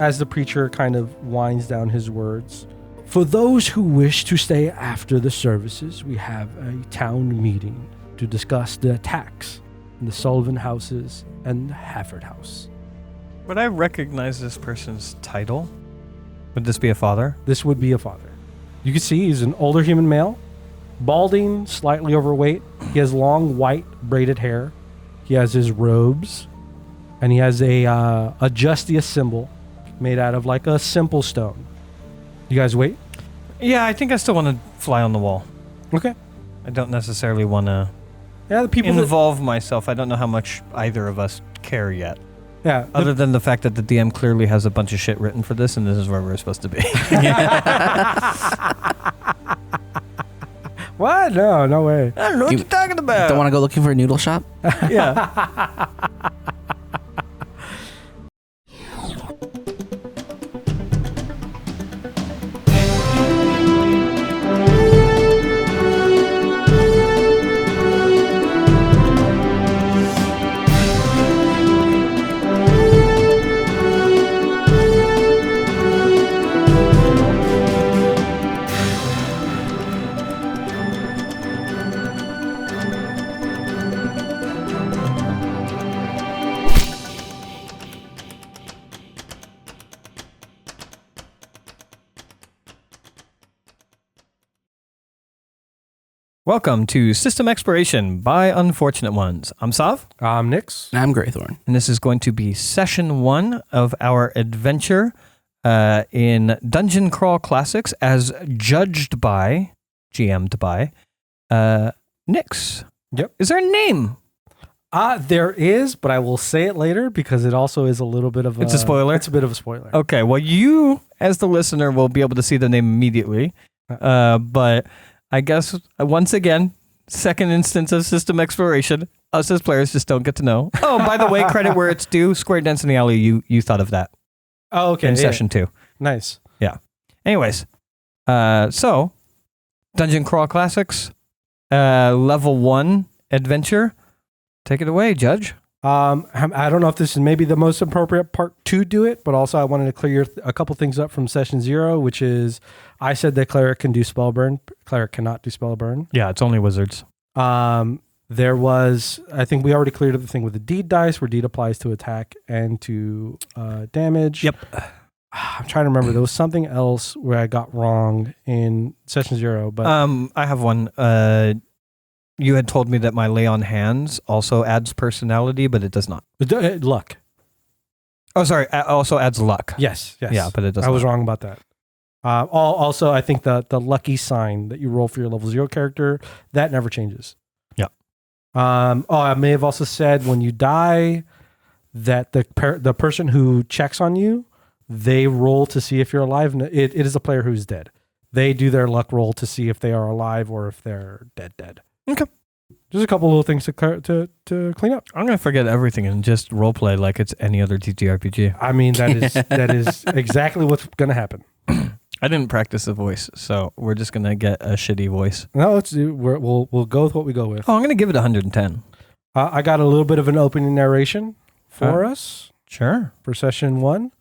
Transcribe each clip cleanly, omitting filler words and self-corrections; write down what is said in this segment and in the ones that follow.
as the preacher kind of winds down his words, for those who wish to stay after the services, we have a town meeting to discuss the attacks in the Sullivan houses and the Hafford house. Would I recognize this person's title? Would this be a father? This would be a father. You can see he's an older human male, balding, slightly overweight. He has long white braided hair. He has his robes, and he has a Justice symbol made out of like a simple stone. You guys wait? Yeah, I think I still want to fly on the wall. Okay. I don't necessarily want to Yeah, the people involve myself. I don't know how much either of us care yet. Yeah. Other than the fact that the DM clearly has a bunch of shit written for this, and this is where we're supposed to be. What? No way. I don't know what you're talking about. Don't want to go looking for a noodle shop? Yeah. Welcome to System Exploration by Unfortunate Ones. I'm Sov. I'm Nix. I'm Graythorn. And this is going to be session 1 of our adventure in Dungeon Crawl Classics as judged by, GM'd by, Nix. Yep. Is there a name? There is, but I will say it later because it also is a little bit of It's a spoiler? It's a bit of a spoiler. Okay, well, you, as the listener, will be able to see the name immediately. But I guess, once again, second instance of system exploration, us as players just don't get to know. Oh, by the way, credit where it's due, Square Density Alley, you thought of that Oh, okay. in yeah. session 2. Nice. Anyways, so, Dungeon Crawl Classics, level 1 adventure. Take it away, Judge. I don't know if this is maybe the most appropriate part to do it, but also I wanted to clear a couple things up from session 0, which is I said that cleric can do spell burn. Cleric cannot do spell burn. Yeah, it's only wizards. There was, I think we already cleared up the thing with the deed dice, where deed applies to attack and to damage. Yep. I'm trying to remember. There was something else where I got wrong in session 0, but I have one. You had told me that my lay on hands also adds personality, but it does not. Luck. Oh, sorry. Also adds luck. Yes. Yeah, but it does I was not. wrong about that. Also, I think the lucky sign that you roll for your level 0 character, that never changes. Yeah. I may have also said when you die that the person who checks on you, they roll to see if you're alive. It is a player who's dead. They do their luck roll to see if they are alive or if they're dead. Okay. Just a couple little things to clean up. I'm going to forget everything and just roleplay like it's any other TTRPG. I mean, that is exactly what's going to happen. I didn't practice the voice, so we're just going to get a shitty voice. No, we'll go with what we go with. Oh, I'm going to give it 110. I got a little bit of an opening narration for us Sure. for session 1.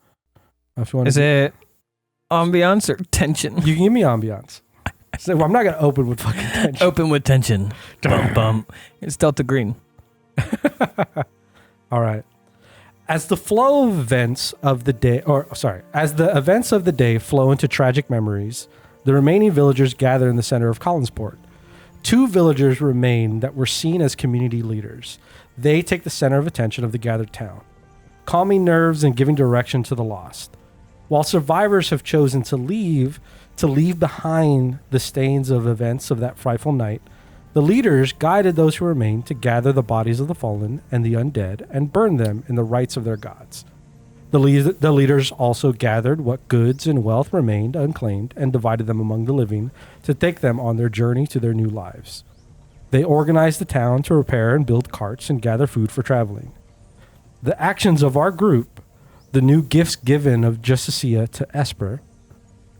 If you want Is it ambiance or tension? You can give me ambiance. So I'm not going to open with fucking tension. Open with tension. Bum, bum. It's Delta Green. All right. As the events of the day flow into tragic memories, the remaining villagers gather in the center of Collinsport. 2 villagers remain that were seen as community leaders. They take the center of attention of the gathered town, calming nerves and giving direction to the lost. While survivors have chosen to leave behind the stains of events of that frightful night, the leaders guided those who remained to gather the bodies of the fallen and the undead and burn them in the rites of their gods. The leaders also gathered what goods and wealth remained unclaimed and divided them among the living to take them on their journey to their new lives. They organized the town to repair and build carts and gather food for traveling. The actions of our group, the new gifts given of Justicia to Esper,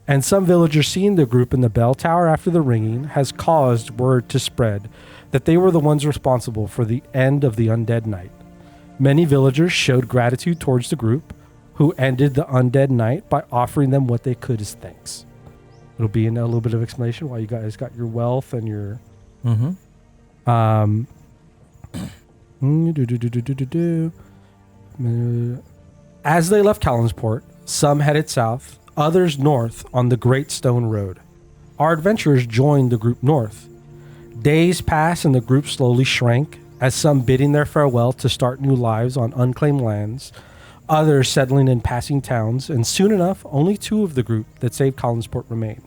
and some villagers seeing the group in the bell tower after the ringing has caused word to spread that they were the ones responsible for the end of the undead night. Many villagers showed gratitude towards the group, who ended the undead night by offering them what they could as thanks. It'll be in a little bit of explanation why you guys got your wealth and your... As they left Collinsport, some headed south, others north on the Great Stone Road. Our adventurers joined the group north. Days passed and the group slowly shrank, as some bidding their farewell to start new lives on unclaimed lands, others settling in passing towns, and soon enough, only 2 of the group that saved Collinsport remain,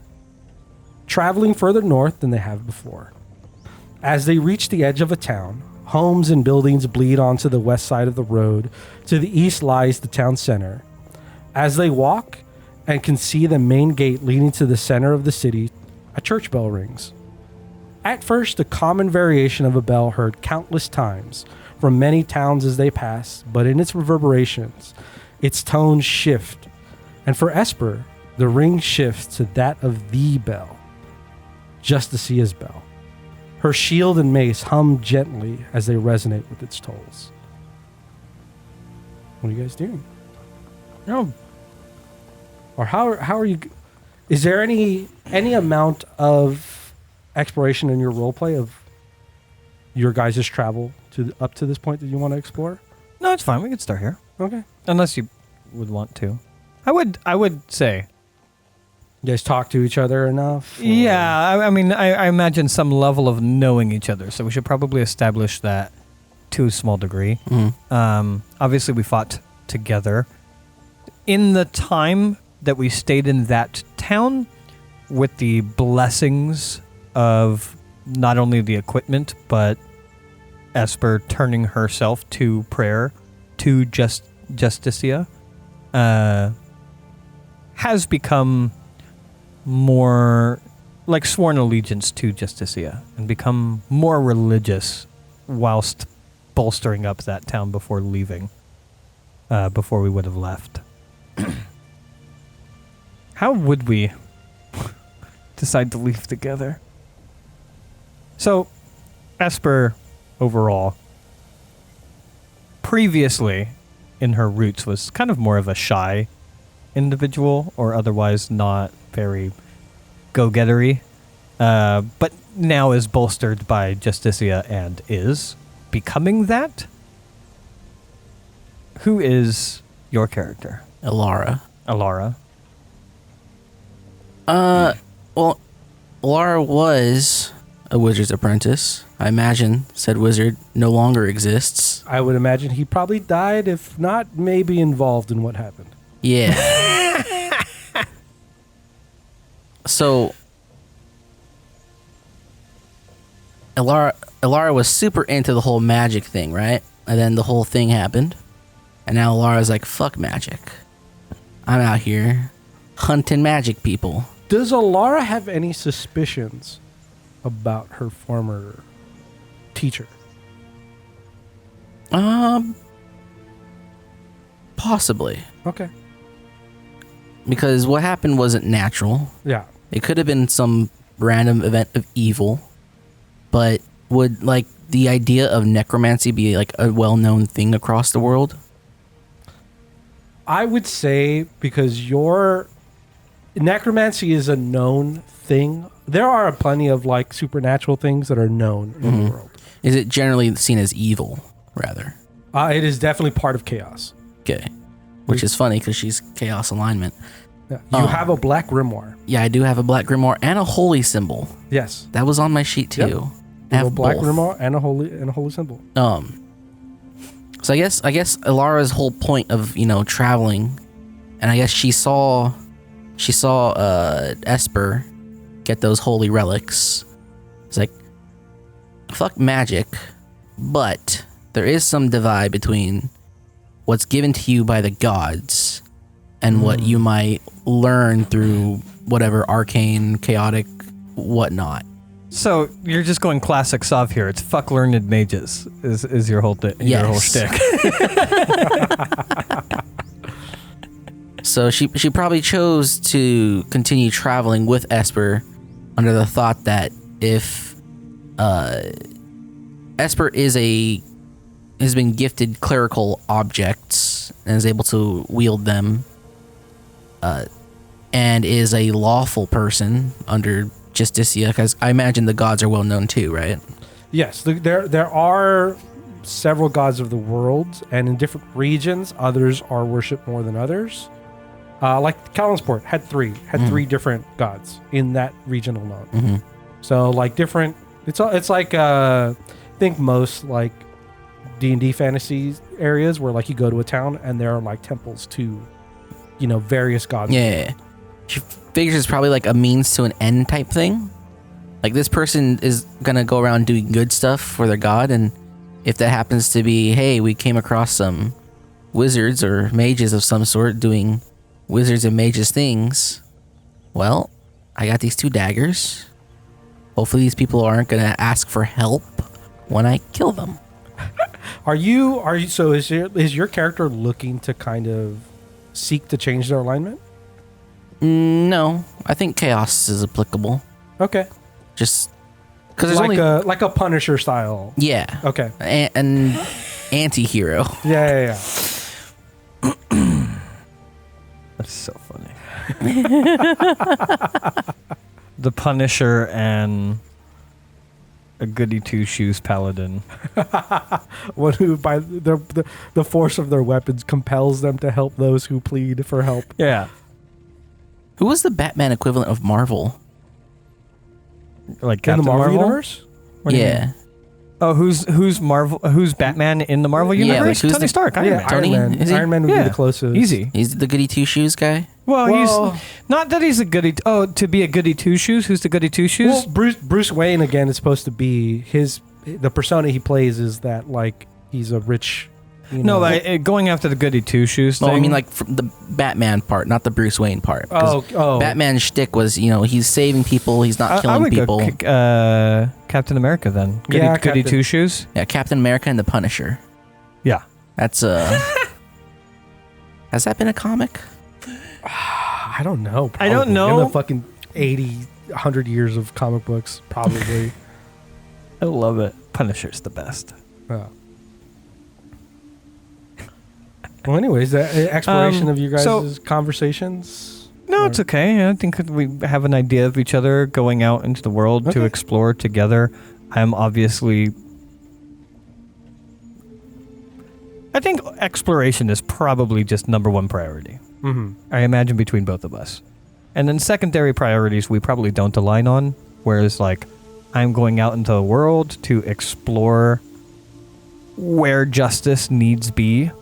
traveling further north than they have before. As they reach the edge of a town, homes and buildings bleed onto the west side of the road. To the east lies the town center. As they walk and can see the main gate leading to the center of the city, a church bell rings. At first, a common variation of a bell heard countless times from many towns as they pass, but in its reverberations, its tones shift. And for Esper, the ring shifts to that of the bell, Justicia's bell. Her shield and mace hum gently as they resonate with its tolls. What are you guys doing? No. Or how are you? Is there any amount of exploration in your roleplay of your guys' travel up to this point that you want to explore? No, it's fine. We can start here. Okay. Unless you would want to. I would say. You guys talk to each other enough? Or? Yeah, I mean, I imagine some level of knowing each other, so we should probably establish that to a small degree. Obviously, we fought together. In the time that we stayed in that town, with the blessings of not only the equipment, but Esper turning herself to prayer to Justicia, has become more like sworn allegiance to Justicia and become more religious whilst bolstering up that town before leaving, before we would have left. How would we decide to leave together? So, Esper, overall, previously in her roots was kind of more of a shy individual, or otherwise not very go-gettery, but now is bolstered by Justicia and is becoming that. Who is your character? Alara. Hmm. Well, Alara was a wizard's apprentice. I imagine said wizard no longer exists. I would imagine he probably died, if not maybe involved in what happened. Yeah. So, Alara was super into the whole magic thing, right? And then the whole thing happened. And now Alara's like, fuck magic. I'm out here hunting magic people. Does Alara have any suspicions about her former teacher? Possibly. Okay. Because what happened wasn't natural. Yeah. It could have been some random event of evil. But would, like, the idea of necromancy be, like, a well-known thing across the world? I would say, because your necromancy is a known thing. There are plenty of, like, supernatural things that are known in the world. Is it generally seen as evil, rather? It is definitely part of chaos. Okay. Which is funny, because she's chaos alignment. Yeah. You have a black grimoire. Yeah, I do have a black grimoire and a holy symbol. Yes. That was on my sheet, too. Yep. You have a black grimoire and a holy symbol. So I guess Alara's whole point of, traveling, and I guess she saw Esper get those holy relics. It's like, fuck magic, but there is some divide between what's given to you by the gods and what you might learn through whatever arcane, chaotic, whatnot. So you're just going classic Sov here. It's fuck learned mages is your whole your whole shtick. So she probably chose to continue traveling with Esper under the thought that if Esper is has been gifted clerical objects and is able to wield them, and is a lawful person under Justicia, because I imagine the gods are well known too, right? Yes, there are several gods of the world, and in different regions, others are worshipped more than others. Like Callansport had three different gods in that region alone. Mm-hmm. So like different, it's like I think most like D&D fantasy areas where like you go to a town and there are like temples to, various gods. Yeah. She figures it's probably like a means to an end type thing. Like this person is gonna go around doing good stuff for their god, and if that happens to be, hey, we came across some wizards or mages of some sort doing wizards and mages things, well, I got these 2 daggers. Hopefully these people aren't gonna ask for help when I kill them. Are you so is your character looking to kind of seek to change their alignment? No, I think chaos is applicable. Okay. Just because there's like only like a Punisher style. Yeah. Okay. An anti-hero. Yeah. That's so funny. The Punisher and a goody two shoes paladin. One who, by the force of their weapons, compels them to help those who plead for help. Yeah. Who was the Batman equivalent of Marvel? Like In Captain the Marvel Marvel? universe? What do you Yeah. mean? Oh, who's Batman in the Marvel Yeah, universe? like, who's Tony the- Stark. Iron Yeah, Man. Tony? Iron Man. Is he? Iron Man would Yeah. be the closest. Easy. He's the goody two shoes guy. Well, Well- he's not that he's a goody. Oh, to be a goody two shoes. Who's the goody two shoes? Well, Bruce Wayne again is supposed to be the persona he plays is that like he's a rich. No, going after the goody two shoes thing. Well, I mean, like the Batman part, not the Bruce Wayne part. 'Cause Oh. Batman's shtick was, he's saving people, he's not I killing would people. go Captain America then. Goody, Yeah, goody Captain. two shoes. Yeah, Captain America and the Punisher. Yeah. That's has that been a comic? I don't know. I don't probably. know. In the fucking 100 years of comic books, probably. I love it. Punisher's the best. Yeah. Well, anyways, the exploration of you guys' conversations. No, it's okay. I think we have an idea of each other going out into the world to Okay. explore together. I'm obviously... I think exploration is probably just number one priority. Mm-hmm. I imagine between both of us. And then secondary priorities we probably don't align on. Whereas like I'm going out into the world to explore where justice needs be.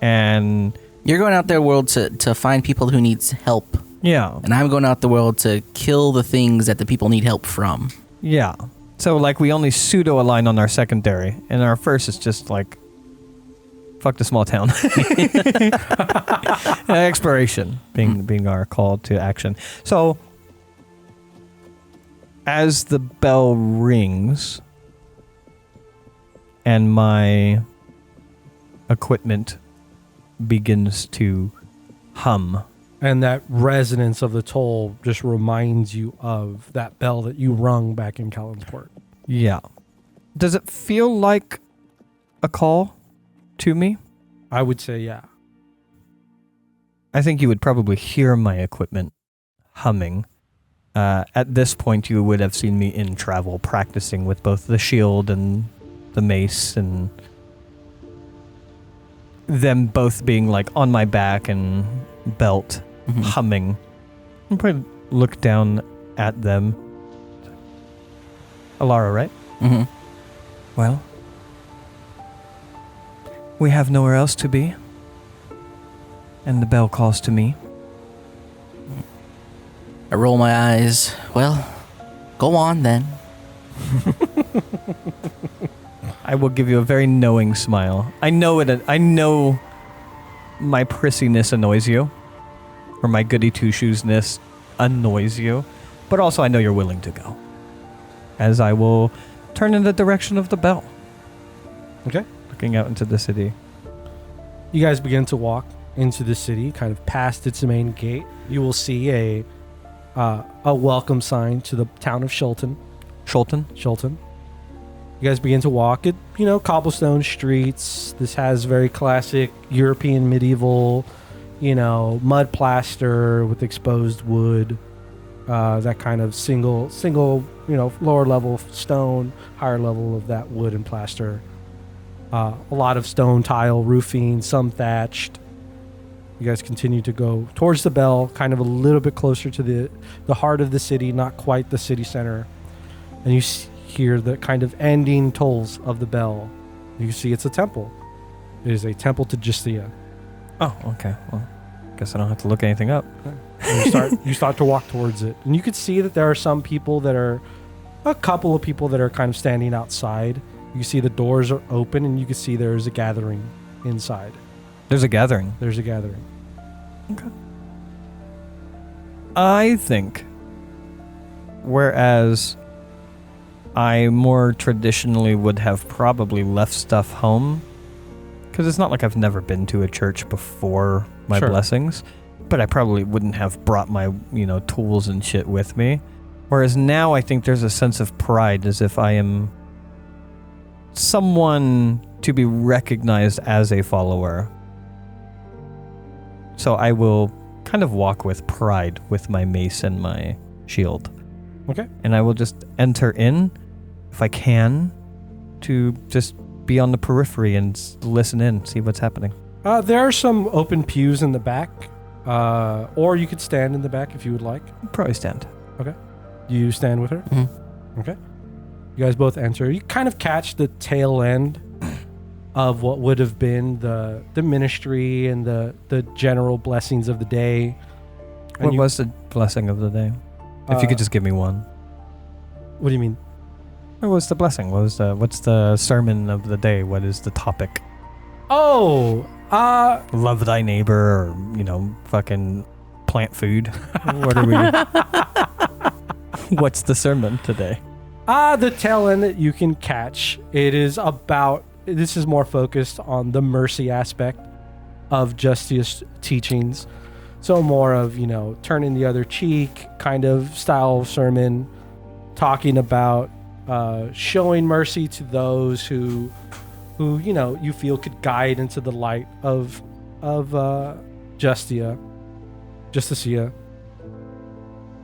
And You're going out there world to find people who needs help, yeah. and I'm going out the world to kill the things that the people need help from. Yeah. So like we only pseudo align on our secondary. And our first is just like fuck the small town. Exploration being our call to action. So as the bell rings and my equipment begins to hum. And that resonance of the toll just reminds you of that bell that you rung back in Callansport. Yeah. Does it feel like a call to me? I would say, yeah. I think you would probably hear my equipment humming. At this point, you would have seen me in travel practicing with both the shield and the mace, and them both being like on my back and belt, humming. I'm probably look down at them. Alara, right? Mm-hmm. Well, we have nowhere else to be. And the bell calls to me. I roll my eyes. Well, go on then. I will give you a very knowing smile. I know my prissiness annoys you. Or my goody two-shoesness annoys you. But also I know you're willing to go. As I will turn in the direction of the bell. Okay. Looking out into the city. You guys begin to walk into the city, kind of past its main gate. You will see a welcome sign to the town of Shulton. Shulton? Shulton. You guys begin to walk it, cobblestone streets. This has very classic European medieval, mud plaster with exposed wood. That kind of single, lower level stone, higher level of that wood and plaster. A lot of stone tile roofing, some thatched. You guys continue to go towards the bell, kind of a little bit closer to the heart of the city, not quite the city center. And you hear the kind of ending tolls of the bell. You see it's a temple. It is a temple to Justia. Oh, okay. Well, guess I don't have to look anything up. And you start to walk towards it. And you could see that there are a couple of people that are kind of standing outside. You see the doors are open and you can see there's a gathering inside. There's a gathering. There's a gathering. Okay. I think, whereas I more traditionally would have probably left stuff home, because it's not like I've never been to a church before my blessings, but I probably wouldn't have brought my, tools and shit with me. Whereas now I think there's a sense of pride as if I am someone to be recognized as a follower. So I will kind of walk with pride with my mace and my shield. Okay. And I will just enter in, if I can, to just be on the periphery and listen in, see what's happening. There are some open pews in the back, or you could stand in the back if you would like. Probably stand. Okay. You stand with her? Mm-hmm. Okay. You guys both enter. You kind of catch the tail end of what would have been the ministry and the general blessings of the day. And What was the blessing of the day? If you could just give me one. What do you mean? What was the blessing? What's the sermon of the day? What is the topic? Oh, Love thy neighbor, or, fucking plant food. What are we? What's the sermon today? the tail end that you can catch, this is more focused on the mercy aspect of Justia's teachings. So more of, turning the other cheek kind of style of sermon, talking about showing mercy to those who you feel could guide into the light of Justicia.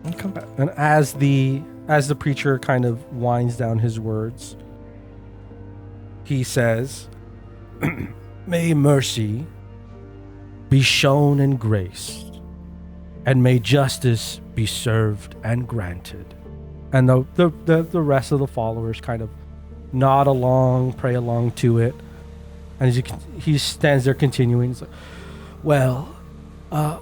Okay. And as the preacher kind of winds down his words, he says, "May mercy be shown and grace, and may justice be served and granted." And the rest of the followers kind of nod along, pray along to it. And he stands there continuing. He's like, "Well,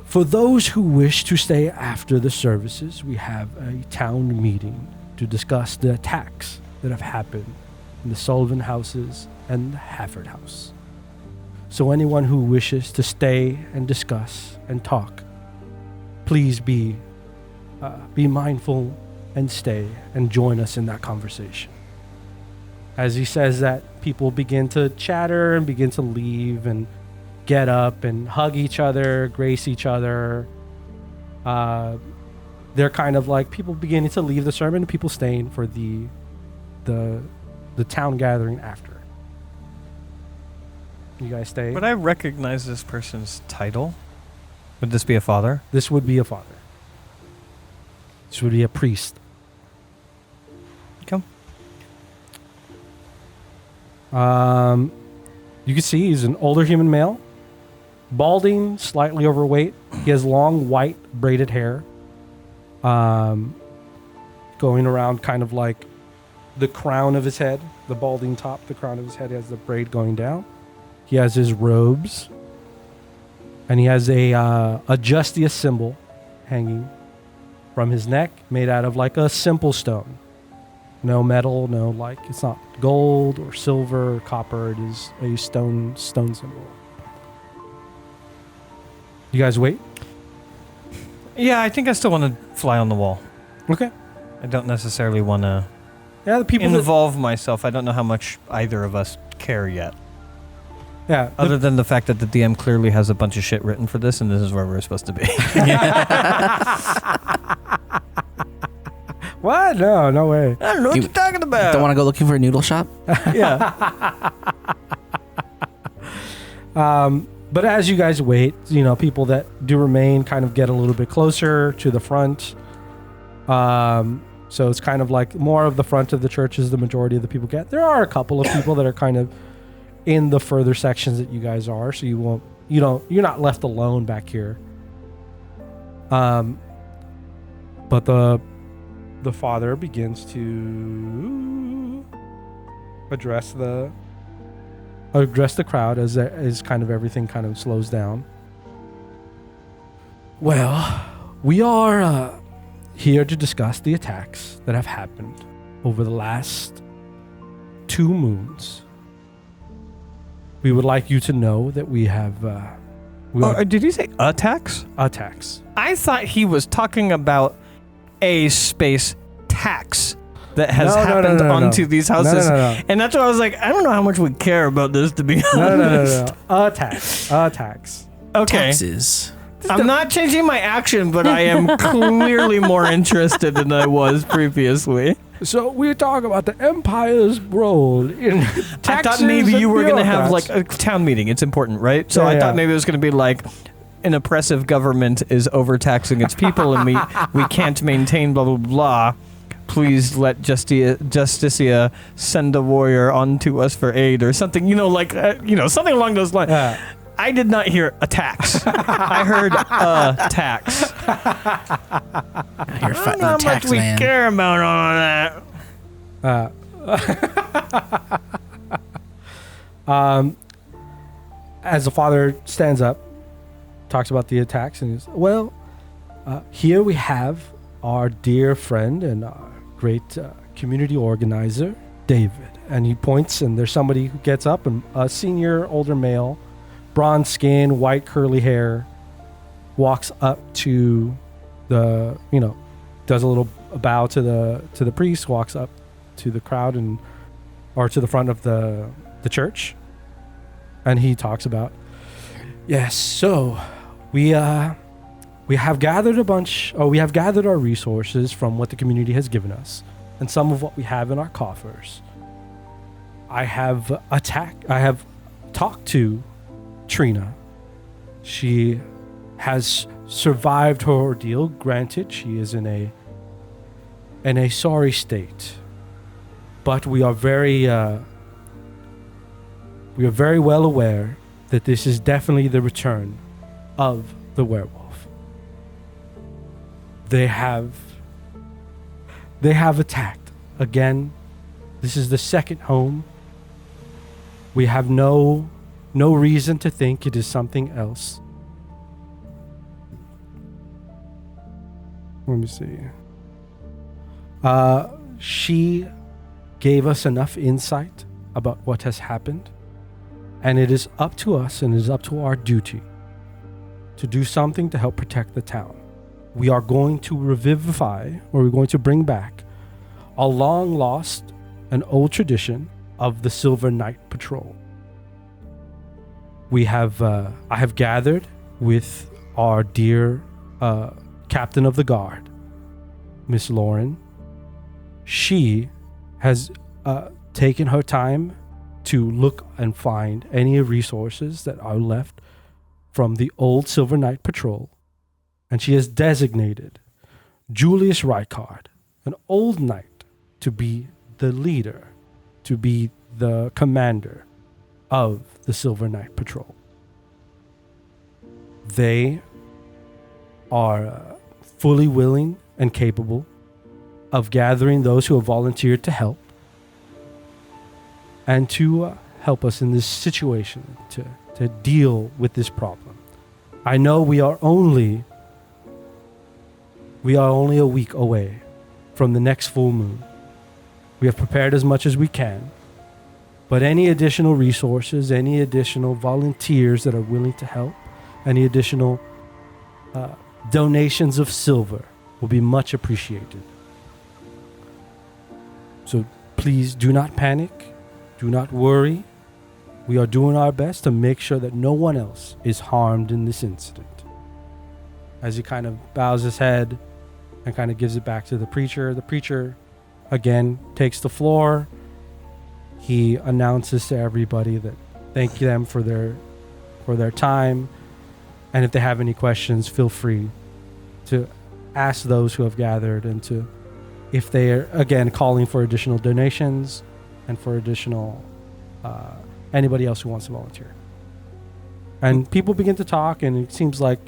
for those who wish to stay after the services, we have a town meeting to discuss the attacks that have happened in the Sullivan houses and the Hafford house. So anyone who wishes to stay and discuss and talk, please be mindful and stay and join us in that conversation." As he says that, people begin to chatter and begin to leave and get up and hug each other, grace each other. They're kind of like people beginning to leave the sermon and people staying for the town gathering after. You guys stay? Would I recognize this person's title? Would this be a father? This would be a father. This would be a priest. Come. You can see he's an older human male, balding, slightly overweight. He has long white braided hair, going around kind of like the crown of his head, the balding top, the crown of his head has the braid going down. He has his robes, and he has a Justia symbol hanging from his neck, made out of like a simple stone. No metal, it's not gold or silver or copper. It is a stone symbol. You guys wait? Yeah, I think I still want to fly on the wall. Okay. I don't necessarily want to Yeah, the people involve myself. I don't know how much either of us care yet. Yeah. Other than the fact that the DM clearly has a bunch of shit written for this, and this is where we're supposed to be. What? No way. I don't know what you're talking about? Don't want to go looking for a noodle shop? Yeah. But as you guys wait, people that do remain kind of get a little bit closer to the front. So it's kind of like more of the front of the church is the majority of the people get. There are a couple of people that are kind of in the further sections that you guys are, so you're not left alone back here. But the father begins to address the crowd as kind of everything kind of slows down. Well, we are here to discuss the attacks that have happened over the last 2 moons. We would like you to know that we have... did he say attacks? Attacks. I thought he was talking about a space tax that has happened onto these houses. No. And that's why I was like, I don't know how much we care about this, to be honest. No. Attacks. Okay. Taxes. I'm not changing my action, but I am clearly more interested than I was previously. So we're talking about the Empire's role in taxes. I thought maybe you were going to have bureaucrats. like a town meeting. It's important, right? So I thought maybe it was going to be like an oppressive government is overtaxing its people and we can't maintain blah, blah, blah. Please let Justicia send a warrior onto us for aid or something, something along those lines. I did not hear a tax. I heard a tax. You're fighting the How tax much we man. care about all that. As the father stands up, talks about the attacks, and he's, here we have our dear friend and our great community organizer, David. And he points, and there's somebody who gets up, and a senior, older male, bronze skin, white curly hair, walks up to the, does a little bow to the priest, walks up to the crowd or to the front of the church, and he talks about, yes, so we have gathered our resources from what the community has given us, and some of what we have in our coffers. I have talked to Trina. She has survived her ordeal. Granted, she is in a sorry state, but we are very well aware that this is definitely the return of the werewolf. They have attacked again. This is the second home. We have no reason to think it is something else. Let me see. She gave us enough insight about what has happened, and it is up to us and it is up to our duty to do something to help protect the town. We are going to revivify, or we're going to bring back, a long lost and old tradition of the Silver Knight Patrol. I have gathered with our dear captain of the guard, Miss Lauren. She has taken her time to look and find any resources that are left from the old Silver Knight Patrol, and she has designated Julius Rykard, an old knight, to be the leader, to be the commander of the Silver Knight Patrol. They are fully willing and capable of gathering those who have volunteered to help and to help us in this situation, to deal with this problem. I know we are only a week away from the next full moon. We have prepared as much as we can, but any additional resources, any additional volunteers that are willing to help, any additional donations of silver will be much appreciated. So please do not panic, do not worry. We are doing our best to make sure that no one else is harmed in this incident. As he kind of bows his head and kind of gives it back to the preacher again takes the floor. He announces to everybody that thank them for their time, and if they have any questions, feel free to ask those who have gathered, and to, if they are again calling for additional donations and for additional anybody else who wants to volunteer. And people begin to talk, and it seems like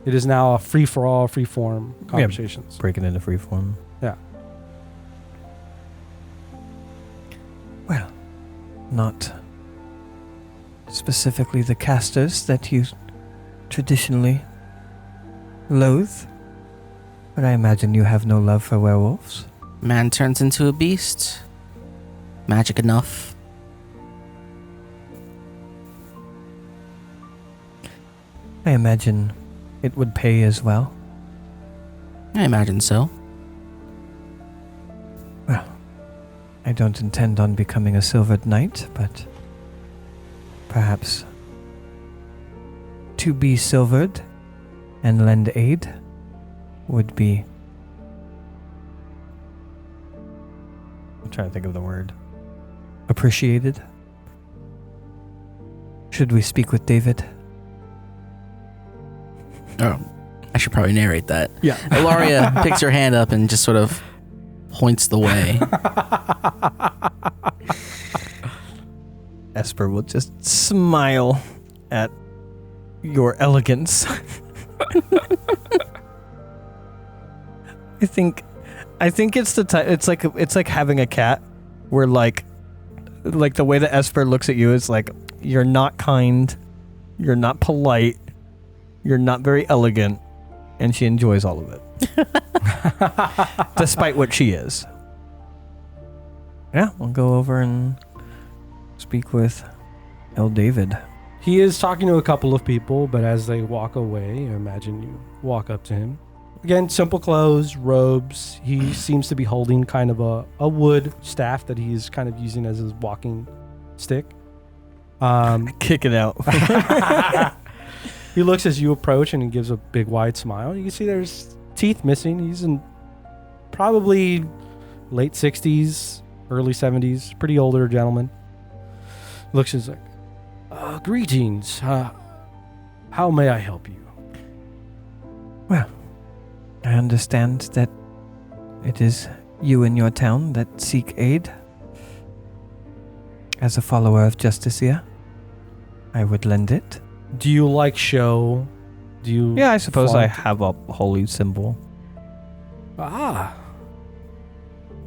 it is now a free-for-all, free-form conversations. Breaking into free form. Yeah. Well, not specifically the casters that you traditionally loathe, but I imagine you have no love for werewolves. Man turns into a beast. Magic enough. I imagine it would pay as well. I imagine so. Well, I don't intend on becoming a silvered knight, but perhaps to be silvered and lend aid would be... I'm trying to think of the word. Appreciated. Should we speak with David? Oh, I should probably narrate that. Yeah. Ilaria picks her hand up and just sort of points the way. Esper will just smile at your elegance. I think it's the type. It's like having a cat, where like the way that Esper looks at you is like, you're not kind, you're not polite, you're not very elegant, and she enjoys all of it, despite what she is. Yeah, we'll go over and speak with El David. He is talking to a couple of people, but as they walk away, I imagine you walk up to him. Again, simple clothes, robes. He seems to be holding kind of a wood staff that he's kind of using as his walking stick. Kick it out. He looks as you approach, and he gives a big wide smile. You can see there's teeth missing. He's in probably late 60s, early 70s, pretty older gentleman. Looks as like, greetings. How may I help you? Well, I understand that it is you in your town that seek aid. As a follower of Justicia, I would lend it. Do you like show? Do you? Yeah, I suppose I flaunt? have a holy symbol. I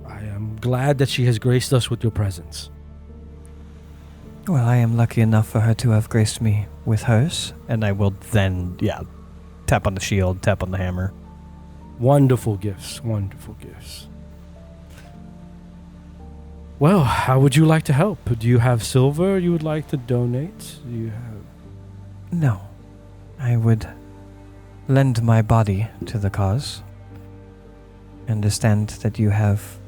am glad that she has graced us with your presence. Well, I am lucky enough for her to have graced me with hers, and I will then, tap on the shield, tap on the hammer. Wonderful gifts, wonderful gifts. Well, how would you like to help? Do you have silver you would like to donate? Do you have... No, I would lend my body to the cause. Understand that you have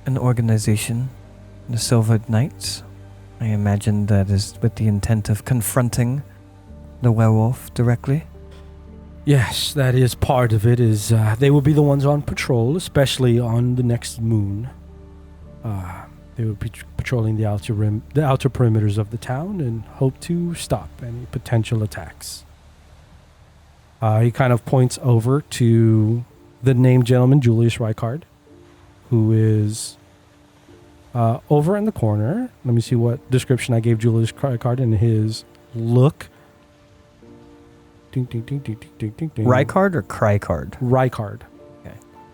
an organization, the Silvered Knights. I imagine that is with the intent of confronting the werewolf directly. Yes, that is part of it. Is they will be the ones on patrol, especially on the next moon. They will be patrolling the outer perimeters of the town, and hope to stop any potential attacks. He kind of points over to the named gentleman, Julius Rykard, who is over in the corner. Let me see what description I gave Julius Rykard in his look. Ding, ding, ding, ding, ding, ding, ding. Rykard or Crykard? Rykard.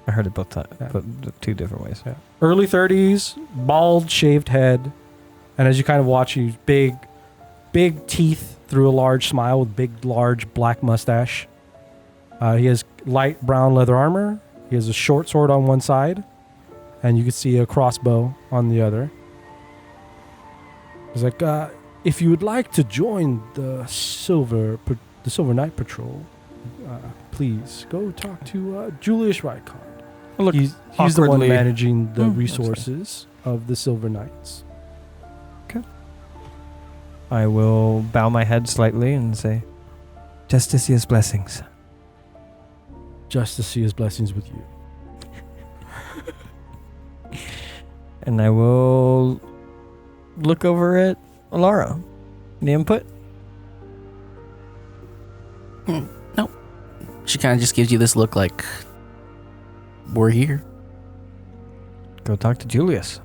I heard it both times, Yeah. but two different ways. Yeah. Early 30s, bald, shaved head. And as you kind of watch, he's big teeth through a large smile with big, large black mustache. He has light brown leather armor. He has a short sword on one side, and you can see a crossbow on the other. He's like, if you would like to join the Silver Knight Patrol, please go talk to Julius Rykard. Look, He's the one awkwardly- managing the that's resources of the Silver Knights. I will bow my head slightly and say, Justicia's blessings. Just to see his blessings with you. And I will look over at Alara. Any input? Nope. She kind of just gives you this look like, we're here. Go talk to Julius.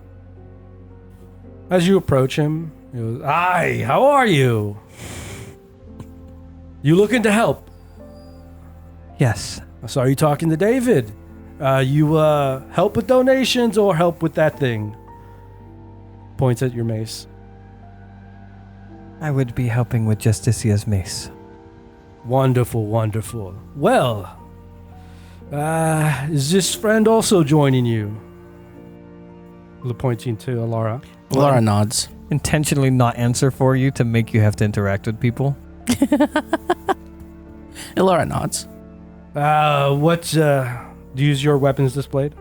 As you approach him, he goes, "Hi, how are you? You looking to help? Yes. I saw you talking to David. You help with donations or help with that thing?" Points at your mace. I would be helping with Justicia's mace. Wonderful, wonderful. Well, is this friend also joining you? Pointing to Alara. Laura nods. Intentionally not answer for you to make you have to interact with people. Laura nods. What, do you use your weapons displayed?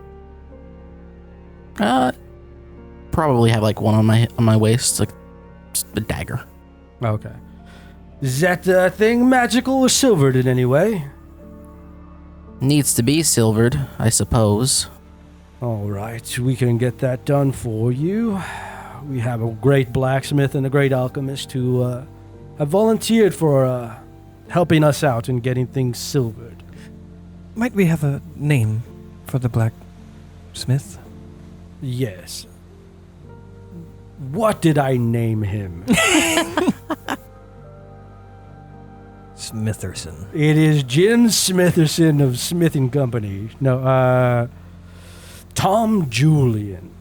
Probably have like one on my waist, like just a dagger. Okay. Is that thing magical or silvered in any way? Needs to be silvered, I suppose. All right, we can get that done for you. We have a great blacksmith and a great alchemist who have volunteered for helping us out in getting things silvered. Might we have a name for the blacksmith? Yes. What did I name him? Smitherson. It is Jim Smitherson of Smith & Company. No, Tom Julian.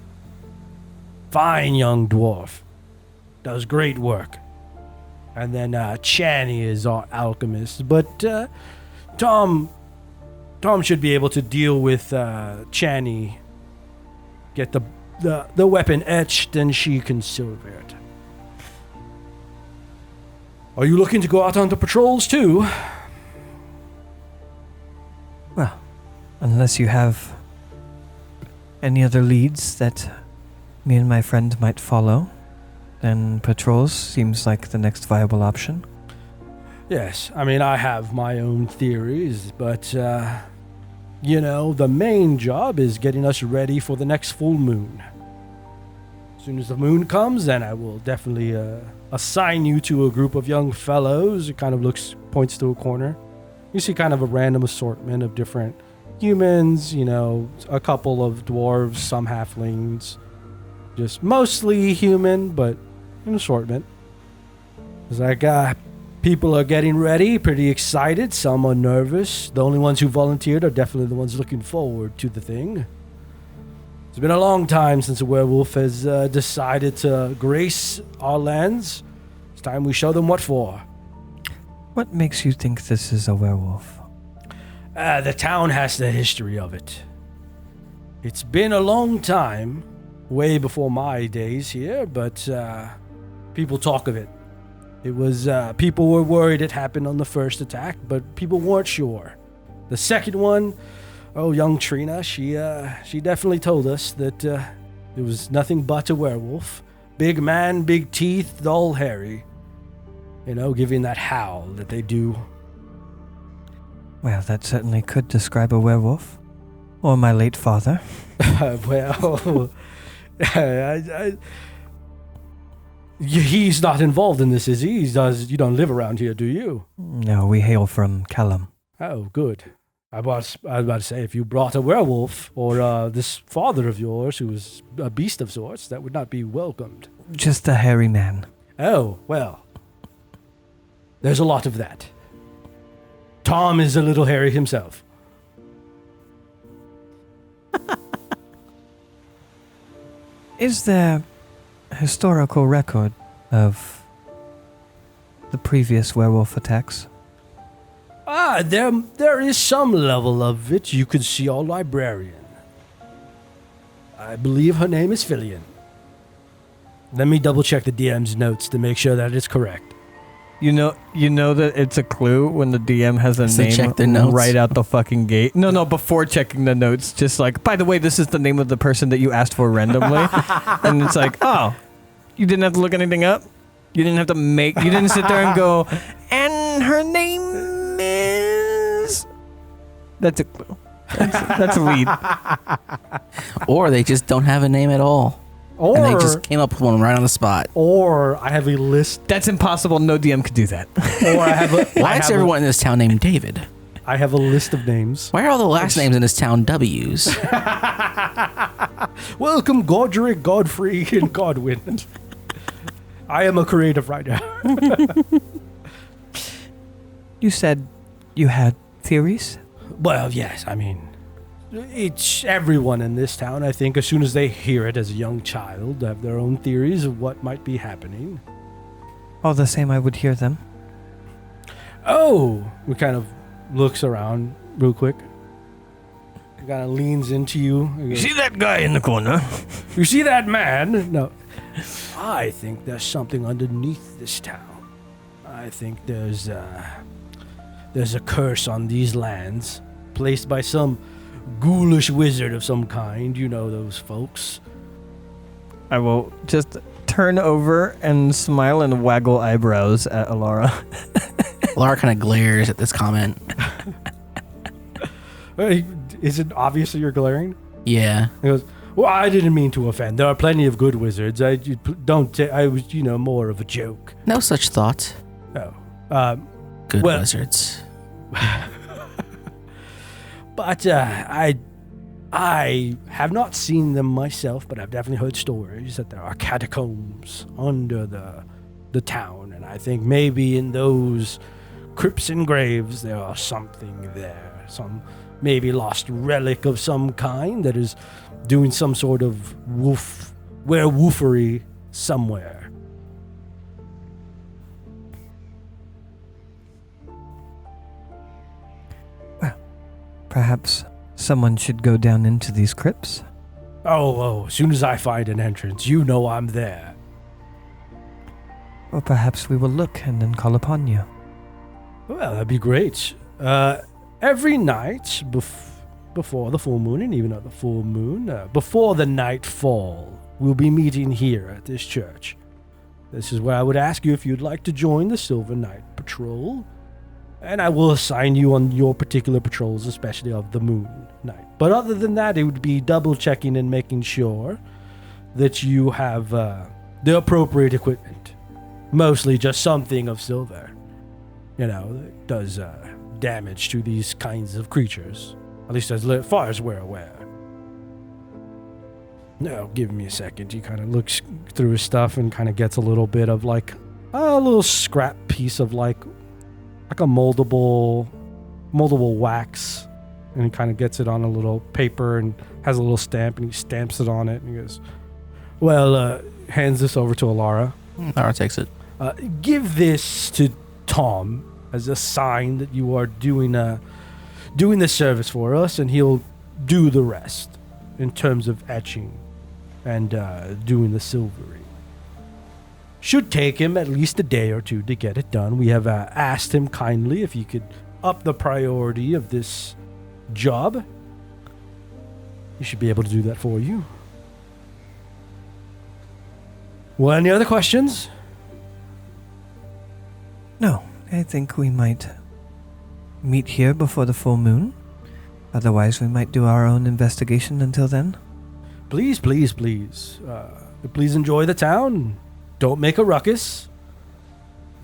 Fine young dwarf. Does great work. And then Channy is our alchemist. But Tom should be able to deal with Channy. Get the weapon etched, and she can silver it. Are you looking to go out on the patrols too? Well, unless you have any other leads that me and my friend might follow, then patrols seems like the next viable option. Yes, I mean, I have my own theories, but, the main job is getting us ready for the next full moon. As soon as the moon comes, then I will definitely assign you to a group of young fellows. It kind of points to a corner. You see kind of a random assortment of different humans, a couple of dwarves, some halflings. Just mostly human, but an assortment. It's like, people are getting ready, pretty excited. Some are nervous. The only ones who volunteered are definitely the ones looking forward to the thing. It's been a long time since a werewolf has decided to grace our lands. It's time we show them what for. What makes you think this is a werewolf? The town has the history of it. It's been a long time, way before my days here, but people talk of it. It was, people were worried it happened on the first attack, but people weren't sure. The second one, young Trina, she definitely told us that it was nothing but a werewolf. Big man, big teeth, all hairy. Giving that howl that they do. Well, that certainly could describe a werewolf. Or my late father. Well, he's not involved in this, is he? You don't live around here, do you? No, we hail from Callum. Oh, good. I was about to say, if you brought a werewolf or this father of yours who was a beast of sorts, that would not be welcomed. Just a hairy man. Oh, well. There's a lot of that. Tom is a little hairy himself. Is there historical record of the previous werewolf attacks? There is some level of it. You could see our librarian. I believe her name is Fillion. Let me double check the DM's notes to make sure that it's correct. You know that it's a clue when the DM has a They check their name notes? right out the fucking gate. No, before checking the notes, just like, by the way, this is the name of the person that you asked for randomly. And it's like, oh, you didn't have to look anything up? You didn't have to you didn't sit there and go, and her name is... That's a clue. That's a lead. Or they just don't have a name at all. Or and they just came up with one right on the spot. Or I have a list. That's impossible. No DM could do that. Or I have a. Why is everyone in this town named David? I have a list of names. Why are all the last names in this town W's? Welcome, Godric, Godfrey, and Godwin. I am a creative writer. You said you had theories? Well, yes, I mean, it's everyone in this town, I think, as soon as they hear it as a young child, have their own theories of what might be happening. All the same, I would hear them. Oh! We kind of looks around real quick. He kind of leans into you. You see that guy in the corner? You see that man? No. I think there's something underneath this town. I think there's a curse on these lands, placed by some ghoulish wizard of some kind. You know those folks. I will just turn over and smile and waggle eyebrows at Alara. Laura kind of glares at this comment. Is it obvious that you're glaring? Yeah. He goes, well, I didn't mean to offend. There are plenty of good wizards. I was, more of a joke. No such thought. Oh. Good wizards. But I have not seen them myself, but I've definitely heard stories that there are catacombs under the town, and I think maybe in those crypts and graves there are something there, some maybe lost relic of some kind that is doing some sort of werewolfery somewhere. Perhaps someone should go down into these crypts? Oh, as soon as I find an entrance, you know I'm there. Or perhaps we will look and then call upon you. Well, that'd be great. Every night before the full moon, and even at the full moon, before the nightfall, we'll be meeting here at this church. This is where I would ask you if you'd like to join the Silver Knight Patrol. And I will assign you on your particular patrols, especially of the moon night. But other than that, it would be double checking and making sure that you have the appropriate equipment. Mostly just something of silver. That does damage to these kinds of creatures. At least as far as we're aware. Now, give me a second. He kind of looks through his stuff and kind of gets a little bit of a little scrap piece of like a moldable wax, and he kind of gets it on a little paper and has a little stamp, and he stamps it on it, and he goes, well, hands this over to Alara. Alara takes it. Give this to Tom as a sign that you are doing the service for us, and he'll do the rest in terms of etching and doing the silvery. Should take him at least a day or two to get it done. We have asked him kindly if he could up the priority of this job. He should be able to do that for you. Well, any other questions? No, I think we might meet here before the full moon. Otherwise, we might do our own investigation until then. Please, please, please. Please enjoy the town. Don't make a ruckus.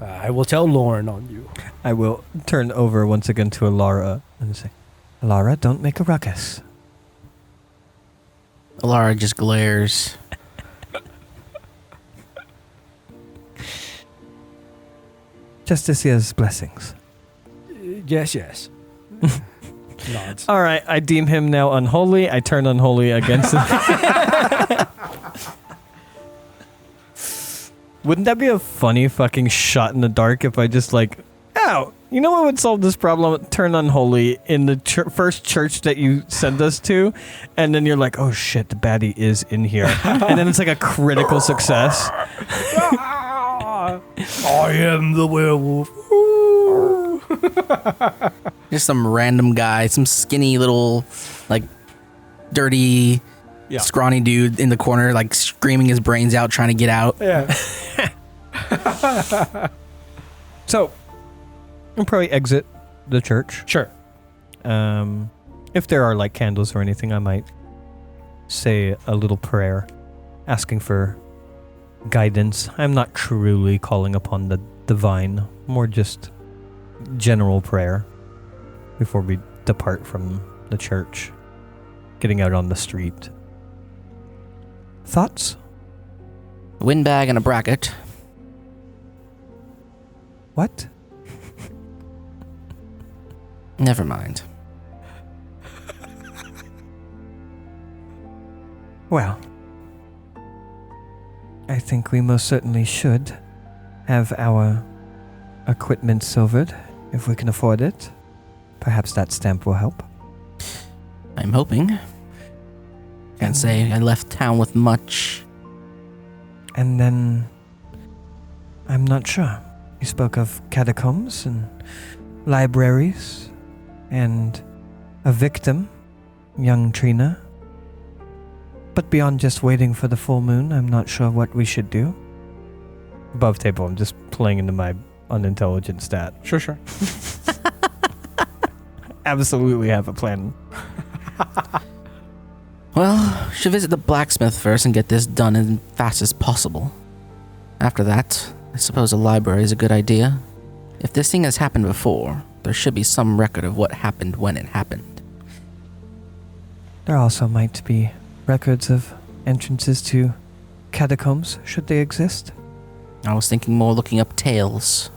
I will tell Lauren on you. I will turn over once again to Alara and say, Alara, don't make a ruckus. Alara just glares. Justicia's blessings. Yes. Nods. All right, I deem him now unholy. I turn unholy against him. Wouldn't that be a funny fucking shot in the dark if I just you know what would solve this problem? Turn unholy in the first church that you send us to, and then you're like, oh shit, the baddie is in here. And then it's like a critical success. I am the werewolf. Just some random guy, some skinny little, dirty, scrawny dude in the corner, screaming his brains out, trying to get out. Yeah. So, I'll probably exit the church. Sure. If there are candles or anything, I might say a little prayer. asking for guidance. I'm not truly calling upon the divine, more just general prayer before we depart from the church, getting out on the street. Thoughts? Windbag and a bracket. What? Never mind. Well, I think we most certainly should have our equipment silvered, if we can afford it. Perhaps that stamp will help. I'm hoping. Can't say I left town with much. And then, I'm not sure. You spoke of catacombs and libraries and a victim, young Trina. But beyond just waiting for the full moon, I'm not sure what we should do. Above table, I'm just playing into my unintelligent stat. Sure. Absolutely have a plan. Well, should visit the blacksmith first and get this done as fast as possible. After that, I suppose a library is a good idea. If this thing has happened before, there should be some record of what happened when it happened. There also might be records of entrances to catacombs, should they exist. I was thinking more looking up tales.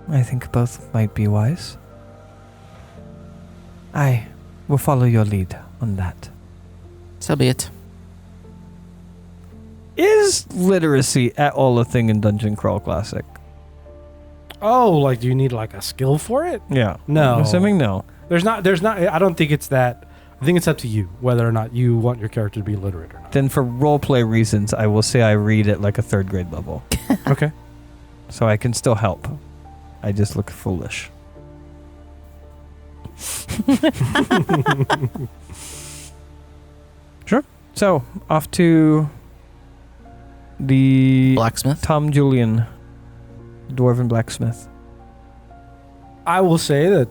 I think both might be wise. I will follow your lead on that. So be it. Is literacy at all a thing in Dungeon Crawl Classic? Oh, like, do you need like a skill for it? Yeah. No. I'm assuming no. There's not, I don't think it's that. I think it's up to you whether or not you want your character to be literate or not. Then for roleplay reasons, I will say I read at like a 3rd grade level. Okay. So I can still help. I just look foolish. Sure. So, off to the Blacksmith? Tom Julian Dwarven Blacksmith. I will say that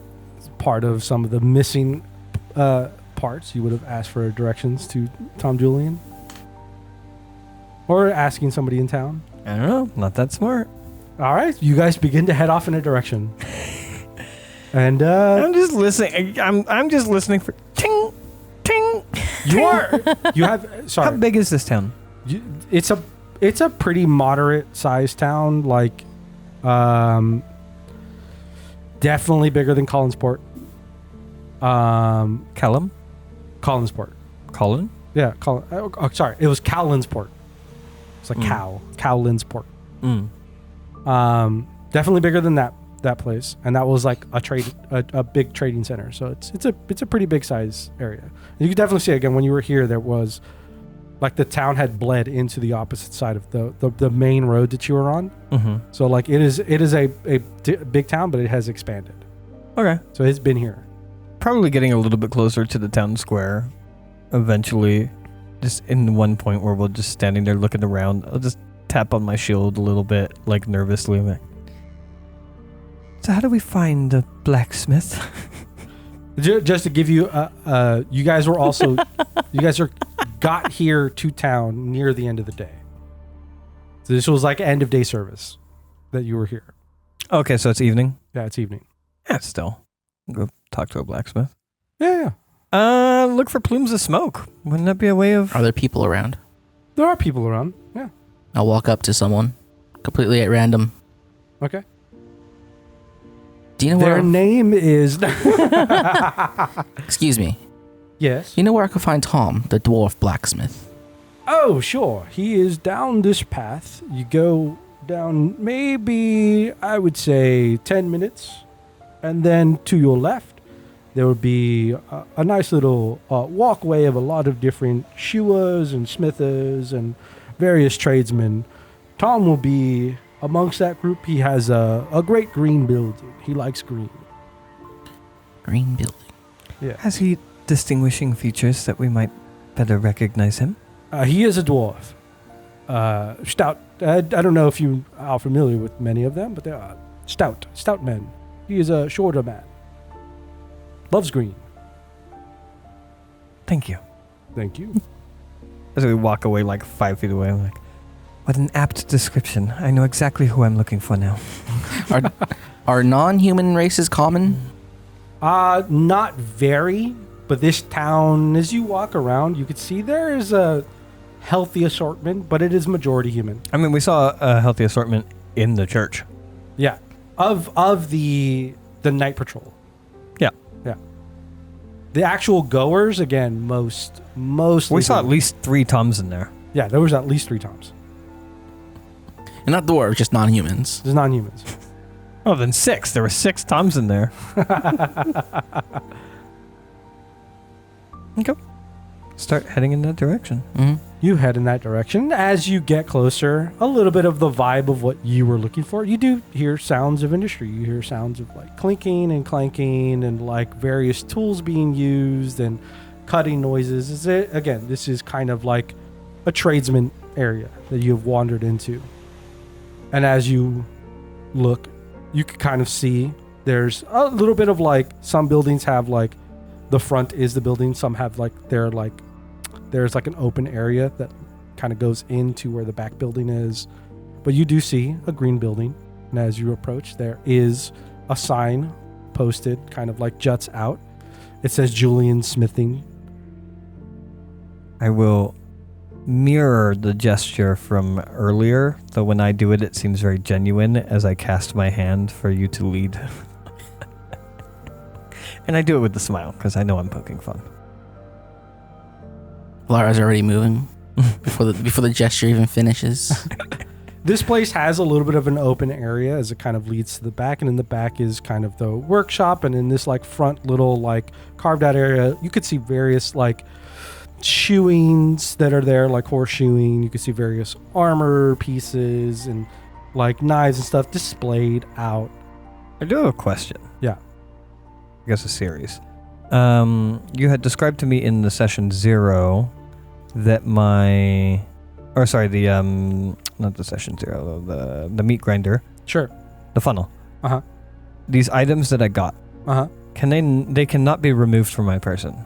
part of some of the missing parts, you would have asked for directions to Tom Julian. Or asking somebody in town. I don't know. Not that smart. All right. You guys begin to head off in a direction. And I'm just listening. I'm just listening for ting, ting. you have sorry. How big is this town? It's a pretty moderate sized town, like definitely bigger than Collinsport. Callum? Collinsport. Colin? Yeah, sorry, it was Cowlinsport. It's like Cowlinsport. Definitely bigger than that place, and that was like a big trading center. So it's a pretty big size area. You can definitely see again when you were here. There was like the town had bled into the opposite side of the main road that you were on. Mm-hmm. So like it is a big town, but it has expanded. Okay. So it's been here. Probably getting a little bit closer to the town square. Eventually, just in one point where we're just standing there looking around, I'll just tap on my shield a little bit, like nervously. I'm like, so how do we find the blacksmith? Just to give you, you guys were also, got here to town near the end of the day. So this was like end of day service that you were here. Okay, so it's evening? Yeah, it's evening. Yeah, still. Go talk to a blacksmith. Yeah. Look for plumes of smoke. Wouldn't that be a way of... Are there people around? There are people around. Yeah. I'll walk up to someone, completely at random. Okay. Do you know Their where... name is... Excuse me. Yes. You know where I could find Tom, the dwarf blacksmith? Oh, sure. He is down this path. You go down maybe, I would say, 10 minutes. And then to your left, there will be a nice little walkway of a lot of different shoers and smithers and various tradesmen. Tom will be amongst that group. He has a great green building. He likes green. Green building. Yeah. Has he distinguishing features that we might better recognize him? He is a dwarf. Stout. I don't know if you are familiar with many of them, but they are stout men. He is a shorter man. Loves green. Thank you. Thank you. As we walk away like 5 feet away, I'm like, what an apt description. I know exactly who I'm looking for now. Are non-human races common? Not very, but this town, as you walk around, you could see there is a healthy assortment, but it is majority human. I mean, we saw a healthy assortment in the church. Yeah, of the night patrol. Yeah. Yeah. The actual goers, again, mostly. We saw at least 3 Toms in there. Yeah, there was at least 3 Toms. And not dwarves, just non-humans. There's non-humans. Oh, then 6. There were 6 Toms in there. Okay. Start heading in that direction. Mm-hmm. You head in that direction. As you get closer, a little bit of the vibe of what you were looking for. You do hear sounds of industry. You hear sounds of like clinking and clanking and like various tools being used and cutting noises. Again, this is kind of like a tradesman area that you have wandered into. And as you look, you can kind of see there's a little bit of like some buildings have like the front is the building. Some have like there's like an open area that kind of goes into where the back building is. But you do see a green building. And as you approach, there is a sign posted, kind of like juts out. It says Julian Smithing. I will mirror the gesture from earlier, though when I do it, it seems very genuine as I cast my hand for you to lead. And I do it with a smile, because I know I'm poking fun. Lara's already moving before the gesture even finishes. This place has a little bit of an open area as it kind of leads to the back, and in the back is kind of the workshop, and in this like front little like carved out area, you could see various like shoeings that are there, like horseshoeing. You can see various armor pieces and like knives and stuff displayed out. I do have a question. Yeah. I guess a series. You had described to me in the session 0 that not the session 0, the meat grinder. Sure. The funnel. Uh-huh. These items that I got. Uh-huh. They cannot be removed from my person.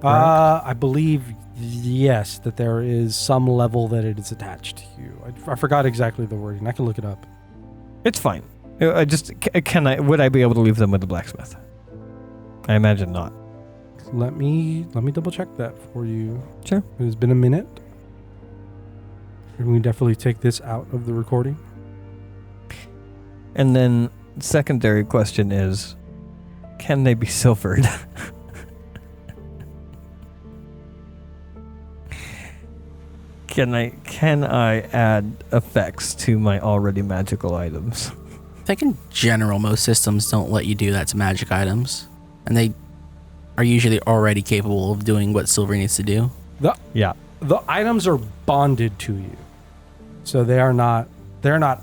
I believe, yes, that there is some level that it is attached to you. I forgot exactly the wording. I can look it up. It's fine. Would I be able to leave them with the blacksmith? I imagine not. Let me double check that for you. Sure. It has been a minute. We can definitely take this out of the recording. And then secondary question is, can they be silvered? Can I add effects to my already magical items? I think in general, most systems don't let you do that to magic items. And they are usually already capable of doing what silver needs to do. The items are bonded to you. So they're not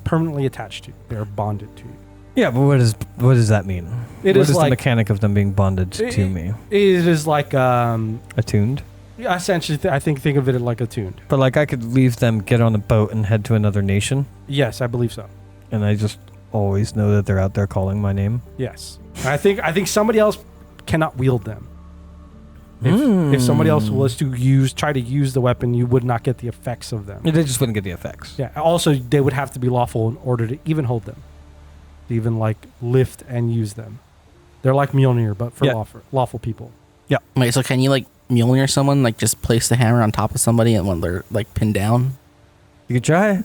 permanently attached to you. They're bonded to you. Yeah, but what does that mean? What is the mechanic of them being bonded to me? It is like attuned? Yeah, essentially, I think of it like attuned. But like I could leave them, get on a boat, and head to another nation? Yes, I believe so. And I just always know that they're out there calling my name? Yes. I think somebody else cannot wield them. If somebody else was to try to use the weapon, you would not get the effects of them. They just wouldn't get the effects. Yeah. Also, they would have to be lawful in order to even hold them, to even like lift and use them. They're like Mjolnir, but for lawful people. Yeah. Wait, so can you like Mjolnir someone, like just place the hammer on top of somebody and when they're like pinned down? You could try.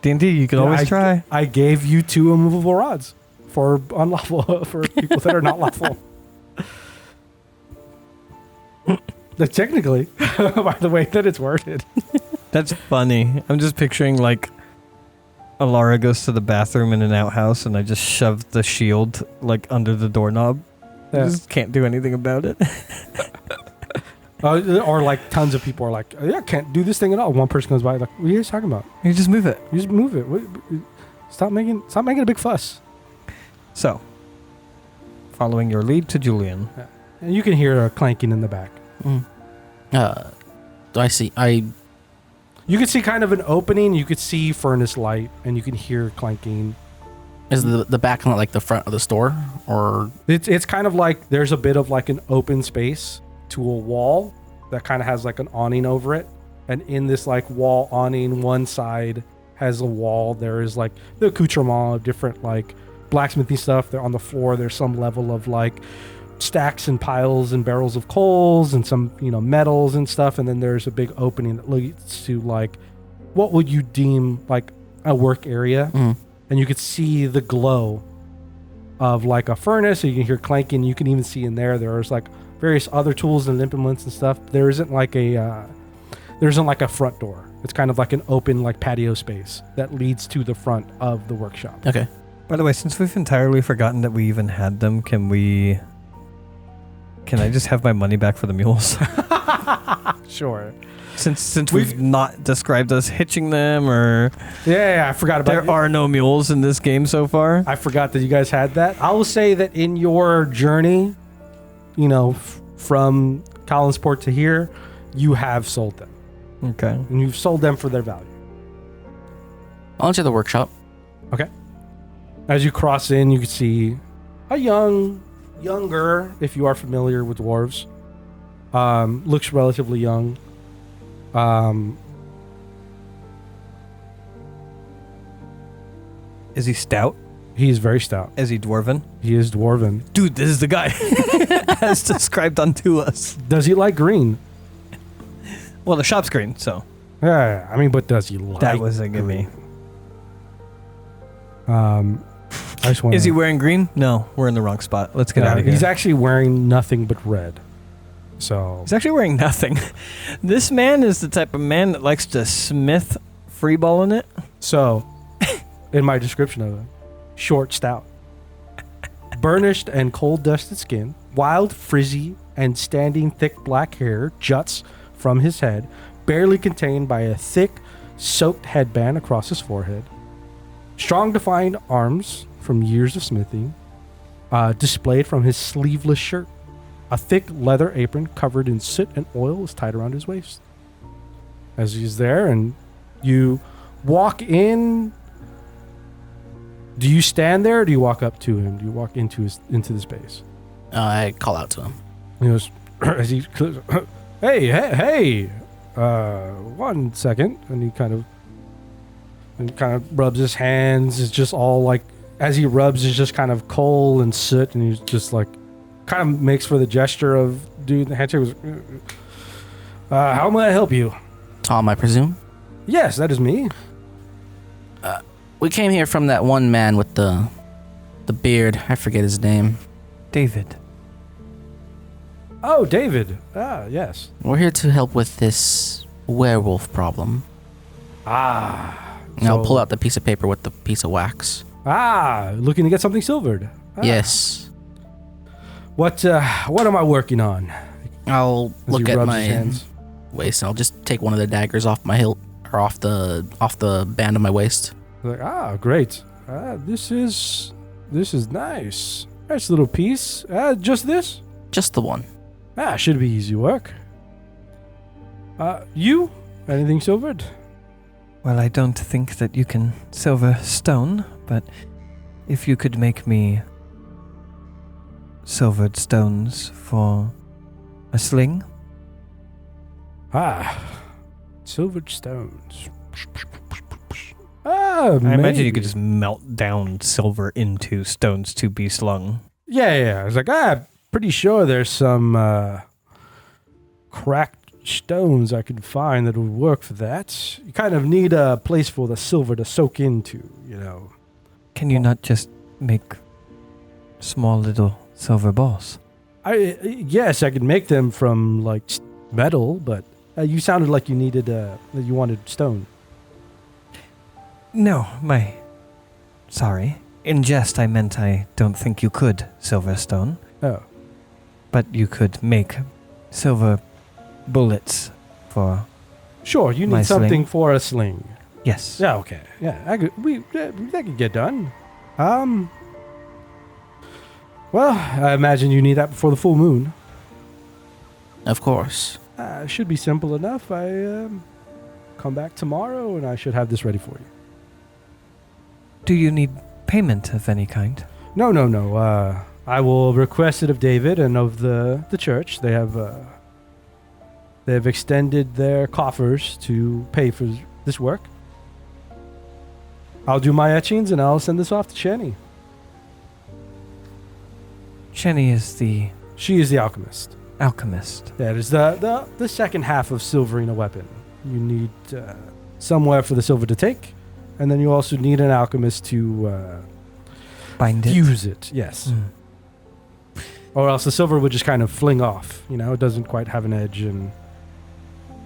D&D, you could always try. I gave you 2 immovable rods for unlawful for people that are not lawful. Technically, by the way that it's worded. That's funny. I'm just picturing like Alara goes to the bathroom in an outhouse and I just shove the shield like under the doorknob. Yeah. I just can't do anything about it. Or like tons of people are like, I can't do this thing at all. One person comes by like, what are you guys talking about? You just move it. You just move it. Stop making a big fuss. So, following your lead to Julian. Yeah. And you can hear a clanking in the back. Do I see? You can see kind of an opening. You could see furnace light, and you can hear clanking. Is the back not like the front of the store, or it's kind of like there's a bit of like an open space to a wall, that kind of has like an awning over it. And in this like wall awning, one side has a wall. There is like the accoutrement of different like blacksmithing stuff. There on the floor, there's some level of like stacks and piles and barrels of coals and some, metals and stuff. And then there's a big opening that leads to like, what would you deem like a work area? And you could see the glow of like a furnace. So you can hear clanking. You can even see in there's like various other tools and implements and stuff. There isn't like a front door. It's kind of like an open like patio space that leads to the front of the workshop. Okay. By the way, since we've entirely forgotten that we even had them, can I just have my money back for the mules? Sure. Since we've not described us hitching them or... Yeah, I forgot about it. There are no mules in this game so far. I forgot that you guys had that. I will say that in your journey, from Collinsport to here, you have sold them. Okay. And you've sold them for their value. I'll enter the workshop. Okay. As you cross in, you can see a younger, if you are familiar with dwarves, looks relatively young. Is he stout? He is very stout. Is he dwarven? He is dwarven. Dude, this is the guy as described unto us. Does he like green? Well, the shop's green, so. Yeah, I mean, but does he like That was a gimme. I just want Is he wearing green? No, we're in the wrong spot. Let's get out of here. He's actually wearing nothing but red. So He's actually wearing nothing. This man is the type of man that likes to smith freeballing it. So, in my description of him, short, stout, burnished and cold-dusted skin, wild, frizzy, and standing thick black hair juts from his head, barely contained by a thick, soaked headband across his forehead. Strong, defined arms from years of smithing, displayed from his sleeveless shirt. A thick leather apron covered in soot and oil is tied around his waist. As he's there, and you walk in. Do you stand there, or do you walk up to him? Do you walk into the space? I call out to him. He goes, as he, hey, 1 second, and he kind of rubs his hands. It's just all like, as he rubs, it's just kind of coal and soot, and he's just like, kind of makes for the gesture of dude. The handshake was, how may I help you? Tom, I presume? Yes, that is me. We came here from that one man with the beard. I forget his name. David. Oh, David. Yes. We're here to help with this werewolf problem. And I'll pull out the piece of paper with the piece of wax. Looking to get something silvered. Yes. What am I working on? I'll As look he at rubs my his hands. waist, and I'll just take one of the daggers off my hilt, or off the band of my waist. Like, great. This is nice. Nice little piece. Just this? Just the one. Should be easy work. You? Anything silvered? Well, I don't think that you can silver stone, but if you could make me silvered stones for a sling. Silvered stones. I imagine you could just melt down silver into stones to be slung. Yeah. I was like, pretty sure there's some cracked stones I could find that would work for that. You kind of need a place for the silver to soak into, Can you not just make small little silver balls? Yes, I could make them from like metal, but you sounded like you needed you wanted stone. No, sorry. In jest, I meant I don't think you could silver stone. Oh. But you could make silver bullets for... Sure, you need something for a sling. Yes. Yeah, okay. Yeah, that could get done. Well, I imagine you need that before the full moon. Of course. It should be simple enough. I come back tomorrow, and I should have this ready for you. Do you need payment of any kind? No. I will request it of David and of the church. They have They've extended their coffers to pay for this work. I'll do my etchings and I'll send this off to Chenny. Chenny is the She is the alchemist. alchemist. That is the second half of silvering a weapon. You need somewhere for the silver to take, and then you also need an alchemist to Bind it. fuse it. Yes. Or else the silver would just kind of fling off. You know, it doesn't quite have an edge, and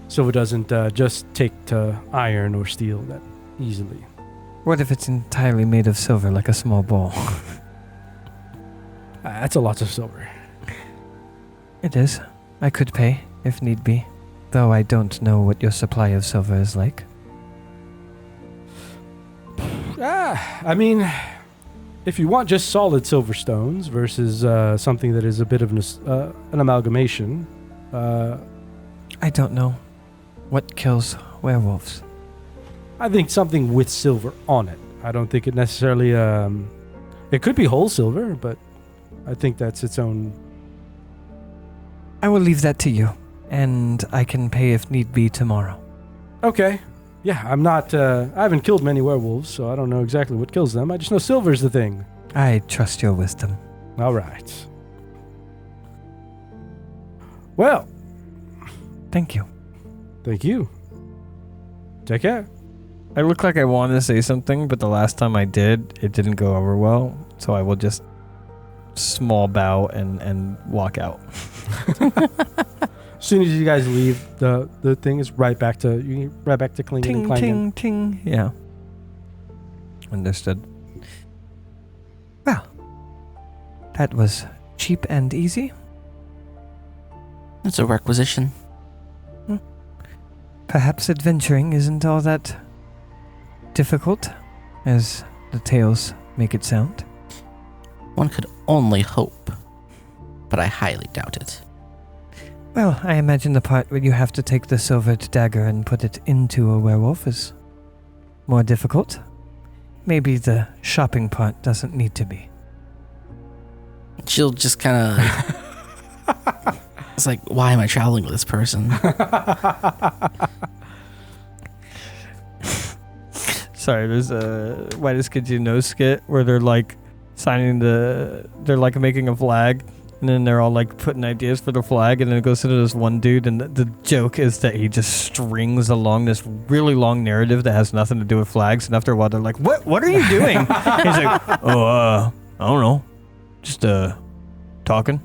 silver doesn't just take to iron or steel that easily. What if it's entirely made of silver, like a small ball? That's a lot of silver. It is. I could pay, if need be. Though I don't know what your supply of silver is like. I mean, if you want just solid silver stones versus something that is a bit of an amalgamation. I don't know. What kills werewolves? I think something with silver on it. I don't think it necessarily. It could be whole silver, but I think that's its own. I will leave that to you, and I can pay if need be tomorrow. Okay. Yeah, I'm not. I haven't killed many werewolves, so I don't know exactly what kills them. I just know silver's the thing. I trust your wisdom. All right. Well, Thank you. thank you. Take care. I look like I want to say something, but the last time I did, it didn't go over well, so I will just small bow and walk out. As soon as you guys leave, the thing is right back to clinging and Ting, clanging. ting, ting. Yeah. Understood. Well, that was cheap and easy. It's a requisition. Perhaps adventuring isn't all that difficult, as the tales make it sound. One could only hope, but I highly doubt it. Well, I imagine the part where you have to take the silvered dagger and put it into a werewolf is more difficult. Maybe the shopping part doesn't need to be. She'll just kind of... It's like, why am I traveling with this person? Sorry, there's a Whitest Kids You Know skit where they're like they're like making a flag, and then they're all like putting ideas for the flag, and then it goes to this one dude, and the joke is that he just strings along this really long narrative that has nothing to do with flags, and after a while they're like, what are you doing? He's like, I don't know, just talking.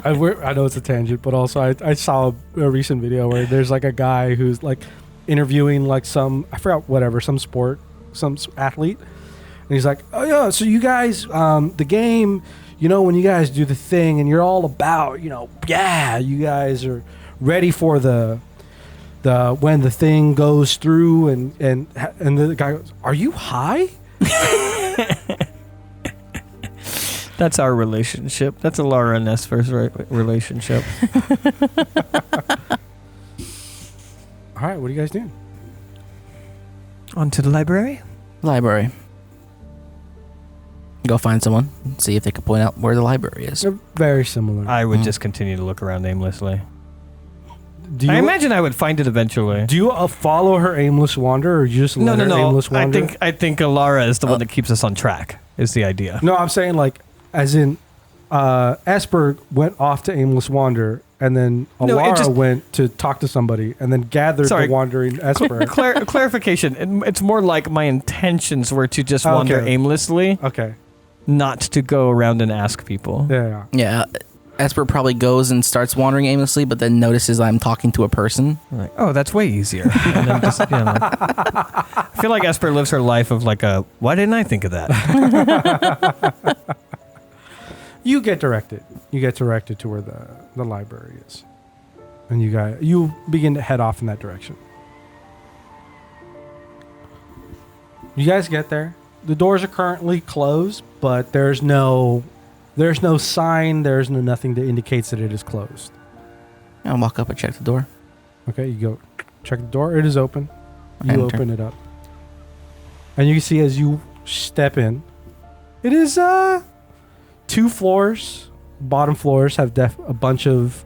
I know it's a tangent, but also I saw a recent video where there's like a guy who's like interviewing like some sport, some athlete, and he's like, oh yeah, so you guys, the game, you know, when you guys do the thing and you're all about, you know, yeah, you guys are ready for the when the thing goes through, and the guy goes, are you high? That's our relationship. That's a Laura and Esper's relationship. All right, what are you guys doing? On to the library? Library. Go find someone, see if they can point out where the library is. They're very similar. I would just continue to look around aimlessly. Do you, I imagine I would find it eventually. Do you follow her aimless wander, or you just let her aimless wander? I think Alara is the one that keeps us on track, is the idea. No, I'm saying like, as in, Esper went off to aimless wander, and then Alara went to talk to somebody, and then gathered the wandering Esper. Clarification. It's more like my intentions were to just wander aimlessly. Okay. Not to go around and ask people. Yeah. Esper probably goes and starts wandering aimlessly, but then notices I'm talking to a person. Like, oh, that's way easier. And then just, I feel like Esper lives her life of like why didn't I think of that? You get directed. You get directed to where the library is, and you begin to head off in that direction. You guys get there. The doors are currently closed, but there's no sign. There's nothing that indicates that it is closed. I'll walk up and check the door. Okay, you go check the door. It is open. You Enter. open it up, and you can see as you step in, it is 2 floors. Bottom floors have a bunch of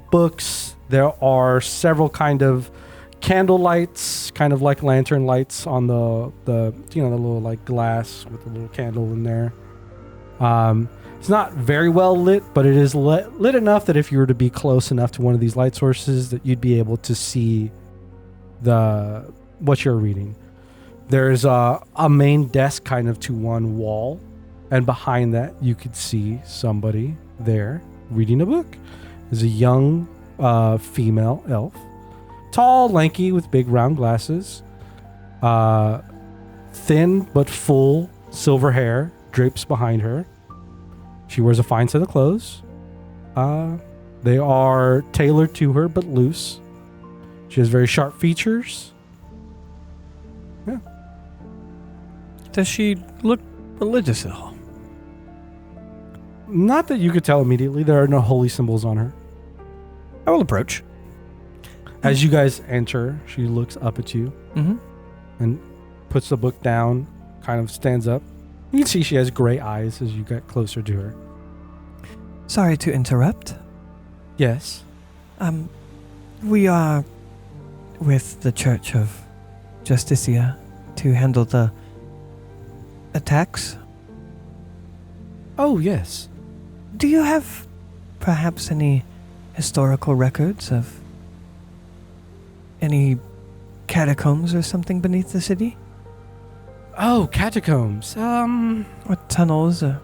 books. There are several kind of candle lights, kind of like lantern lights on the little like glass with a little candle in there. It's not very well lit, but it is lit enough that if you were to be close enough to one of these light sources, that you'd be able to see what you're reading. There's a main desk kind of to one wall, and behind that you could see somebody there reading a book. There's a young female elf, tall, lanky, with big round glasses, thin but full silver hair drapes behind her. She wears a fine set of clothes. They are tailored to her but loose. She has very sharp features. Yeah. Does she look religious at all? Not that you could tell immediately. There are no holy symbols on her. I will approach. As you guys enter, she looks up at you and puts the book down, kind of stands up. You can see she has gray eyes as you get closer to her. Sorry to interrupt. Yes. We are with the Church of Justicia to handle the attacks. Oh, yes. Do you have perhaps any historical records of any catacombs or something beneath the city? Oh, catacombs. Or tunnels or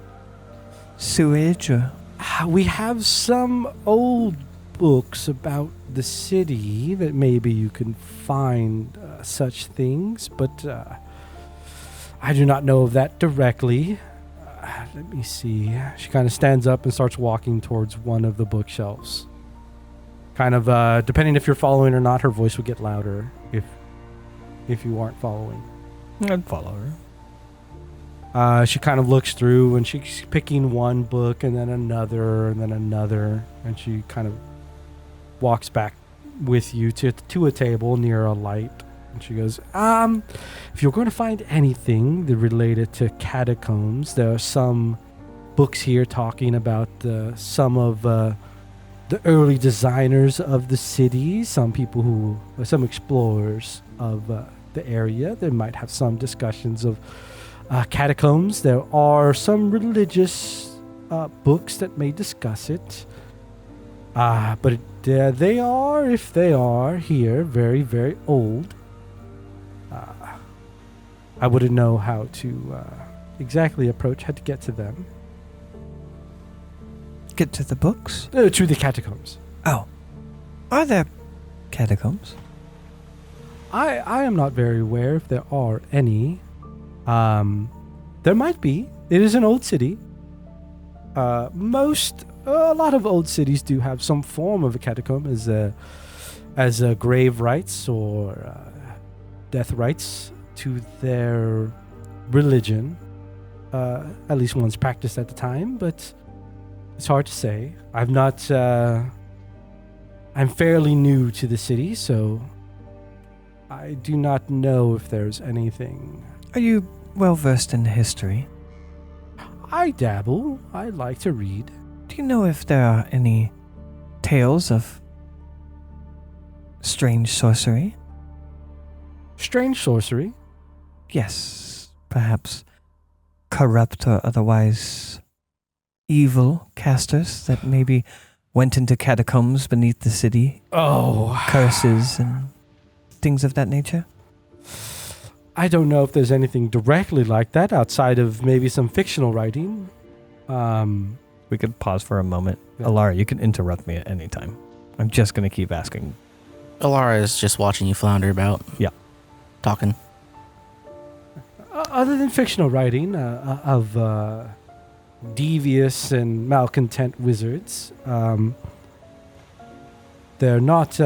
sewage or... We have some old books about the city that maybe you can find such things, but I do not know of that directly. Let me see. She kind of stands up and starts walking towards one of the bookshelves. Kind of, depending if you're following or not, her voice would get louder if you aren't following. I'd follow her. She kind of looks through and she's picking one book and then another and then another. And she kind of walks back with you to a table near a light. And she goes, if you're going to find anything that related to catacombs, there are some books here talking about some of the early designers of the city, some explorers of the area. They might have some discussions of catacombs. There are some religious books that may discuss it. But they are, if they are here, very, very old. I wouldn't know how to exactly approach how to get to them. Get to the books? To the catacombs. Oh. Are there catacombs? I am not very aware if there are any. There might be. It is an old city. A lot of old cities do have some form of a catacomb as a grave rites or death rites to their religion. At least one's practiced at the time, but it's hard to say. I'm fairly new to the city, so I do not know if there's anything. Are you well versed in history? I dabble. I like to read. Do you know if there are any tales of strange sorcery? Strange sorcery? Yes, perhaps corrupt or otherwise evil casters that maybe went into catacombs beneath the city. Oh. Curses and things of that nature? I don't know if there's anything directly like that outside of maybe some fictional writing. We could pause for a moment. Yeah. Alara, you can interrupt me at any time. I'm just going to keep asking. Alara is just watching you flounder about. Yeah. Talking. Other than fictional writing of devious and malcontent wizards, they're not...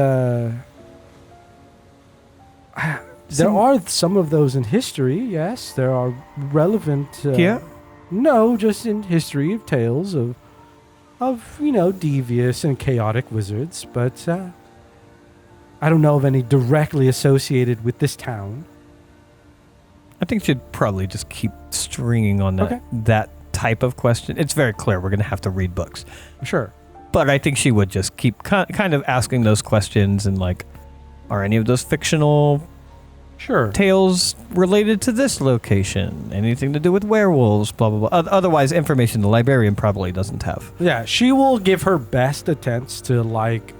There are some of those in history, yes. There are relevant... Here? No, just in history of tales of devious and chaotic wizards. But I don't know of any directly associated with this town. I think you'd probably just keep stringing on that type of question. It's very clear we're going to have to read books. Sure. But I think she would just keep kind of asking those questions and like, are any of those fictional Sure. tales related to this location? Anything to do with werewolves? Blah, blah, blah. Otherwise, information the librarian probably doesn't have. Yeah, she will give her best attempts to like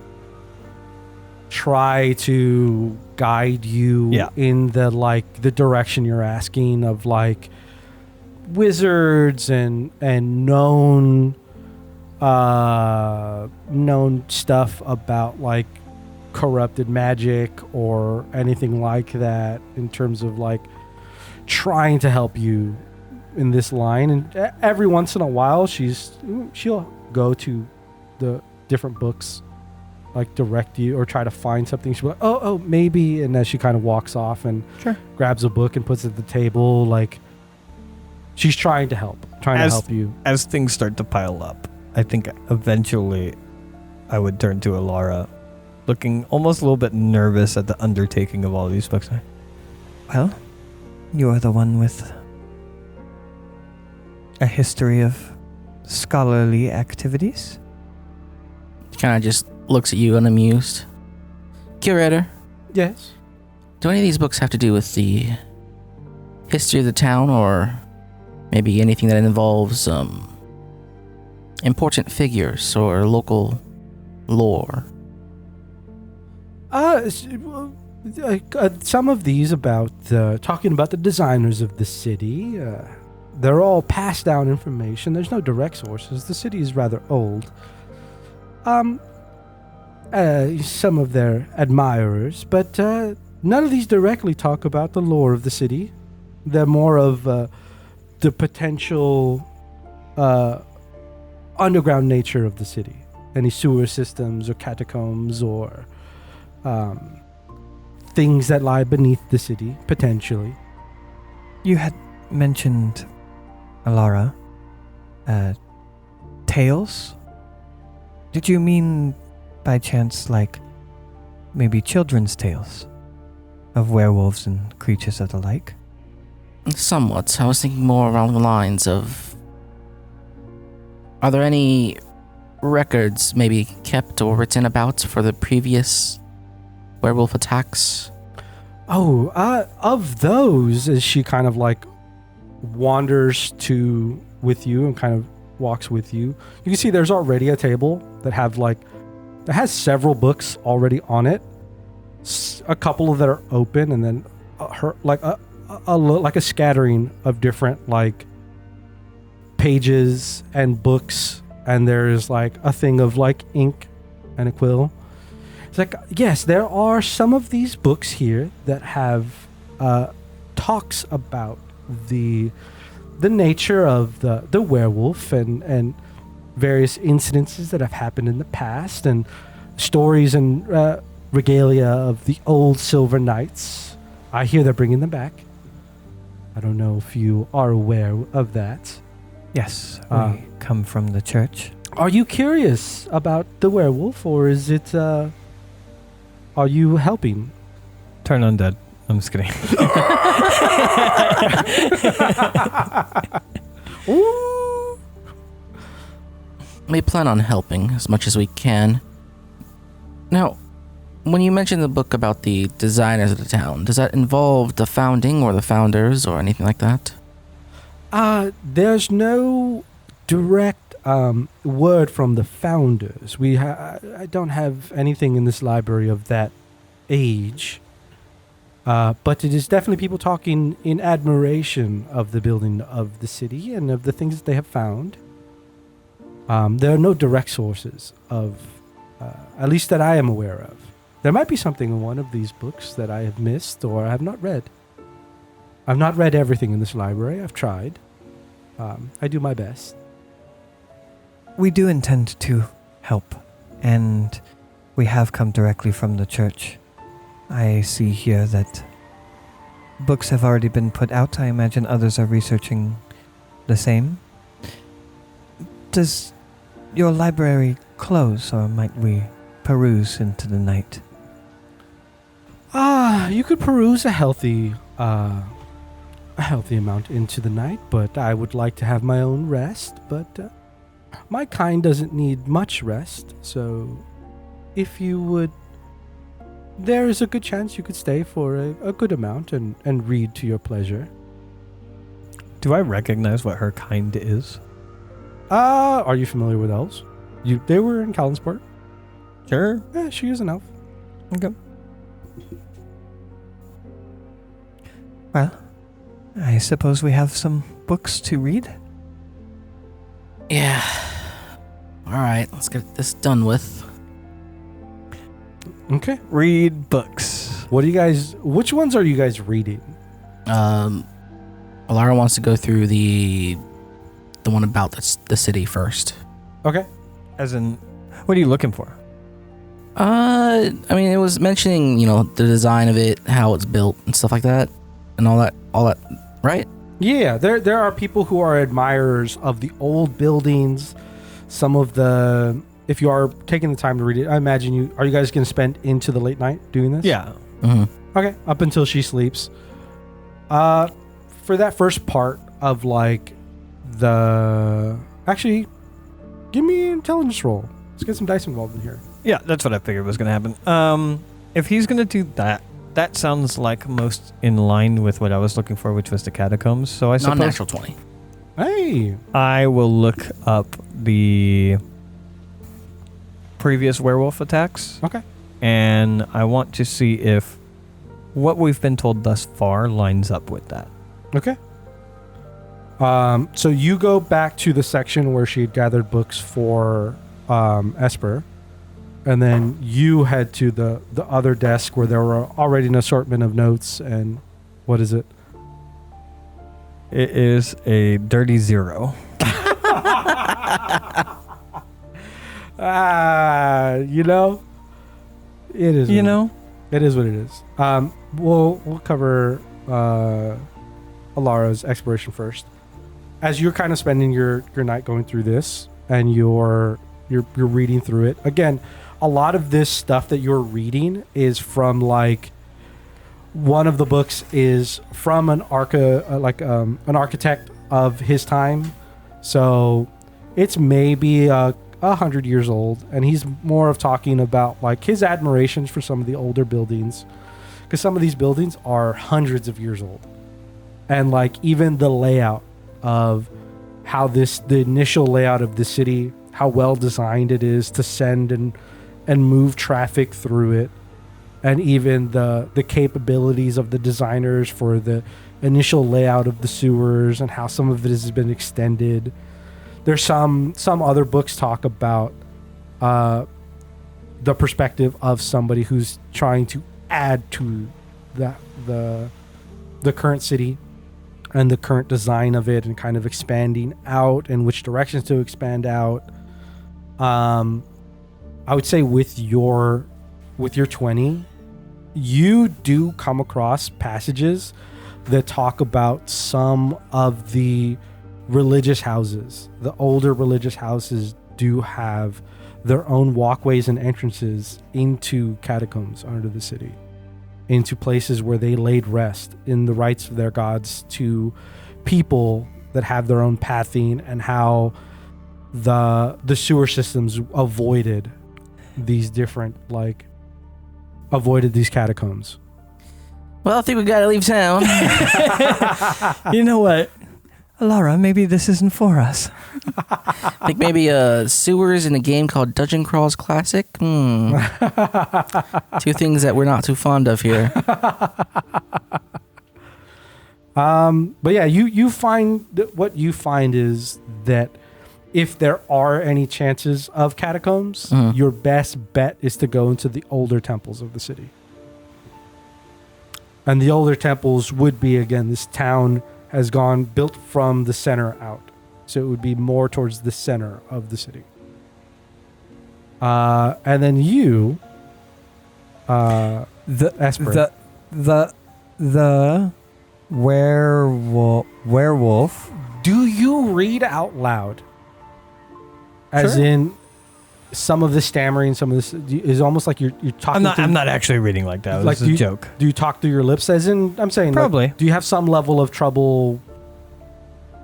try to guide you in the direction you're asking of like wizards and known stuff about like corrupted magic or anything like that in terms of like trying to help you in this line. And every once in a while she'll go to the different books, like direct you or try to find something. She'll be like, oh maybe, and then she kind of walks off and grabs a book and puts it at the table. Like she's trying to help you. As things start to pile up, I think eventually I would turn to Alara, looking almost a little bit nervous at the undertaking of all these books. Well, you are the one with a history of scholarly activities. Kind of just looks at you unamused. Curator, Yes. do any of these books have to do with the history of the town, or maybe anything that involves important figures or local lore? Some of these about talking about the designers of the city. They're all passed down information. There's no direct sources. The city is rather old. Some of their admirers, but none of these directly talk about the lore of the city. They're more of the potential underground nature of the city. Any sewer systems or catacombs or things that lie beneath the city, potentially. You had mentioned, Alara, tales? Did you mean by chance like maybe children's tales of werewolves and creatures of the like? Somewhat. I was thinking more along the lines of, are there any records maybe kept or written about for the previous werewolf attacks? Of those, as she kind of like wanders with you and kind of walks with you, you can see there's already a table that has several books already on it. A couple that are open, and then a scattering of different like pages and books, and there's like a thing of like ink and a quill. It's like, yes, there are some of these books here that have talks about the nature of the werewolf and various incidences that have happened in the past, and stories and regalia of the old Silver Knights. I hear they're bringing them back. I don't know if you are aware of that. Yes, we come from the church. Are you curious about the werewolf, or is it, are you helping? Turn undead. I'm just kidding. Ooh. We plan on helping as much as we can. Now, when you mentioned the book about the designers of the town, does that involve the founding or the founders or anything like that? There's no direct word from the founders. I don't have anything in this library of that age. But it is definitely people talking in admiration of the building of the city and of the things that they have found. There are no direct sources of, at least that I am aware of. There might be something in one of these books that I have missed or I have not read. I've not read everything in this library. I've tried. I do my best. We do intend to help, and we have come directly from the church. I see here that books have already been put out. I imagine others are researching the same. Does your library close, or might we peruse into the night? You could peruse a healthy amount into the night, but I would like to have my own rest. But My kind doesn't need much rest, so if you would, there is a good chance you could stay for a good amount and read to your pleasure. Do I recognize what her kind is? Are you familiar with elves? They were in Callansport. Sure. Yeah, she is an elf. Okay. Well, I suppose we have some books to read. Yeah. All right, let's get this done with. Okay. Read books. Which ones are you guys reading? Alara wants to go through the one about the city first. Okay. As in, what are you looking for? I mean, it was mentioning, the design of it, how it's built and stuff like that, and all that, right? Yeah, there are people who are admirers of the old buildings. Some of the, if you are taking the time to read it, I imagine are you guys going to spend into the late night doing this? Yeah. Mm-hmm. Okay, up until she sleeps. For that first part of actually, give me an intelligence roll. Let's get some dice involved in here. Yeah, that's what I figured was going to happen. If he's going to do that, that sounds like most in line with what I was looking for, which was the catacombs. So I suppose Non-natural 20. Hey, I will look up the previous werewolf attacks. Okay. And I want to see if what we've been told thus far lines up with that. Okay. So you go back to the section where she had gathered books for Esper, and then you head to the other desk where there were already an assortment of notes. And what is it? It is a dirty 0. It is. It is what it is. We'll cover Alara's exploration first. As you're kind of spending your night going through this, and you're reading through it again, a lot of this stuff that you're reading is from one of the books is from an architect of his time, so it's maybe 100 years old, and he's more of talking about his admirations for some of the older buildings, because some of these buildings are hundreds of years old, and even the layout of how the initial layout of the city, how well designed it is to send and move traffic through it, and even the capabilities of the designers for the initial layout of the sewers and how some of it has been extended. There's some other books talk about the perspective of somebody who's trying to add to the current city and the current design of it, and kind of expanding out and which directions to expand out. I would say with your 20, you do come across passages that talk about some of the religious houses. The older religious houses do have their own walkways and entrances into catacombs under the city, into places where they laid rest in the rites of their gods to people that have their own pathing, and how the sewer systems avoided these different avoided these catacombs. Well, I think we gotta leave town. You know what? Alara, maybe this isn't for us. I think maybe sewers in a game called Dungeon Crawls Classic. Two things that we're not too fond of here. But yeah, you find that what you find is that if there are any chances of catacombs, your best bet is to go into the older temples of the city. And the older temples would be, again, this town has gone built from the center out. So it would be more towards the center of the city. And then you, Esper. The werewolf. Do you read out loud? As Sure. in, some of the stammering, some of this is almost like you're talking. I'm not actually reading like that. It's a joke. Do you talk through your lips? As in, I'm saying, Probably. do you have some level of trouble?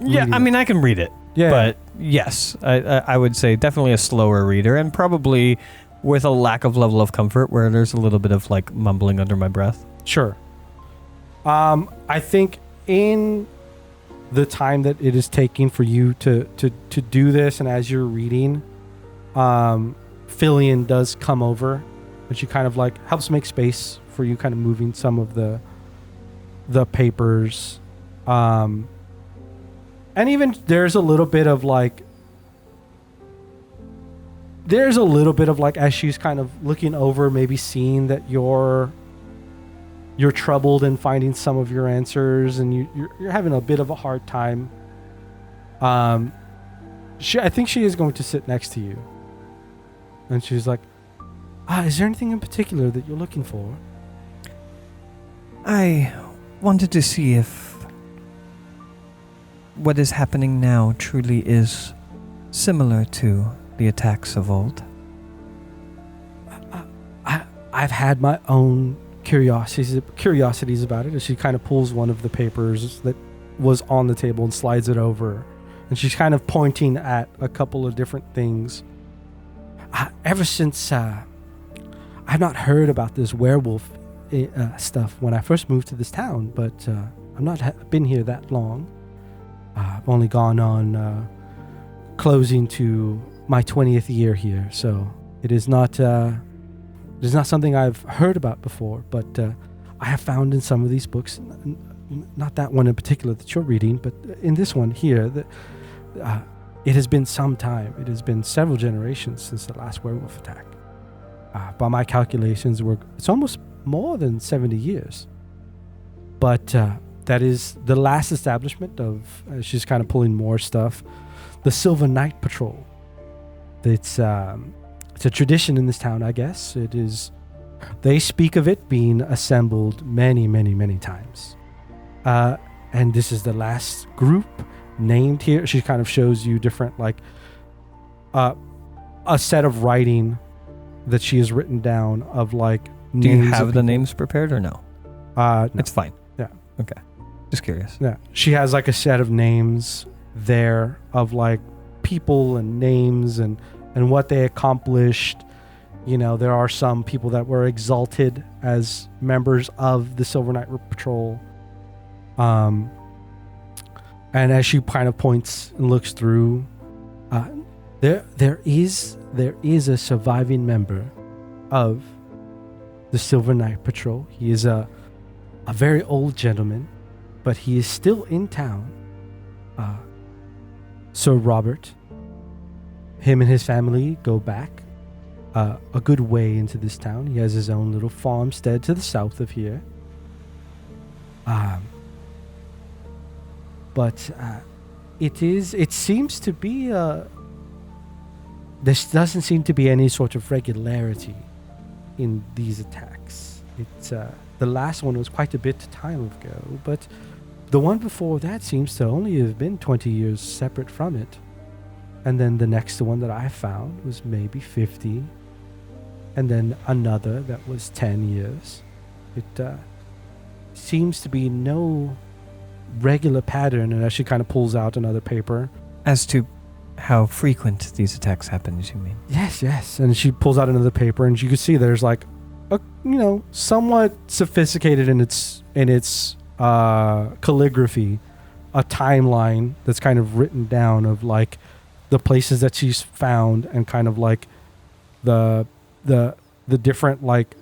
Yeah, reading I mean, I can read it. Yeah. But yes, I would say definitely a slower reader, and probably with a lack of level of comfort where there's a little bit of like mumbling under my breath. Sure. I think in the time that it is taking for you to do this, and as you're reading, Fillion does come over, and she kind of like helps make space for you, kind of moving some of the papers. And even there's a little bit of like as she's kind of looking over, maybe seeing that you're troubled in finding some of your answers, and you're having a bit of a hard time. I think she is going to sit next to you, and she's like, is there anything in particular that you're looking for? I wanted to see if what is happening now truly is similar to the attacks of old. I've had my own curiosities about it, as she kind of pulls one of the papers that was on the table and slides it over, and she's kind of pointing at a couple of different things. Ever since I've not heard about this werewolf stuff when I first moved to this town, but I've not been here that long. I've only gone on closing to my 20th year here, so it is not something I've heard about before, but I have found in some of these books, not that one in particular that you're reading, but in this one here, that it has been some time. It has been several generations since the last werewolf attack. By my calculations, it's almost more than 70 years. But that is the last establishment of, she's kind of pulling more stuff, the Silver Knight Patrol. It's a tradition in this town, I guess. It is. They speak of it being assembled many, many, many times. And this is the last group named here. She kind of shows you different, like, a set of writing that she has written down of, like, Do you names have of the people. names prepared or no? No. It's fine. Yeah. Okay. Just curious. Yeah. She has, like, a set of names there of, like, people and names and what they accomplished. You know, there are some people that were exalted as members of the Silver Knight Patrol. And as she kind of points and looks through, there is a surviving member of the Silver Knight Patrol. He is a very old gentleman, but he is still in town. Sir Robert. Him and his family go back a good way into this town. He has his own little farmstead to the south of here. But it seems to be there doesn't seem to be any sort of regularity in these attacks. The last one was quite a bit of time ago, but the one before that seems to only have been 20 years separate from it. And then the next one that I found was maybe 50. And then another that was 10 years. It seems to be no regular pattern. And as she kind of pulls out another paper. As to how frequent these attacks happen, you mean? Yes. And she pulls out another paper, and you can see there's like a, somewhat sophisticated in its calligraphy, a timeline that's kind of written down of like the places that she's found, and kind of like the different like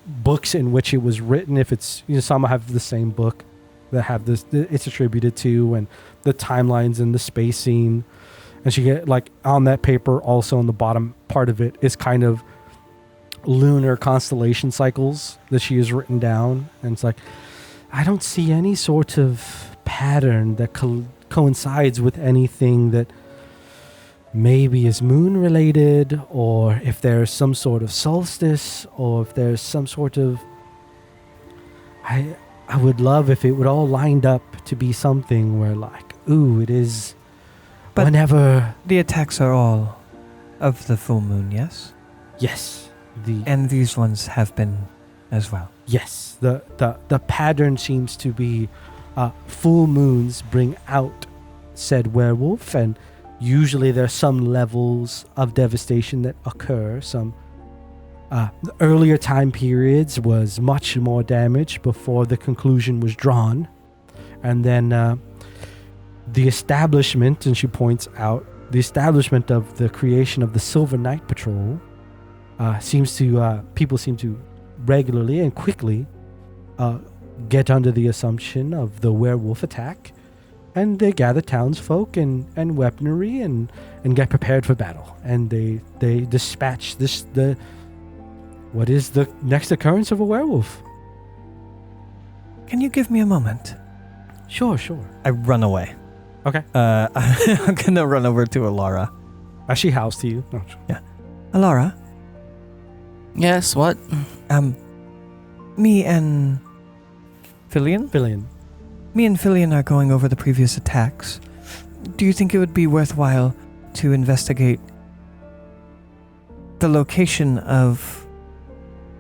books in which it was written. If it's, some have the same book that have this, it's attributed to, and the timelines and the spacing. And she get like on that paper, also on the bottom part of it is kind of lunar constellation cycles that she has written down. And it's like, I don't see any sort of pattern that coincides with anything that maybe is moon related, or if there's some sort of solstice, or if there's some sort of, I would love if it would all lined up to be something where like, ooh, it is. But whenever the attacks are all of the full moon, yes? Yes. And these ones have been as well. Yes. The pattern seems to be full moons bring out said werewolf, and usually there's some levels of devastation that occur. Some the earlier time periods was much more damage before the conclusion was drawn. And then the establishment, and she points out, the establishment of the creation of the Silver Knight Patrol people seem to regularly and quickly get under the assumption of the werewolf attack, and they gather townsfolk and weaponry and get prepared for battle. And they dispatch what is the next occurrence of a werewolf. Can you give me a moment? Sure. I run away. Okay. I'm gonna run over to Alara. As she howls to you. Oh, sure. Alara, Yes, what? me and Fillion. Me and Fillion are going over the previous attacks. Do you think it would be worthwhile to investigate the location of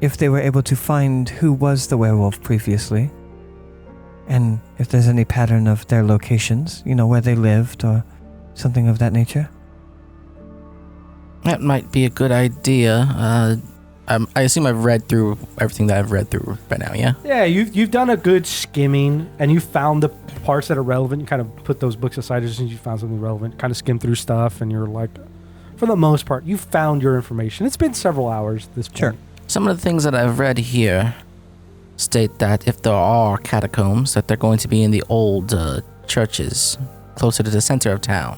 if they were able to find who was the werewolf previously? And if there's any pattern of their locations, where they lived or something of that nature? That might be a good idea. I assume I've read through everything that I've read through by now, yeah? Yeah, you've done a good skimming, and you found the parts that are relevant. You kind of put those books aside as soon as you found something relevant. Kind of skim through stuff, and you're like, for the most part, you found your information. It's been several hours at this point. Sure. Some of the things that I've read here state that if there are catacombs, that they're going to be in the old churches closer to the center of town.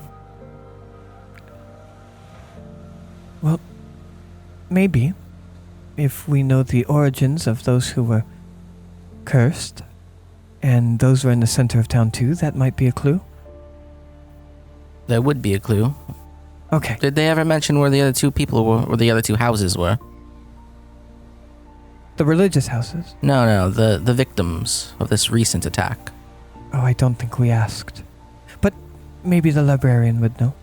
Well, maybe. If we know the origins of those who were cursed, and those were in the center of town too, that might be a clue. There would be a clue. Okay. Did they ever mention where the other two people were, or the other two houses were? The religious houses? No, the victims of this recent attack. Oh, I don't think we asked. But maybe the librarian would know.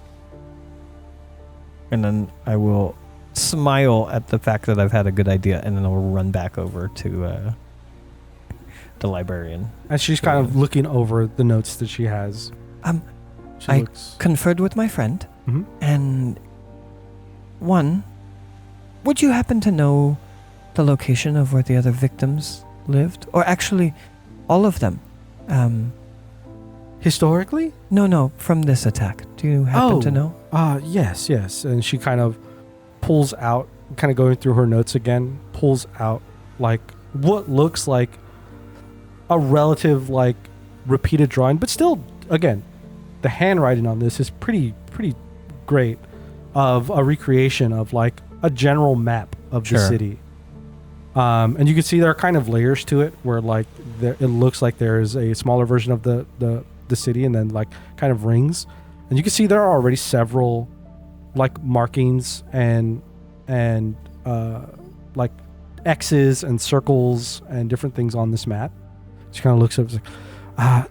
And then I will smile at the fact that I've had a good idea, and then I'll run back over to the librarian. And she's kind of looking over the notes that she has. She I looks. conferred with my friend, Mhm. and would you happen to know the location of where the other victims lived? Or actually, all of them? Historically? No, from this attack. Do you happen to know? Yes. And she kind of pulls out, kind of going through her notes again, pulls out like what looks like a relative like repeated drawing, but still, again, the handwriting on this is pretty great, of a recreation of like a general map of the Sure. city. And you can see there are kind of layers to it where like it looks like there's a smaller version of the city, and then like kind of rings. And you can see there are already several like markings and like X's and circles and different things on this map. She kind of looks up,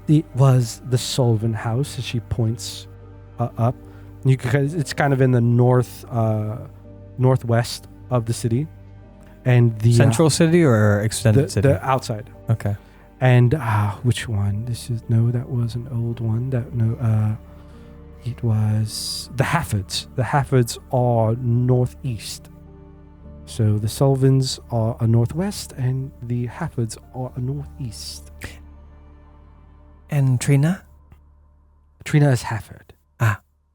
it was the Sullivan house, as she points up. And it's kind of in the northwest of the city. And the Central city or extended city? The outside. Okay. And which one? That was an old one. It was the Haffords. The Haffords are northeast. So the Sullivans are a northwest, and the Haffords are a northeast. And Trina? Trina is Hafford.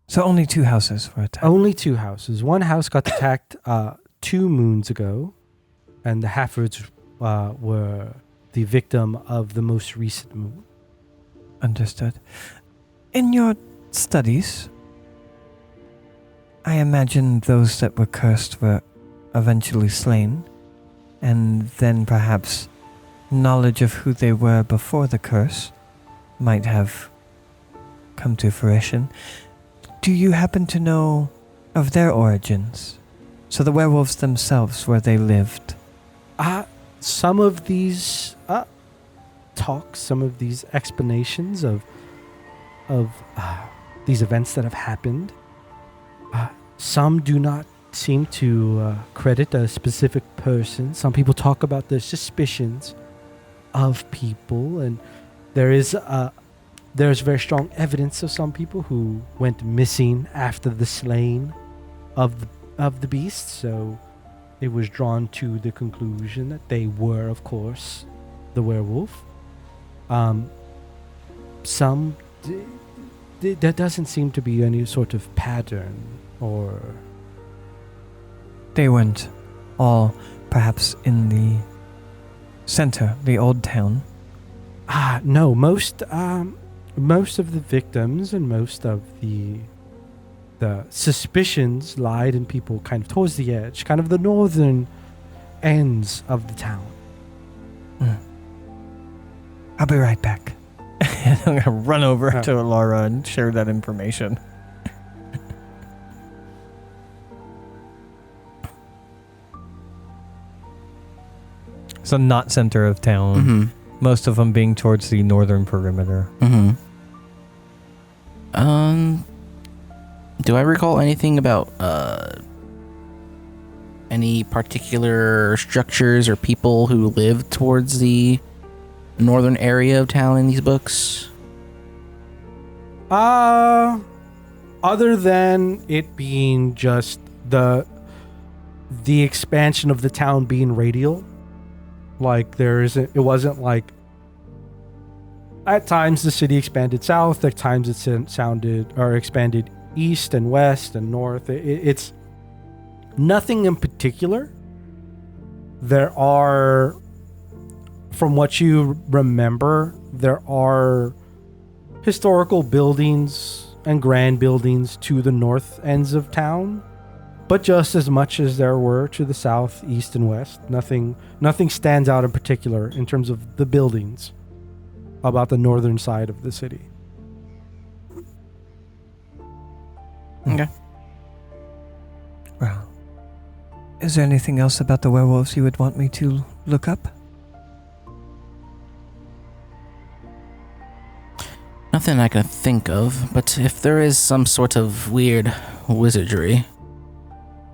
So only 2 houses were attacked. Only 2 houses. One house got attacked 2 moons ago, and the Haffords were the victim of the most recent moon. Understood. In your studies, I imagine those that were cursed were eventually slain, and then perhaps knowledge of who they were before the curse might have come to fruition. Do you happen to know of their origins? So the werewolves themselves, where they lived? Some of these talks, some of these explanations of these events that have happened, some do not seem to credit a specific person. Some people talk about the suspicions of people, and there is there's very strong evidence of some people who went missing after the slaying of the beast, so it was drawn to the conclusion that they were, of course, the werewolf. There doesn't seem to be any sort of pattern, or... They weren't all perhaps in the center, the old town. No, most of the victims and most of the suspicions lied in people kind of towards the edge, kind of the northern ends of the town. I'll be right back. I'm going to run over to Laura and share that information. So not center of town. Mm-hmm. Most of them being towards the northern perimeter. Mm-hmm. Do I recall anything about any particular structures or people who live towards the northern area of town in these books? Other than it being just the expansion of the town being radial, like it wasn't like at times the city expanded south, at times it expanded east and west and north. It's nothing in particular. There are, from what you remember, there are historical buildings and grand buildings to the north ends of town, but just as much as there were to the south, east, and west. Nothing stands out in particular in terms of the buildings about the northern side of the city. Okay. Well, is there anything else about the werewolves you would want me to look up? Nothing I can think of, but if there is some sort of weird wizardry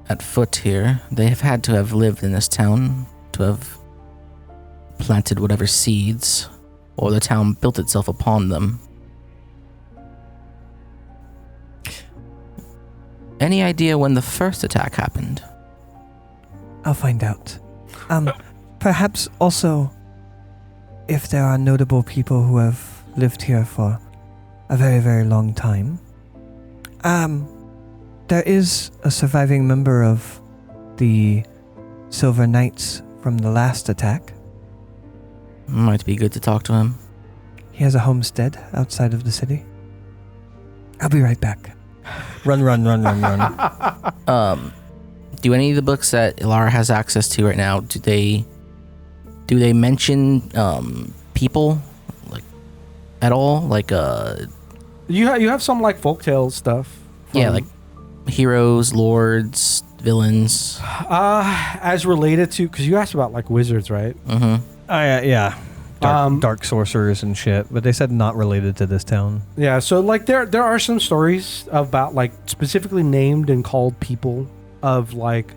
at foot here, they have had to have lived in this town to have planted whatever seeds, or the town built itself upon them. Any idea when the first attack happened? I'll find out. Perhaps also if there are notable people who have lived here for a very, very long time. There is a surviving member of the Silver Knights from the last attack. Might be good to talk to him. He has a homestead outside of the city. I'll be right back. Run. Do any of the books that Ilara has access to right now, do they mention people like at all? Like you have some like folktale stuff. Yeah, like heroes, lords, villains. As related to, because you asked about like wizards, right? Mm-hmm. Yeah. Dark sorcerers and shit, but they said not related to this town. Yeah, so like there are some stories about like specifically named and called people of like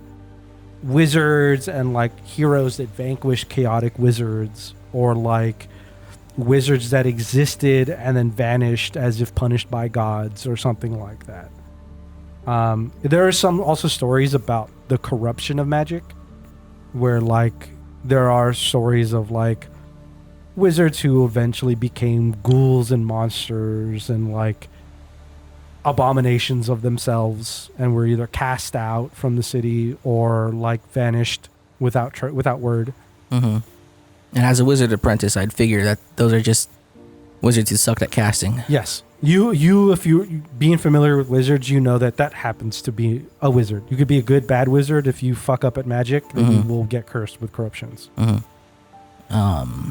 wizards and like heroes that vanquished chaotic wizards, or like wizards that existed and then vanished as if punished by gods or something like that. There are some also stories about the corruption of magic, where like there are stories of like wizards who eventually became ghouls and monsters and like abominations of themselves, and were either cast out from the city or like vanished without word. Mm-hmm. And as a wizard apprentice, I'd figure that those are just wizards who sucked at casting. Yes. You if you being familiar with wizards, you know that happens to be a wizard. You could be a good, bad wizard. If you fuck up at magic, then you will get cursed with corruptions. Mm-hmm.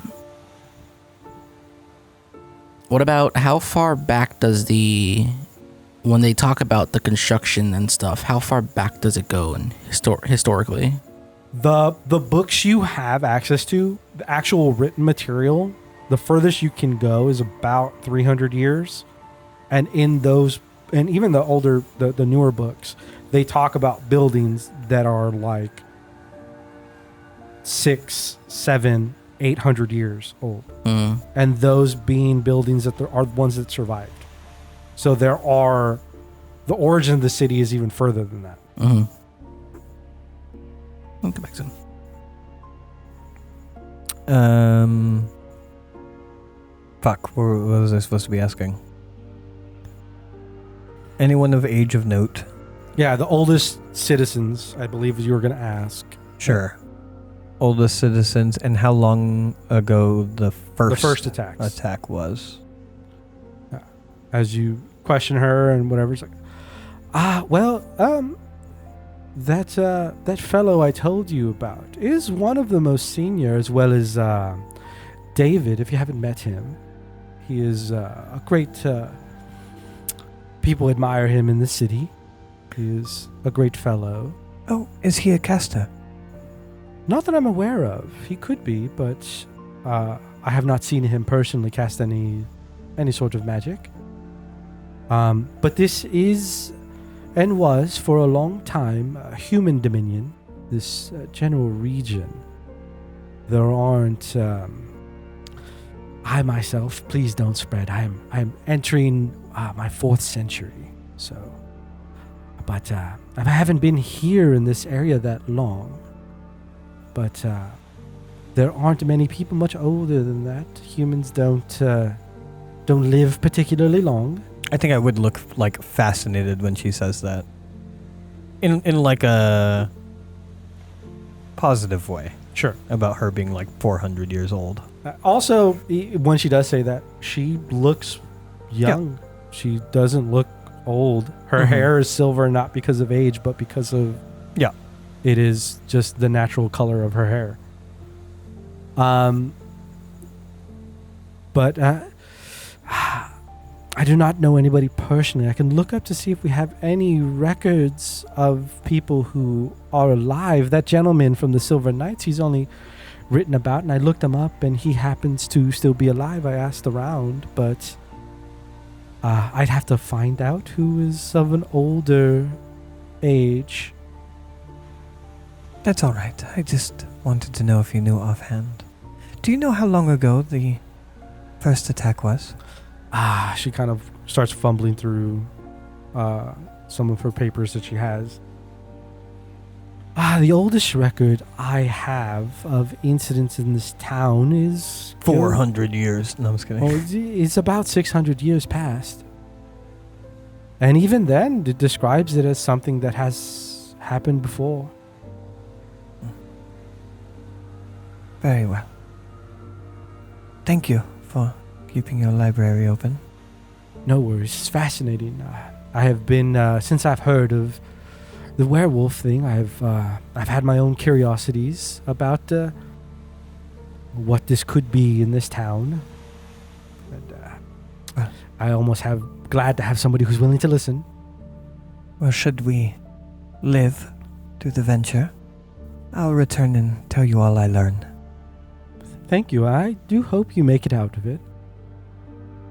What about how far back does when they talk about the construction and stuff, how far back does it go and historically? The books you have access to, the actual written material, the furthest you can go is about 300 years. And in those, and even the older, the newer books, they talk about buildings that are like 600, 700, 800 years old. Mm. And those being buildings that are the ones that survived. So the origin of the city is even further than that. Mm-hmm. I'll go back to him. Fuck, what was I supposed to be asking? Anyone of age of note? Yeah, the oldest citizens, I believe, you were going to ask. Sure. Oldest citizens, and how long ago the first attacks. attack was? As you question her and whatever, it's like, that fellow I told you about is one of the most senior, as well as David, if you haven't met him. He is a great... people admire him in the city. He is a great fellow. Oh, is he a caster? Not that I'm aware of. He could be, but I have not seen him personally cast any sort of magic. But this is and was for a long time human dominion, this general region. There aren't... I myself, please don't spread. I'm entering my 4th century, so... But I haven't been here in this area that long. But there aren't many people much older than that. Humans don't live particularly long. I think I would look like fascinated when she says that. In like a positive way. Sure. About her being like 400 years old. Also, when she does say that, she looks young. Yeah. She doesn't look old. Her hair is silver not because of age, but because of... Yeah. It is just the natural color of her hair. But I do not know anybody personally. I can look up to see if we have any records of people who are alive. That gentleman from the Silver Knights, he's only written about, and I looked him up, and he happens to still be alive. I asked around, but I'd have to find out who is of an older age. That's all right. I just wanted to know if you knew offhand. Do you know how long ago the first attack was? She kind of starts fumbling through some of her papers that she has. The oldest record I have of incidents in this town is... 400 years. No, I'm just kidding. Oh, it's about 600 years past. And even then, it describes it as something that has happened before. Very well. Thank you for keeping your library open. No worries. It's fascinating. I have been, since I've heard of the werewolf thing, I've had my own curiosities about what this could be in this town. And I almost glad to have somebody who's willing to listen. Well, should we live through the venture, I'll return and tell you all I learn. Thank you. I do hope you make it out of it.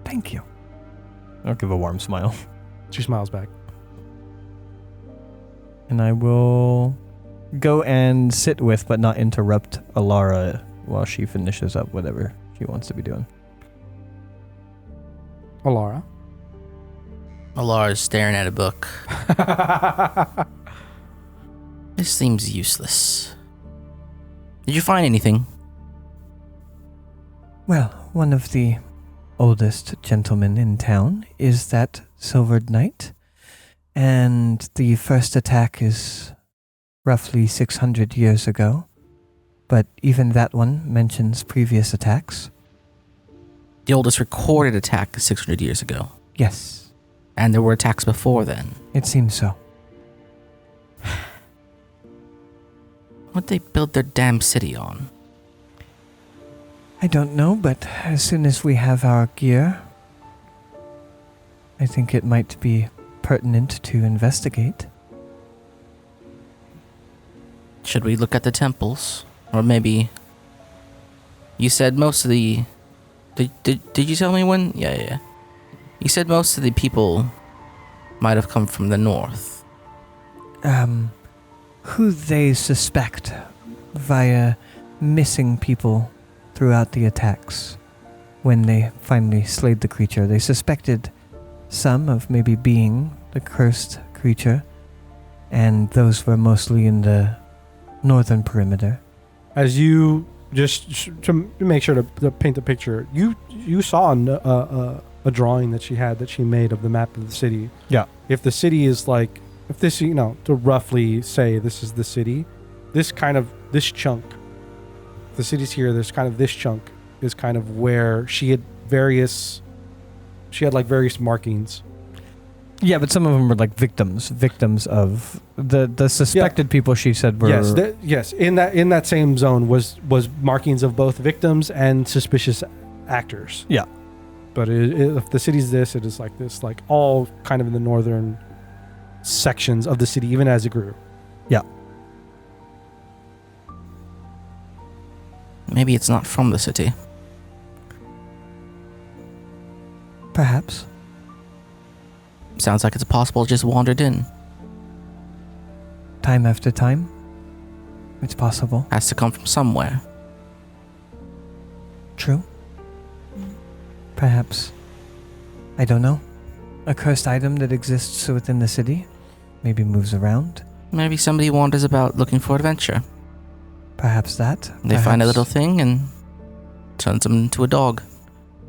Thank you. I'll give a warm smile. She smiles back. And I will go and sit with, but not interrupt, Alara while she finishes up whatever she wants to be doing. Alara? Alara's staring at a book. This seems useless. Did you find anything? Well, one of the oldest gentlemen in town is that Silvered Knight, and the first attack is roughly 600 years ago, but even that one mentions previous attacks. The oldest recorded attack is 600 years ago. Yes. And there were attacks before then. It seems so. What'd they build their damn city on? I don't know, but as soon as we have our gear, I think it might be pertinent to investigate. Should we look at the temples? Or maybe... You said most of the... Did you tell me when? Yeah. You said most of the people might have come from the north. Who they suspect via missing people throughout the attacks. When they finally slayed the creature, they suspected some of maybe being the cursed creature, and those were mostly in the northern perimeter. As you to make sure to paint the picture, you saw a drawing that she made of the map of the city. Yeah. If the city is like, if this, to roughly say this is the city, this chunk, the city's here, there's kind of this chunk is kind of where she had various markings. Yeah, but some of them were like victims of the suspected people. She said were yes. In that same zone was markings of both victims and suspicious actors. Yeah, but if the city's this, it is like this, like all kind of in the northern sections of the city, even as it grew. Yeah. Maybe it's not from the city. Perhaps. Sounds like it's possible it just wandered in. Time after time, it's possible. Has to come from somewhere. True. Perhaps. I don't know. A cursed item that exists within the city maybe moves around. Maybe somebody wanders about looking for adventure. Perhaps that. They find a little thing and turns them into a dog.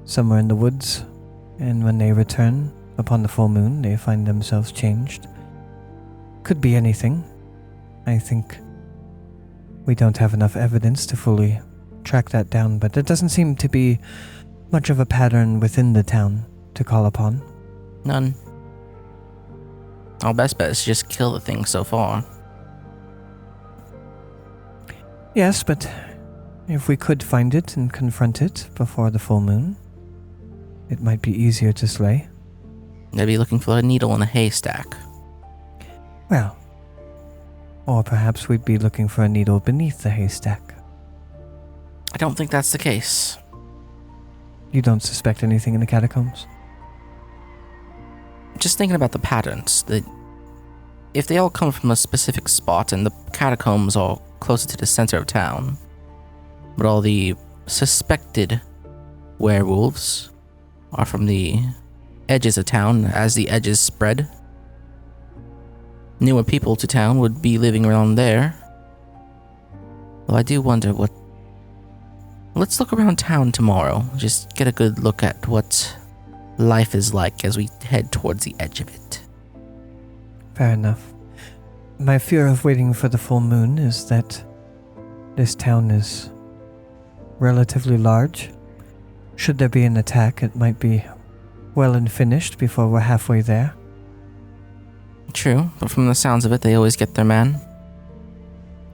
Somewhere in the woods, and when they return upon the full moon, they find themselves changed. Could be anything. I think we don't have enough evidence to fully track that down, but there doesn't seem to be much of a pattern within the town to call upon. None. Our best bet is just kill the thing so far. Yes, but if we could find it and confront it before the full moon, it might be easier to slay. They'd be looking for a needle in a haystack. Well, or perhaps we'd be looking for a needle beneath the haystack. I don't think that's the case. You don't suspect anything in the catacombs? Just thinking about the patterns, that if they all come from a specific spot and the catacombs are closer to the center of town, but all the suspected werewolves are from the edges of town as the edges spread. Newer people to town would be living around there. Well, I do wonder what... Let's look around town tomorrow. Just get a good look at what life is like as we head towards the edge of it. Fair enough. My fear of waiting for the full moon is that this town is relatively large. Should there be an attack, it might be well and finished before we're halfway there. True, but from the sounds of it, they always get their man.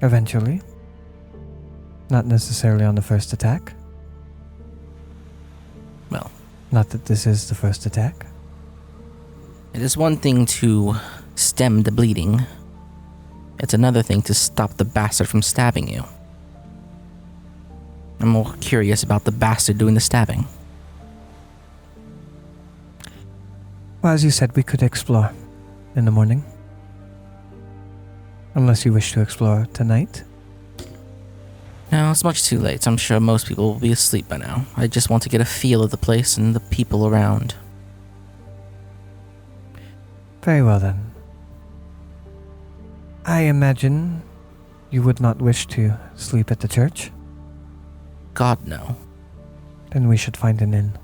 Eventually. Not necessarily on the first attack. Well, not that this is the first attack. It is one thing to stem the bleeding. It's another thing to stop the bastard from stabbing you. I'm more curious about the bastard doing the stabbing. Well, as you said, we could explore in the morning. Unless you wish to explore tonight. No, it's much too late. I'm sure most people will be asleep by now. I just want to get a feel of the place and the people around. Very well then. I imagine you would not wish to sleep at the church? God, no. Then we should find an inn.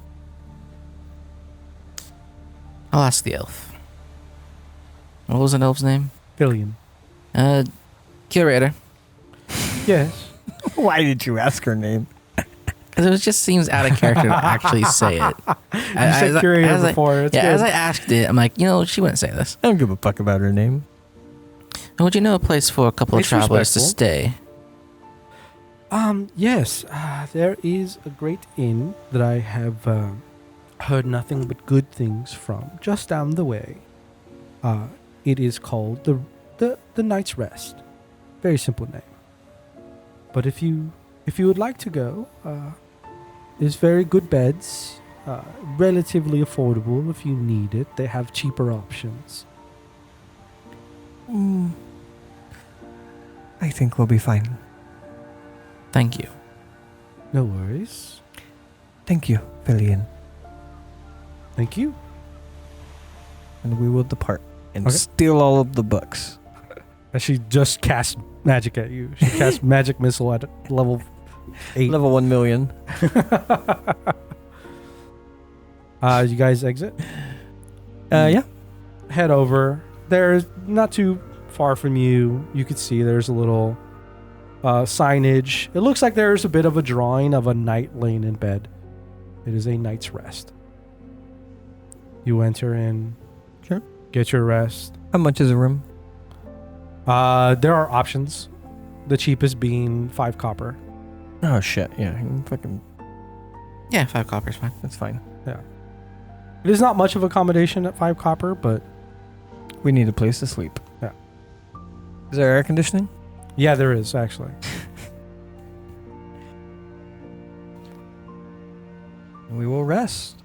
I'll ask the elf. What was an elf's name? Fillion. Curator. Yes. Why did you ask her name? Because it just seems out of character to actually say it. You said curator before. It's good. As I asked it, I'm like, she wouldn't say this. I don't give a fuck about her name. Would you know a place for a couple of It's travelers to respectful. stay? Yes. There is a great inn that I have heard nothing but good things from, just down the way. It is called the Night's Rest. Very simple name. But if you would like to go, there's very good beds, relatively affordable if you need it. They have cheaper options. I think we'll be fine. Thank you. No worries. Thank you, Fillion. Thank you. And we will depart and Okay. steal all of the books. And she just cast magic at you. She cast magic missile at level 8. Level 1 million. You guys exit. Yeah. Head over. There's not too far from you. You could see there's a little signage. It looks like there's a bit of a drawing of a knight laying in bed. It is a night's rest. You enter in. Sure. Get your rest. How much is a room? There are options. The cheapest being 5 copper. Oh shit! Yeah, fucking. Yeah, 5 copper's fine. That's fine. It is not much of accommodation at 5 copper, but We need a place to sleep. Yeah. Is there air conditioning? yeah, there is actually. We will rest.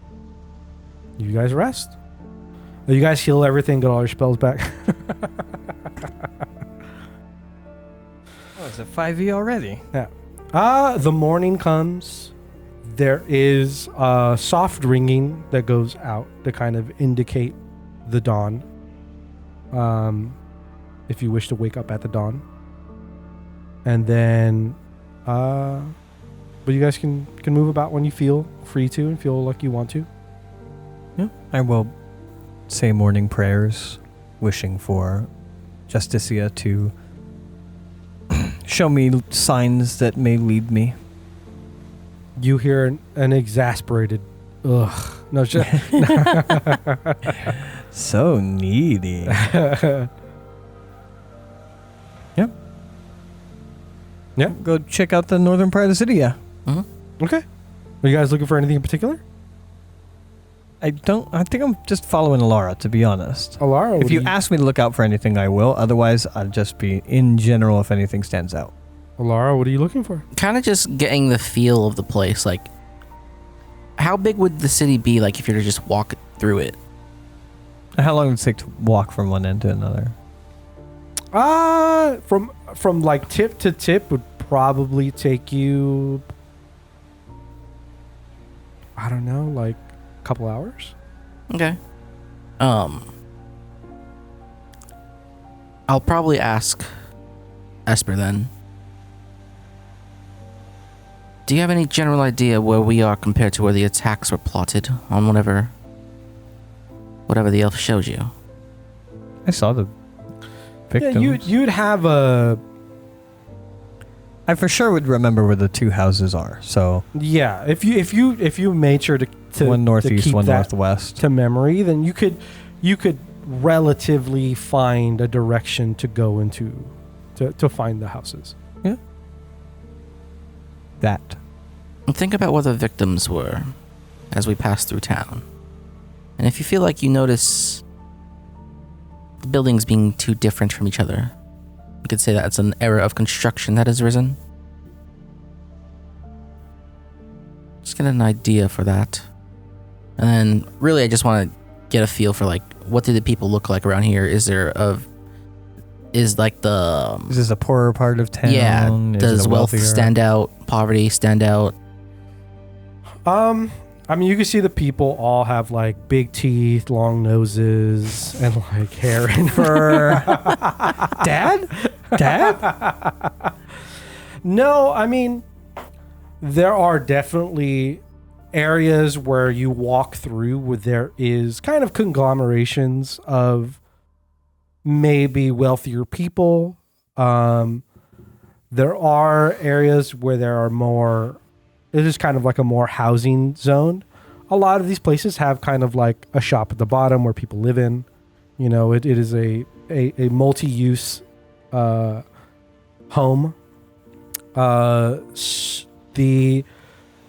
You guys rest. You guys heal everything, get all your spells back. Oh, it's a 5e already. The morning comes. There is a soft ringing that goes out to kind of indicate the dawn. If you wish to wake up at the dawn. And then, but you guys can move about when you feel free to and feel like you want to. Yeah. I will say morning prayers, wishing for Justicia to show me signs that may lead me. You hear an exasperated, ugh. No, just, So needy. Yeah. Go check out the northern part of the city, yeah. Okay. Are you guys looking for anything in particular? I think I'm just following Alara, to be honest. Alara, If you ask me to look out for anything, I will. Otherwise, I'll just be in general if anything stands out. Alara, what are you looking for? Kind of just getting the feel of the place. Like, how big would the city be like if you were to just walk through it? How long would it take to walk from one end to another? From like tip to tip would probably take you, I don't know, like a couple hours. Okay. I'll probably ask Esper then. Do you have any general idea where we are compared to where the attacks were plotted on whatever the elf showed you? I saw the victims. Yeah, you'd have a I for sure would remember where the two houses are. So yeah. If you made sure to one northeast, keep one that northwest. to memory, then you could relatively find a direction to go into to find the houses. That. And think about where the victims were as we pass through town. And if you feel like you notice the buildings being too different from each other, you could say that it's an era of construction that has risen. Just get an idea for that. And then really I just want to get a feel for like, what do the people look like around here? Is like the... Is this a poorer part of town? Yeah, Is does it a wealth wealthier? stand out? Poverty stand out? I mean, you can see the people all have like big teeth, long noses, and like hair and fur. Dad? No, I mean, there are definitely areas where you walk through where there is kind of conglomerations of maybe wealthier people. There are areas where there are more, it is kind of like a more housing zone. A lot of these places have kind of like a shop at the bottom where people live in. You know, it is a multi-use home.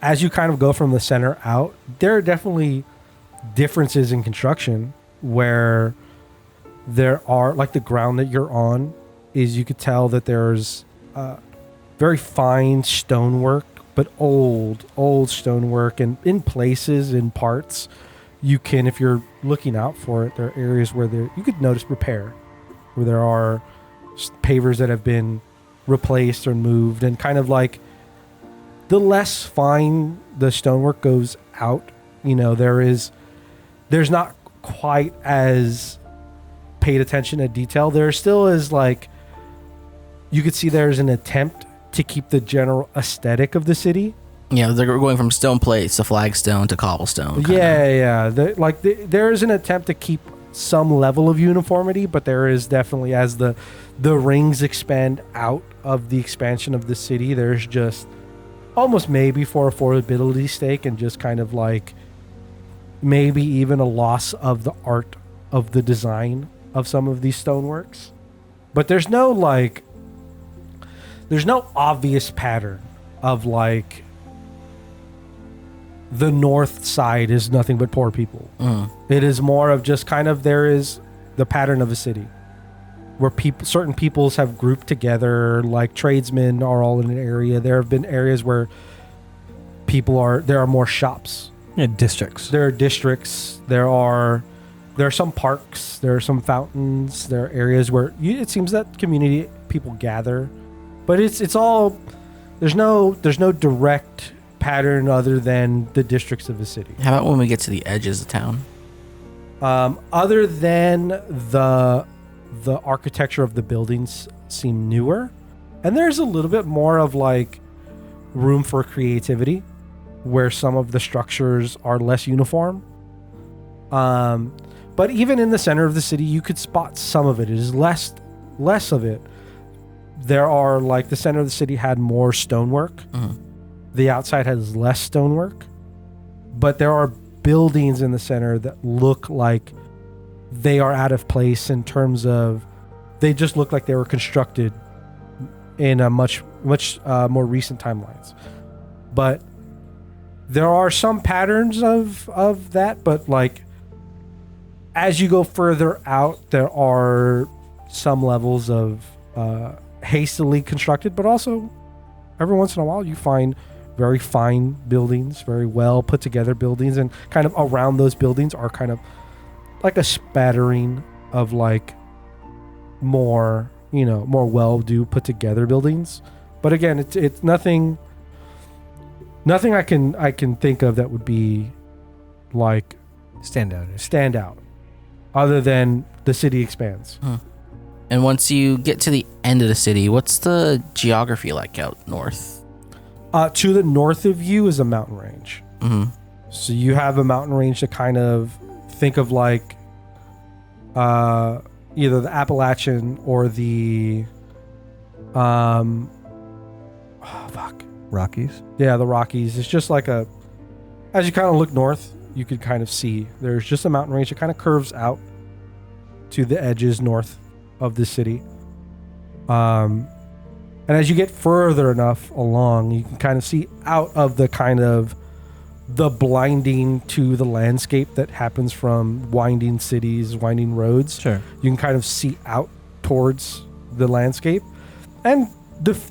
As you kind of go from the center out, there are definitely differences in construction where there are, like the ground that you're on is, you could tell that there's very fine stonework, but old stonework, and in places, in parts, you can, if you're looking out for it, there are areas where you could notice repair, where there are pavers that have been replaced or moved, and kind of like the less fine the stonework goes out. There's not quite as paid attention to detail. There still is like, you could see there's an attempt to keep the general aesthetic of the city. Yeah, they're going from stone plates to flagstone to cobblestone. Yeah. There is an attempt to keep some level of uniformity, but there is definitely, as the rings expand out of the expansion of the city, there's just almost maybe for affordability sake and just kind of like maybe even a loss of the art of the design of some of these stoneworks. But there's no obvious pattern of like the north side is nothing but poor people. It is more of just kind of, there is the pattern of a city where certain peoples have grouped together, like tradesmen are all in an area. There have been areas where there are more shops. Yeah, districts. There are districts. There are some parks. There are some fountains. There are areas where it seems that community people gather, but it's all, there's no direct pattern other than the districts of the city. How about when we get to the edges of town? Other than the architecture of the buildings seem newer, and there's a little bit more of like room for creativity where some of the structures are less uniform. But even in the center of the city, you could spot some of it. It is less of it. There are like, the center of the city had more stonework. The outside has less stonework, but there are buildings in the center that look like they are out of place in terms of, they just look like they were constructed in a much more recent timelines. But there are some patterns of that, but like as you go further out, there are some levels of hastily constructed, but also every once in a while you find very fine buildings, very well put together buildings, and kind of around those buildings are kind of like a spattering of like more well-do put together buildings. But again, it's nothing I can think of that would be like Stand out. Other than the city expands. And once you get to the end of the city, what's the geography like out north? To the north of you is a mountain range. So you have a mountain range to kind of think of like either the Appalachian or the Rockies. Yeah, the Rockies. It's just like as you kind of look north, you could kind of see there's just a mountain range that kind of curves out to the edges north of the city. And as you get further enough along, you can kind of see out of the kind of the blinding to the landscape that happens from winding cities, winding roads. Sure. You can kind of see out towards the landscape. And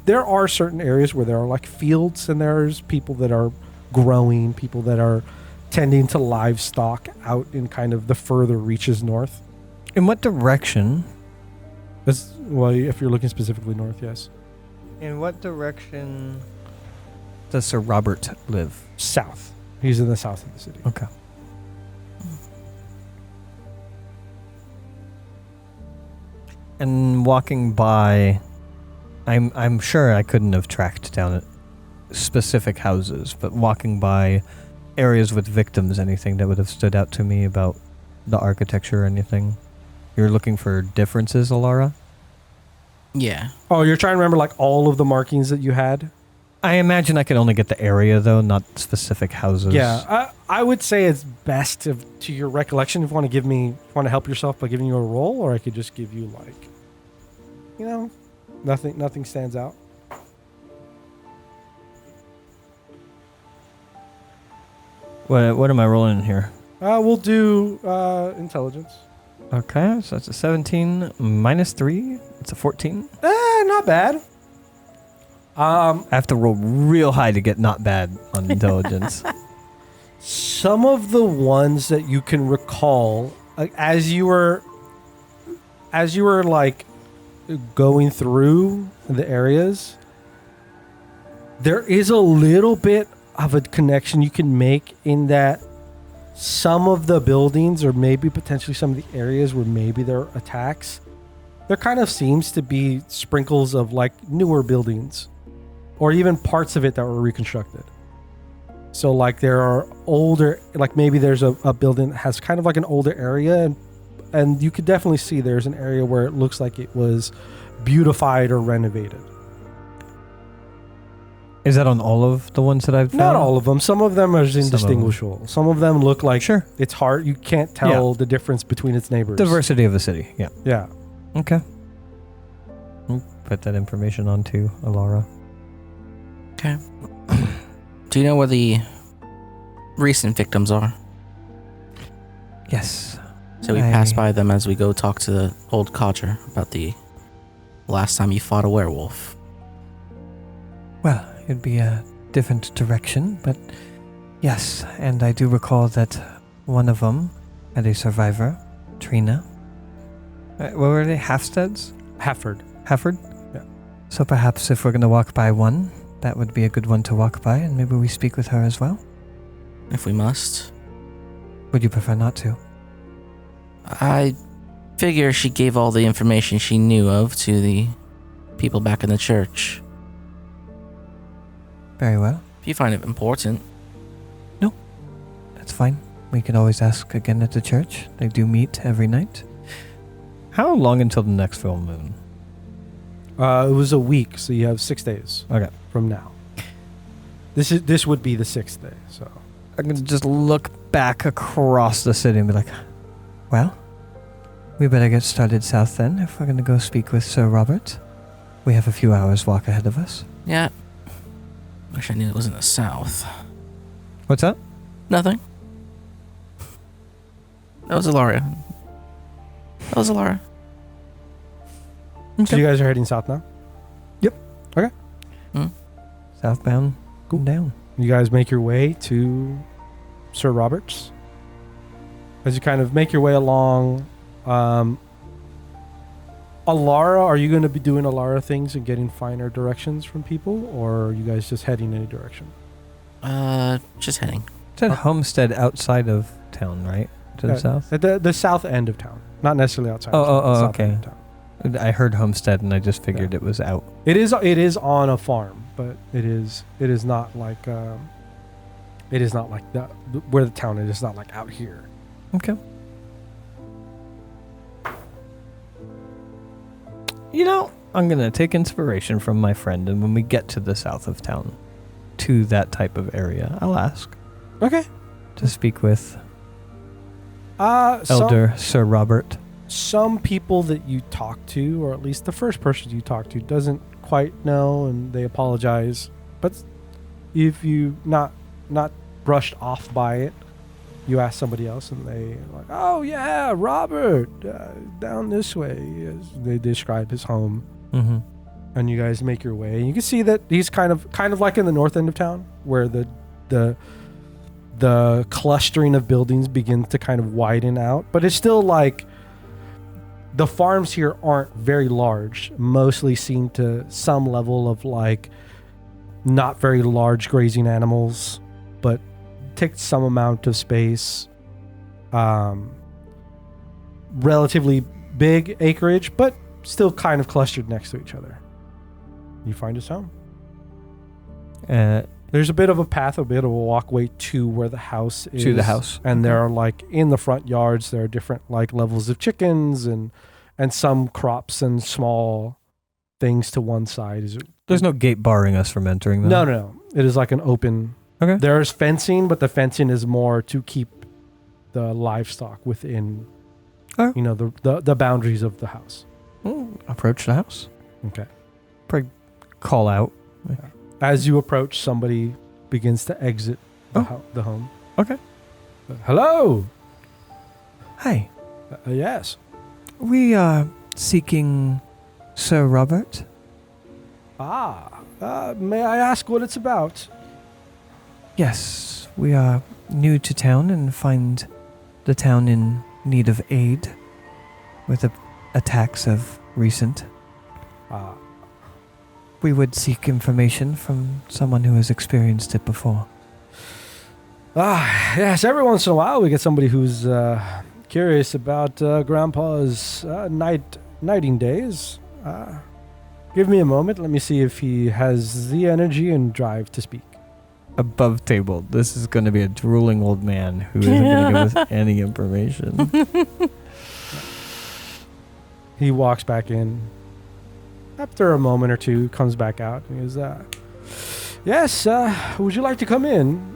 there are certain areas where there are like fields, and there's people that are growing, people that are tending to livestock out in kind of the further reaches north. In what direction? Well, if you're looking specifically north, yes. In what direction does Sir Robert live? South. He's in the south of the city. Okay. And walking by, I'm sure I couldn't have tracked down specific houses, but walking by areas with victims, anything that would have stood out to me about the architecture or anything? You're looking for differences, Alara? Yeah. Oh, you're trying to remember like all of the markings that you had? I imagine I could only get the area, though, not specific houses. Yeah, I would say it's best to your recollection if you want to help yourself by giving you a roll, or I could just give you like, nothing stands out. What am I rolling in here? We'll do intelligence. Okay, so that's a 17 minus 3. It's a 14. Not bad. I have to roll real high to get not bad on intelligence. Some of the ones that you can recall, like, as you were like going through the areas, There is a little bit of a connection you can make in that some of the buildings, or maybe potentially some of the areas where maybe there are attacks, there kind of seems to be sprinkles of like newer buildings, or even parts of it that were reconstructed. So like there are older, like maybe there's a building that has kind of like an older area, and you could definitely see there's an area where it looks like it was beautified or renovated. Is that on all of the ones that I've found? Not all of them. Some of them are indistinguishable. Some of them look like it's hard. You can't tell the difference between its neighbors. Diversity of the city. Yeah. Yeah. Okay. We'll put that information on to Alara. Okay. Do you know where the recent victims are? Yes. So we pass by them as we go talk to the old codger about the last time you fought a werewolf. Well, it'd be a different direction, but yes, and I do recall that one of them had a survivor, Trina. What were they? Halfsteads? Hafford. Hafford? Yeah. So perhaps if we're going to walk by one, that would be a good one to walk by, and maybe we speak with her as well. If we must. Would you prefer not to? I figure she gave all the information she knew of to the people back in the church. Very well. If you find it important. No, that's fine. We can always ask again at the church. They do meet every night. How long until the next full moon? It was a week, so you have 6 days. Okay. From now. This would be the 6th day. So I'm going to just look back across the city and be like, well, we better get started south then if we're going to go speak with Sir Robert. We have a few hours walk ahead of us. Yeah. Wish I knew it was in the south. what's that? Nothing. That was Alara. So you guys are heading south now? Southbound, Cool. down. You guys make your way to Sir Robert's. As you kind of make your way along, Alara, are you going to be doing Alara things and getting finer directions from people, or are you guys just heading any direction? Just heading. It's a homestead outside of town, right? To the south? At the south end of town. Not necessarily outside. Oh, south end okay. of town. I heard homestead and I just figured it was out. It is on a farm, but it is not like that where the town is. It's not like out here. Okay. You know, I'm going to take inspiration from my friend, and when we get to the south of town, to that type of area, I'll ask Okay. to speak with Some Elder Sir Robert. people that you talk to, or at least the first person you talk to, doesn't quite know, and they apologize. But if you not brushed off by it, you ask somebody else, and they like, oh yeah, Robert, down this way. They describe his home, Mm-hmm. and you guys make your way. And you can see that he's kind of like in the north end of town, where the clustering of buildings begins to kind of widen out, but it's still like the farms here aren't very large. Mostly seem to some level of like not very large grazing animals, but take some amount of space. Relatively big acreage, but still kind of clustered next to each other. You find his home. There's a bit of a path, a bit of a walkway to where the house is. To the house. And there are like in the front yards, there are different like levels of chickens and some crops and small things to one side. There's no gate barring us from entering, though? No. It is like an open. Okay. There's fencing, but the fencing is more to keep the livestock within, the boundaries of the house. Approach the house. Okay. Probably call out. As you approach, somebody begins to exit the home. Okay. Hello. Hi. Yes. We are seeking Sir Robert. May I ask what it's about? Yes, we are new to town and find the town in need of aid with the attacks of recent. We would seek information from someone who has experienced it before. Yes, every once in a while we get somebody who's curious about Grandpa's nighting days. Give me a moment. Let me see if he has the energy and drive to speak. Above table, this is going to be a drooling old man who isn't going to give us any information. He walks back in. After a moment or two, comes back out. He goes, yes, would you like to come in?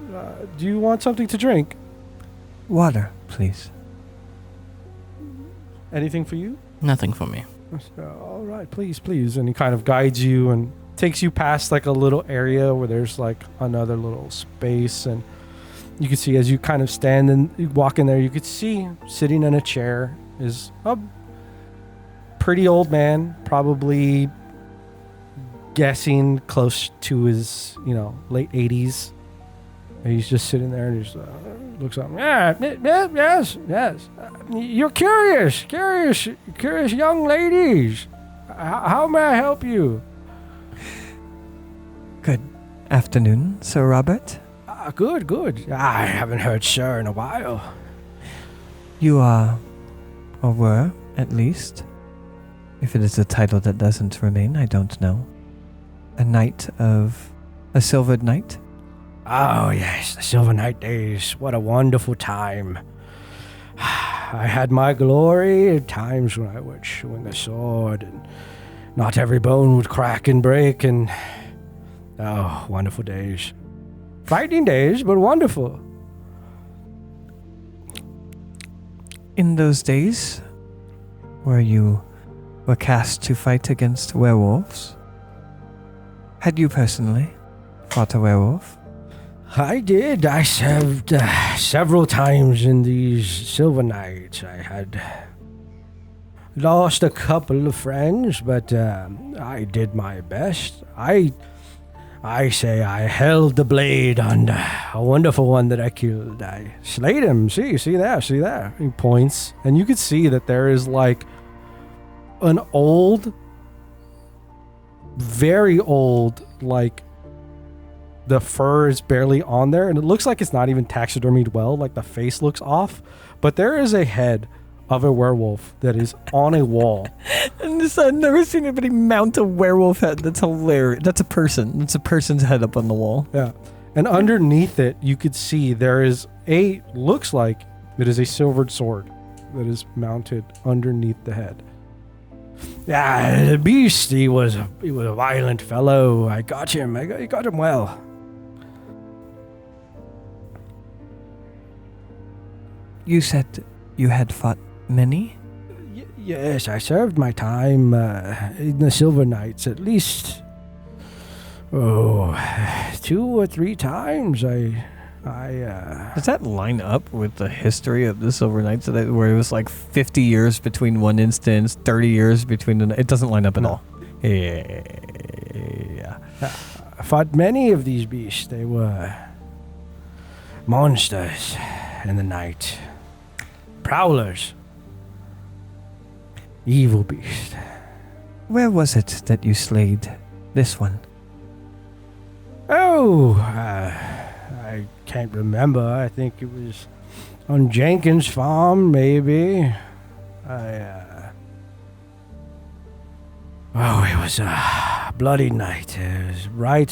Do you want something to drink? Water, please. Anything for you? Nothing for me. All right, please. And he kind of guides you and takes you past like a little area where there's like another little space. And you can see as you kind of stand and you walk in there, you could see sitting in a chair is a pretty old man, probably guessing close to his, late 80s. And he's just sitting there and he looks up. Yes. You're curious young ladies. How may I help you? Good afternoon, Sir Robert. Good. I haven't heard sir in a while. You are, or were, at least. If it is a title that doesn't remain, I don't know. A silvered knight? Oh, yes, the Silver Night days. What a wonderful time. I had my glory at times when I would swing a sword and not every bone would crack and break and... Oh, wonderful days. Frightening days, but wonderful. In those days, where you were cast to fight against werewolves, had you personally fought a werewolf? I did. I served several times in these Silver Nights. I had lost a couple of friends, but I did my best. I say I held the blade on a wonderful one that I killed. I slayed him. See there. He points, and you could see that there is like an old, very old, like the fur is barely on there, and it looks like it's not even taxidermied well. Like the face looks off, but there is a head of a werewolf that is on a wall. And this, I've never seen anybody mount a werewolf head. That's hilarious. That's a person. That's a person's head up on the wall. Yeah. And underneath it, you could see there is looks like it is a silvered sword that is mounted underneath the head. Yeah, the beast, he was a violent fellow. I got him. I got him well. You said you had fought many? Yes, I served my time in the Silver Knights at least 2 or 3 times. Does that line up with the history of the Silver Knights, where it was like 50 years between one instance, 30 years between it doesn't line up at all. Yeah. I fought many of these beasts. They were monsters in the night. Prowlers. Evil beast. Where was it that you slayed this one? Oh, I can't remember. I think it was on Jenkins' farm, maybe. It was a bloody night. It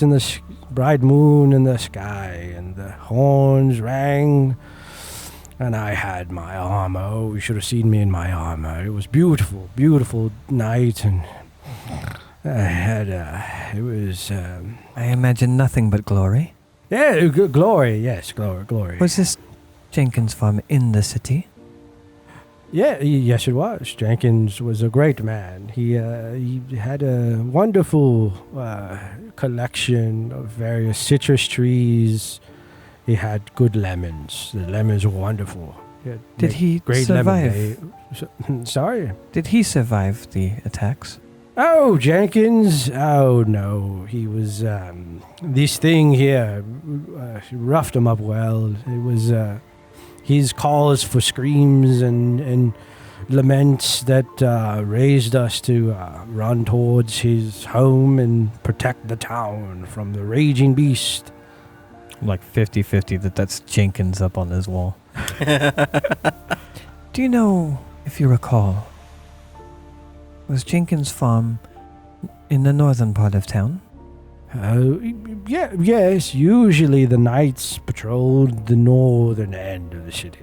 was bright moon in the sky, and the horns rang. And I had my armor. Oh, you should have seen me in my armor. It was beautiful, beautiful night, and I had I imagine nothing but glory. Yeah, glory. Yes, glory. Was this Jenkins' farm in the city? Yeah, yes, it was. Jenkins was a great man. He had a wonderful collection of various citrus trees. He had good lemons. The lemons were wonderful. Did he great survive? Sorry? Did he survive the attacks? Oh, Jenkins? Oh, no. He was, this thing here roughed him up well. It was, his calls for screams and laments that raised us to run towards his home and protect the town from the raging beast. Like 50-50 that's Jenkins up on his wall. Do you know, if you recall, was Jenkins' farm in the northern part of town? Yes, usually the knights patrolled the northern end of the city.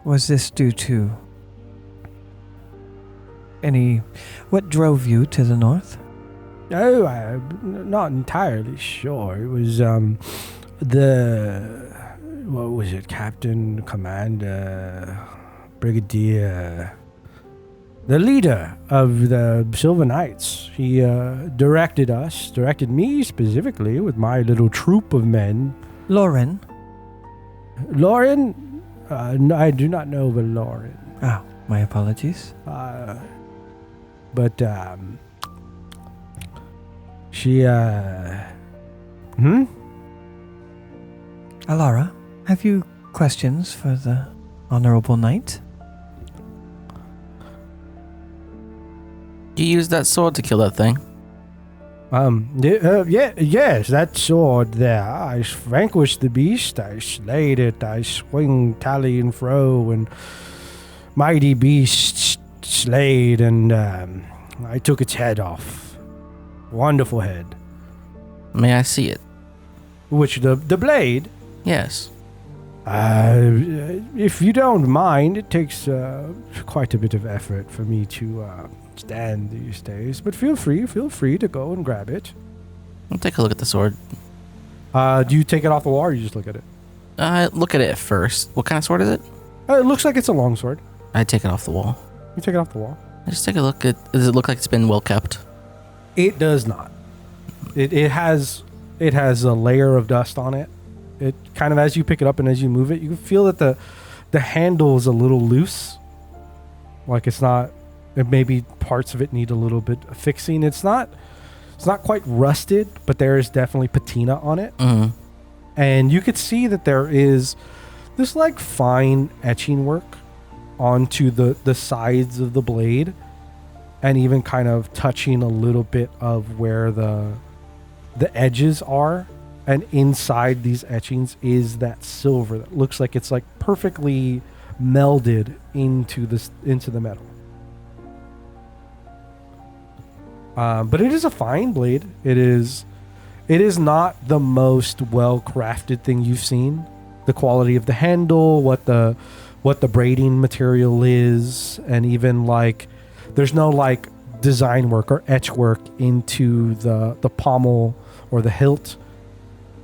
Was this due to what drove you to the north? Oh, I'm not entirely sure. It was, what was it, Captain, Commander, Brigadier, the leader of the Silver Knights. He directed me specifically with my little troop of men. Lauren? Lauren? No, I do not know of a Lauren. Oh, my apologies. But she, Alara, have you questions for the Honorable Knight? You used that sword to kill that thing. Yes, that sword there. I vanquished the beast. I slayed it. I swing tally and fro, and mighty beast slayed, and I took its head off. Wonderful head. May I see it? Which, the blade? Yes. If you don't mind, it takes quite a bit of effort for me to stand these days. But feel free to go and grab it. I'll take a look at the sword. Do you take it off the wall, or you just look at it? Look at it first. What kind of sword is it? It looks like it's a long sword. I take it off the wall. You take it off the wall. I just take a look at. Does it look like it's been well kept? It does not. It has a layer of dust on it. It kind of, as you pick it up and as you move it, you can feel that the handle is a little loose. Like it's not. Maybe parts of it need a little bit of fixing. It's not quite rusted, but there is definitely patina on it. Mm-hmm. And you could see that there is this like fine etching work onto the sides of the blade, and even kind of touching a little bit of where the edges are. And inside these etchings is that silver that looks like it's like perfectly melded into the metal. But it is a fine blade. It is not the most well-crafted thing you've seen. The quality of the handle, what the braiding material is, and even like there's no like design work or etch work into the pommel or the hilt.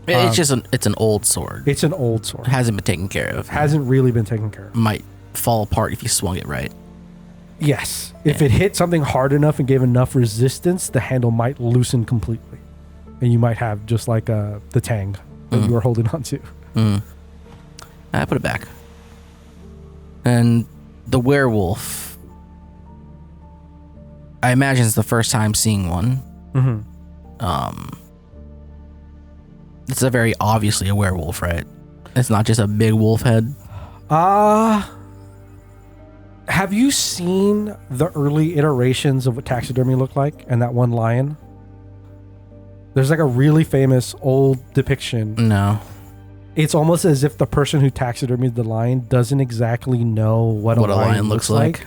It's an old sword. It's an old sword. It hasn't been taken care of. Hasn't really been taken care of. Might fall apart if you swung it right. Yes. If it hit something hard enough and gave enough resistance, the handle might loosen completely. And you might have just like the tang that you were holding on to. I put it back. And the werewolf, I imagine it's the first time seeing one. Mm-hmm. It's a very obviously a werewolf, right? It's not just a big wolf head. Have you seen the early iterations of what taxidermy looked like and that one lion? There's like a really famous old depiction. No. It's almost as if the person who taxidermied the lion doesn't exactly know what a lion looks like.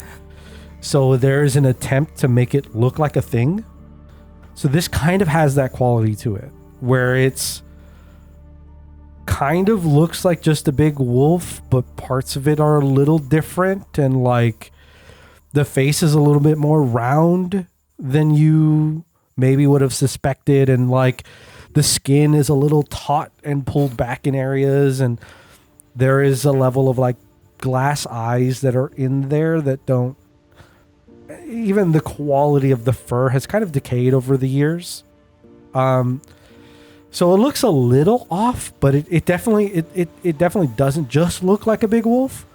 So there's an attempt to make it look like a thing. So this kind of has that quality to it, where it's kind of looks like just a big wolf, but parts of it are a little different, and like the face is a little bit more round than you maybe would have suspected, and like the skin is a little taut and pulled back in areas, and there is a level of like glass eyes that are in there that don't, even the quality of the fur has kind of decayed over the years. So it looks a little off, but it definitely doesn't just look like a big wolf,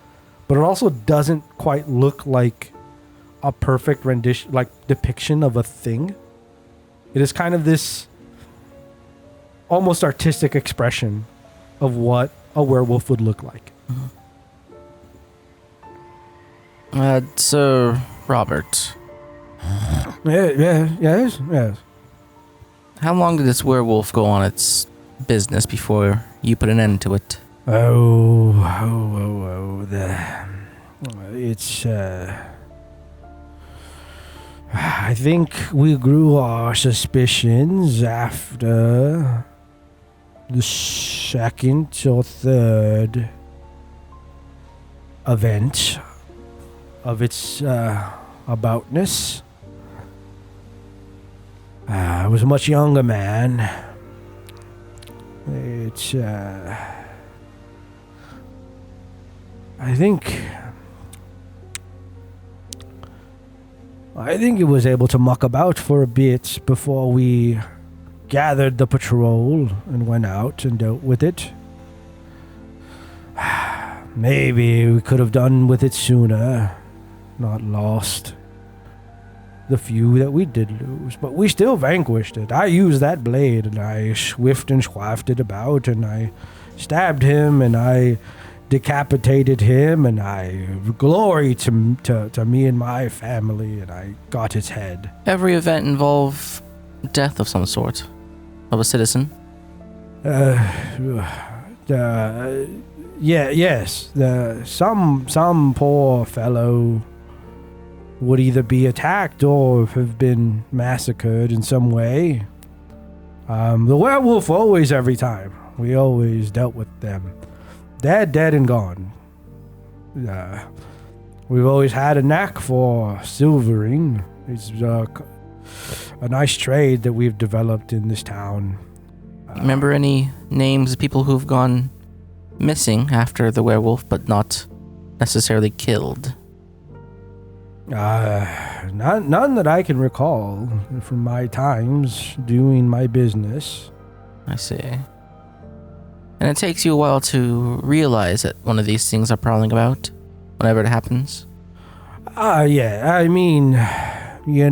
but it also doesn't quite look like a perfect rendition, like depiction of a thing. It is kind of this almost artistic expression of what a werewolf would look like. Sir Robert, Yes. how long did this werewolf go on its business before you put an end to it? It's, I think we grew our suspicions after the second or third event of its aboutness. I was a much younger man. It's, I think it was able to muck about for a bit before we gathered the patrol and went out and dealt with it. Maybe we could have done with it sooner, not lost the few that we did lose, but we still vanquished it. I used that blade and I swift and swafted it about and I stabbed him and I decapitated him and I glory to me and my family and I got his head. Every event involve death of some sort of a citizen. Yes. Some poor fellow would either be attacked or have been massacred in some way. The werewolf always, every time. We always dealt with them. Dead and gone. We've always had a knack for silvering. It's a nice trade that we've developed in this town. Remember any names of people who've gone missing after the werewolf, but not necessarily killed? None that I can recall from my times doing my business. I see. And it takes you a while to realize that one of these things are prowling about whenever it happens? Yeah. I mean, you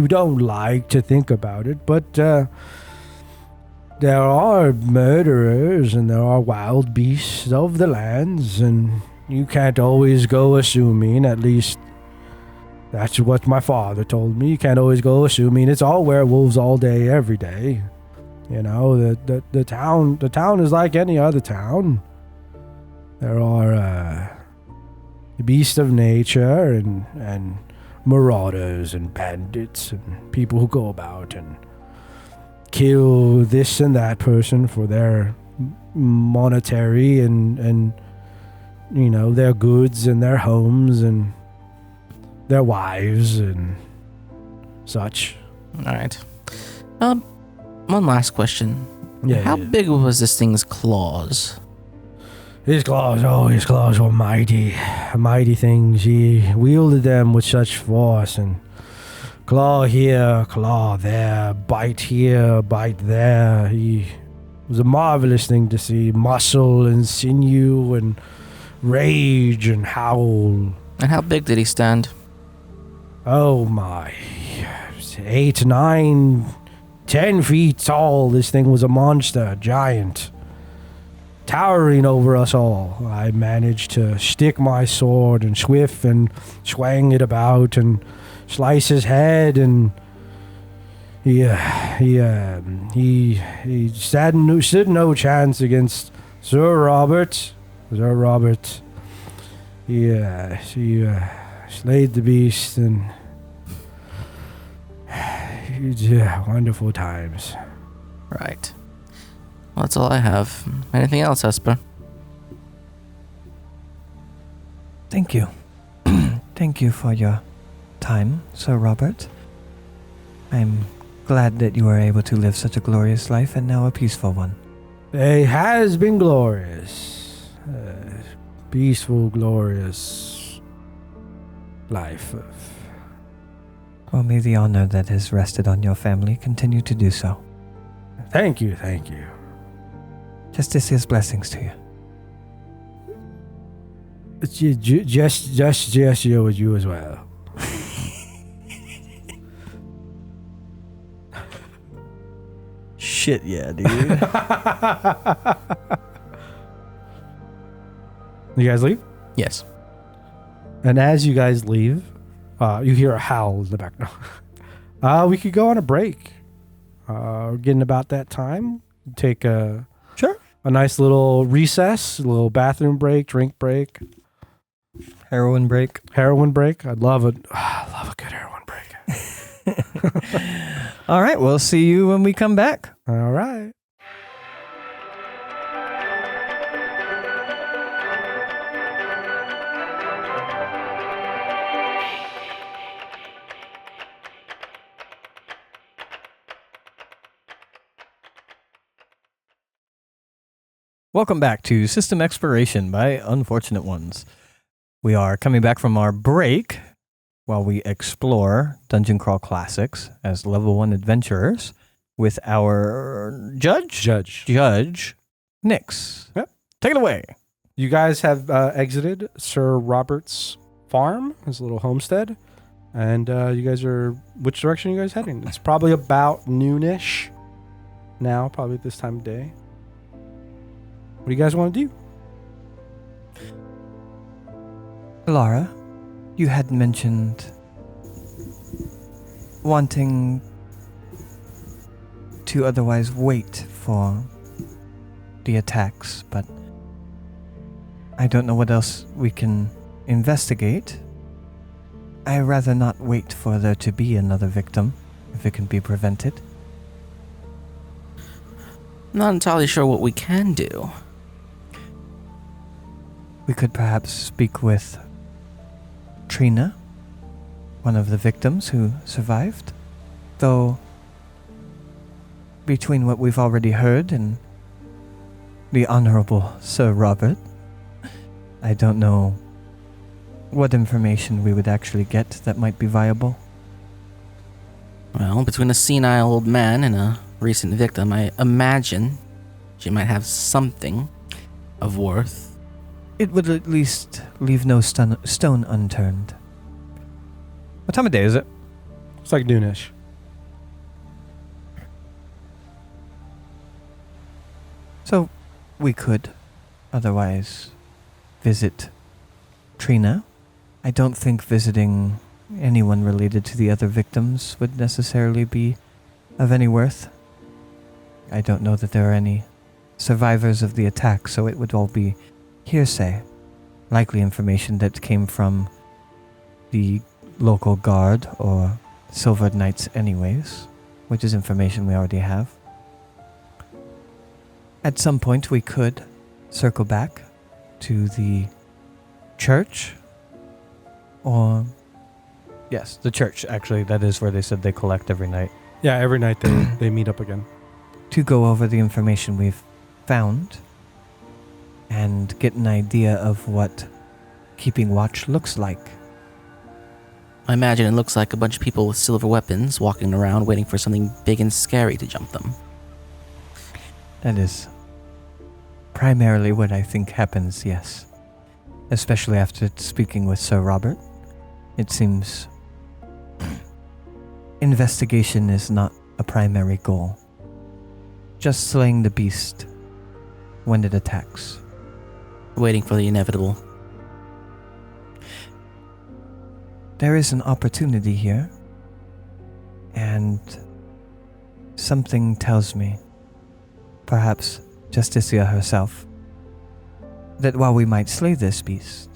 don't like to think about it, but there are murderers and there are wild beasts of the lands, and you can't always go assuming, at least that's what my father told me. You can't always go assuming it's all werewolves all day, every day. The town is like any other town. There are beasts of nature and marauders and bandits and people who go about and kill this and that person for their monetary and their goods and their homes and their wives and such. All right. One last question. Yeah. How big was this thing's claws? His claws were mighty things. He wielded them with such force, and claw here, claw there, bite here, bite there. He was a marvelous thing to see. Muscle and sinew and rage and howl. And how big did he stand? Oh my. 8, 9, 10 feet tall. This thing was a monster, a giant. Towering over us all. I managed to stick my sword and swift and swang it about and slice his head, and he stood no chance against Sir Robert. He slayed the beast, and wonderful times. Right. Well, that's all I have. Anything else, Esper? Thank you. Thank you for your time, Sir Robert. I'm glad that you were able to live such a glorious life and now a peaceful one. It has been glorious. Peaceful, glorious life. Well, may the honor that has rested on your family continue to do so. Thank you. Justicia's blessings to you. Just you with you as well. Shit, yeah, dude. You guys leave? Yes. And as you guys leave, you hear a howl in the background. We could go on a break. We're getting about that time. Take a nice little recess, a little bathroom break, drink break. Heroin break. Heroin break. I'd love it. I love a good heroin break. All right, we'll see you when we come back. All right. Welcome back to System Exploration by Unfortunate Ones. We are coming back from our break while we explore Dungeon Crawl Classics as level 1 adventurers with our Judge Nix. Yep. Take it away. You guys have exited Sir Robert's farm, his little homestead. And you guys are, which direction are you guys heading? It's probably about noonish now, probably at this time of day. What do you guys want to do? Lara, you had mentioned wanting to otherwise wait for the attacks, but I don't know what else we can investigate. I'd rather not wait for there to be another victim, if it can be prevented. Not entirely sure what we can do. We could perhaps speak with Trina, one of the victims who survived. Though, between what we've already heard and the Honorable Sir Robert, I don't know what information we would actually get that might be viable. Well, between a senile old man and a recent victim, I imagine she might have something of worth. It would at least leave no stone unturned. What time of day is it? It's like noonish. So, we could otherwise visit Trina. I don't think visiting anyone related to the other victims would necessarily be of any worth. I don't know that there are any survivors of the attack, so it would all be hearsay. Likely information that came from the local guard or Silver Knights anyways, which is information we already have. At some point we could circle back to the church, or... Yes, the church, actually. That is where they said they collect every night. Yeah, every night they meet up again. To go over the information we've found and get an idea of what keeping watch looks like. I imagine it looks like a bunch of people with silver weapons walking around waiting for something big and scary to jump them. That is primarily what I think happens, yes. Especially after speaking with Sir Robert. It seems investigation is not a primary goal. Just slaying the beast when it attacks. Waiting for the inevitable. There is an opportunity here, and something tells me, perhaps Justicia herself, that while we might slay this beast,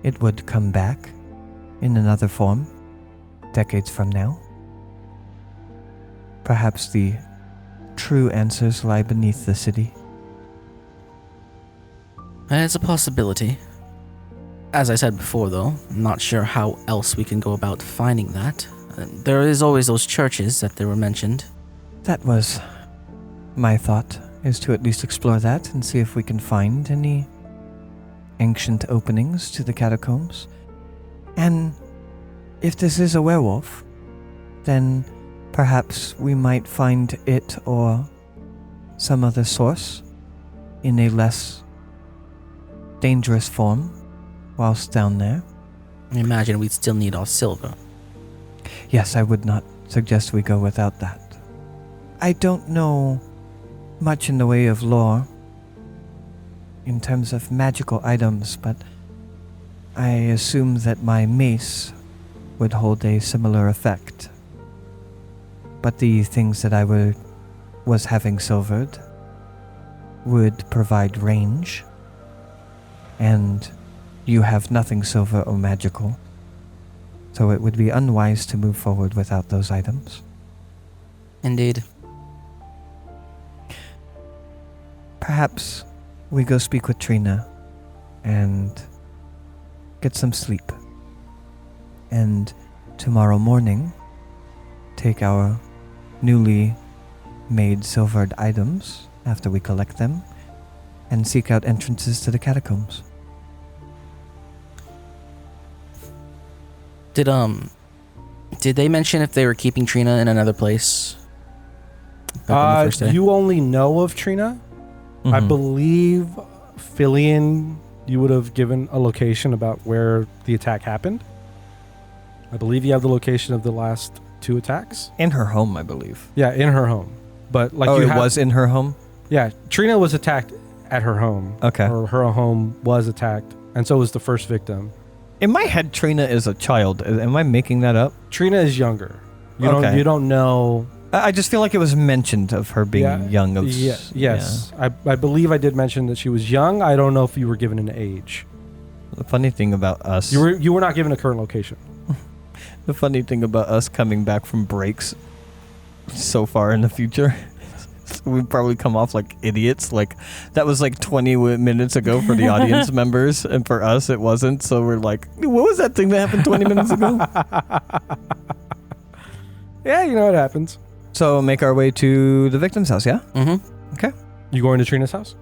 it would come back in another form decades from now. Perhaps the true answers lie beneath the city. It's a possibility. As I said before, though, I'm not sure how else we can go about finding that. There is always those churches that they were mentioned. That was my thought, is to at least explore that and see if we can find any ancient openings to the catacombs. And if this is a werewolf, then perhaps we might find it or some other source in a less dangerous form whilst down there. I imagine we'd still need our silver. Yes, I would not suggest we go without that. I don't know much in the way of lore in terms of magical items, but I assume that my mace would hold a similar effect. But the things that I was having silvered would provide range, and you have nothing silver or magical, so it would be unwise to move forward without those items. Indeed. Perhaps we go speak with Trina and get some sleep, and tomorrow morning take our newly made silvered items after we collect them and seek out entrances to the catacombs. Did they mention if they were keeping Trina in another place? Back on the first day? You only know of Trina. I believe Filian, you would have given a location about where the attack happened. I believe you have the location of the last 2 attacks. In her home, I believe. Yeah, in her home. But like was in her home? Yeah, Trina was attacked at her home. Okay. Or her home was attacked, and so was the first victim. In my head, Trina is a child. Am I making that up? Trina is younger. You Okay. don't know. I just feel like it was mentioned of her being young. Yes. Yeah. I believe I did mention that she was young. I don't know if you were given an age. The funny thing about us... You were not given a current location. The funny thing about us coming back from breaks so far in the future, we probably come off like idiots. Like, that was like 20 minutes ago for the audience members, and for us it wasn't. So we're like, what was that thing that happened 20 minutes ago? Yeah, you know what happens. So make our way to the victim's house, yeah? Mm-hmm. Okay. You going to Trina's house?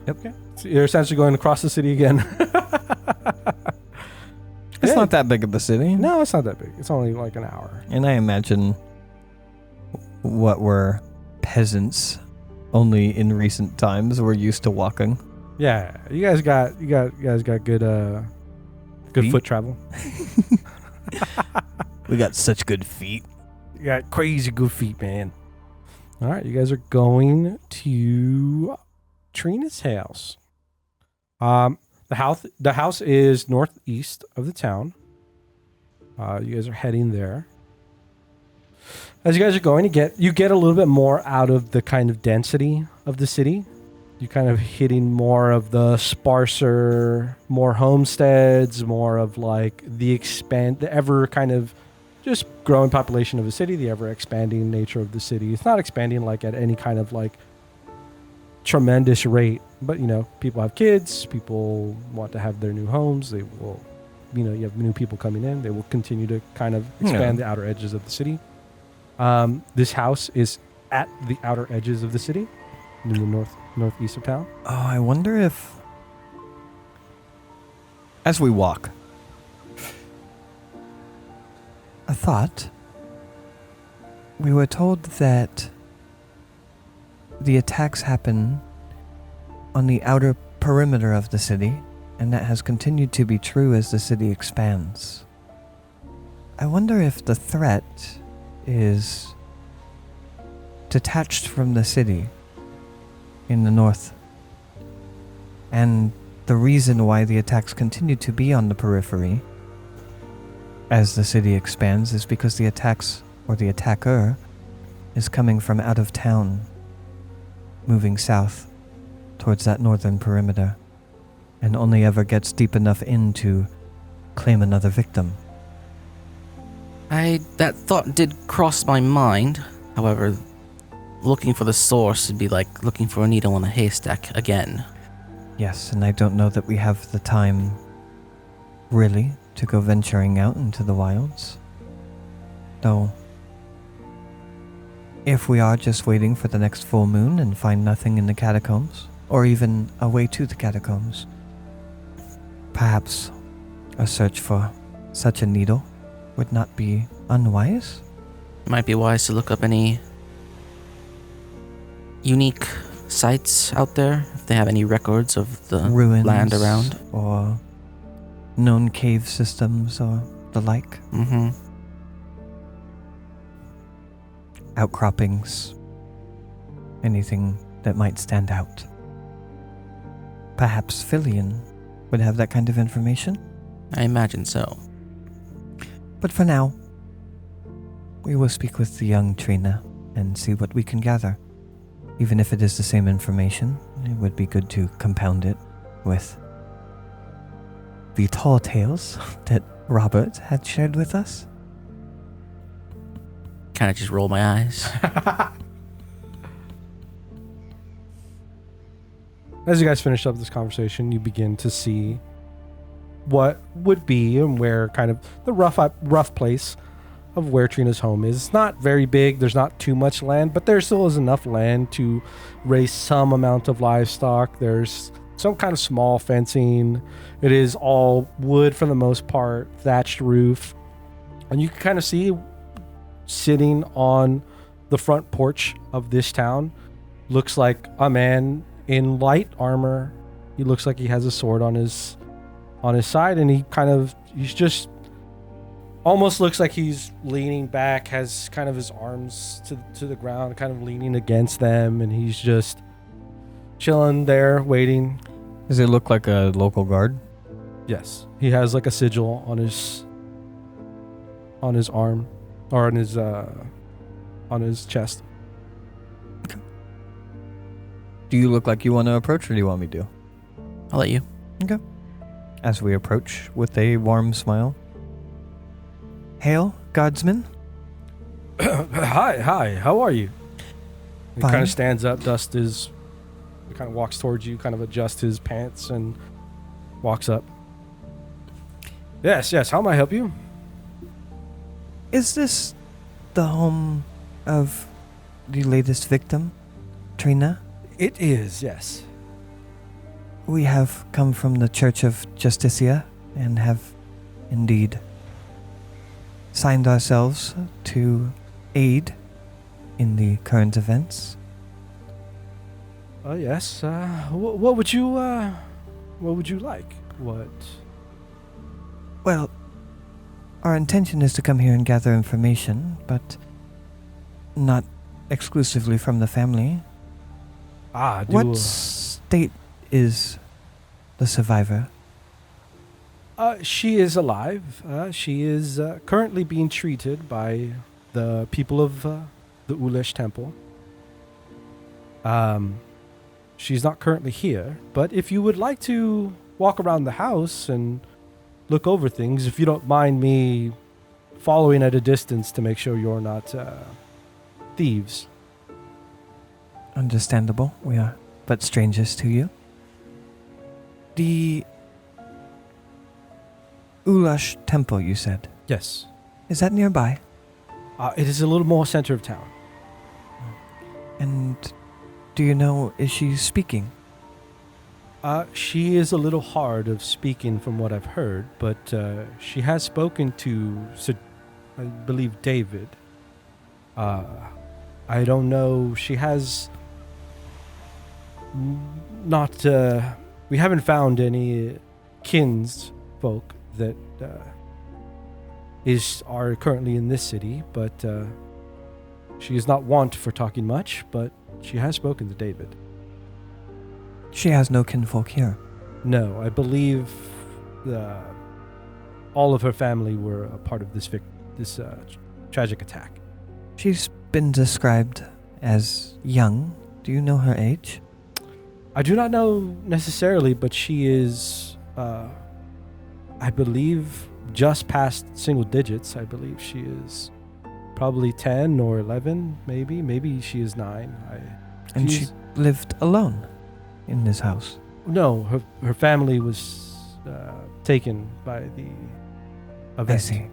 Yep. Okay. So you're essentially going across the city again. It's Yeah. not that big of a city. No, it's not that big. It's only like an hour. And I imagine what were peasants only in recent times were used to walking. Yeah, you guys got good Feet? foot travel. We got such good feet. You got crazy good feet, man. All right, you guys are going to Trina's house. The house is northeast of the town. You guys are heading there. As you guys are going, you get a little bit more out of the kind of density of the city. You kind of hitting more of the sparser, more homesteads, more of like the ever kind of just growing population of the city, the ever expanding nature of the city. It's not expanding like at any kind of like tremendous rate, but you know, people have kids, people want to have their new homes. They will, you know, you have new people coming in. They will continue to kind of expand the outer edges of the city. This house is at the outer edges of the city, in the northeast of town. Oh, I wonder if... As we walk, A thought. We were told that the attacks happen on the outer perimeter of the city, and that has continued to be true as the city expands. I wonder if the threat is detached from the city in the north, and the reason why the attacks continue to be on the periphery as the city expands is because the attacks, or the attacker, is coming from out of town, moving south towards that northern perimeter, and only ever gets deep enough in to claim another victim. That thought did cross my mind. However, looking for the source would be like looking for a needle in a haystack again. Yes, and I don't know that we have the time, really, to go venturing out into the wilds. Though, if we are just waiting for the next full moon and find nothing in the catacombs, or even a way to the catacombs, perhaps a search for such a needle would not be unwise? Might be wise to look up any unique sites out there, if they have any records of the Ruins land around. or known cave systems or the like. Mm-hmm. Outcroppings. Anything that might stand out. Perhaps Filian would have that kind of information? I imagine so. But for now, we will speak with the young Trina and see what we can gather. Even if it is the same information, it would be good to compound it with the tall tales that Robert had shared with us. Kind of just roll my eyes. As you guys finish up this conversation, you begin to see what would be and where kind of the rough place of where Trina's home is. It's not very big. There's not too much land, but there still is enough land to raise some amount of livestock. There's some kind of small fencing. It is all wood for the most part, thatched roof. And you can kind of see sitting on the front porch of this town looks like a man in light armor. He looks like he has a sword on his side, and he's just almost looks like he's leaning back, has kind of his arms to the ground, kind of leaning against them, and he's just chilling there waiting. Does it look like a local guard? Yes, he has like a sigil on his arm, or on his chest. Do you look like you want to approach, or do you want me to? I'll let you. Okay. As we approach with a warm smile. Hail, guardsman. Hi, how are you? He Fine. kind of stands up, he kind of walks towards you, kind of adjusts his pants and walks up. Yes, how may I help you? Is this the home of the latest victim, Trina? It is, yes. We have come from the Church of Justicia and have indeed signed ourselves to aid in the current events. Yes. What would you like? What? Well, our intention is to come here and gather information, but not exclusively from the family. What state is the survivor? She is alive. She is currently being treated by the people of the Ulesh Temple. She's not currently here, but if you would like to walk around the house and look over things, if you don't mind me following at a distance to make sure you're not thieves. Understandable. We are but strangers to you. The Ulash Temple, you said. Yes. Is that nearby? It is a little more center of town. And do you know, is she speaking? She is a little hard of speaking from what I've heard, but she has spoken to, I believe, David. I don't know. She has not. We haven't found any kinsfolk that are currently in this city, but she is not wont for talking much. But she has spoken to David. She has no kinfolk here. No, I believe all of her family were a part of this tragic attack. She's been described as young. Do you know her age? I do not know necessarily, but she is, I believe, just past single digits. I believe she is probably 10 or 11, maybe. Maybe she is 9. And she lived alone in this house? No, her family was taken by the event. I see.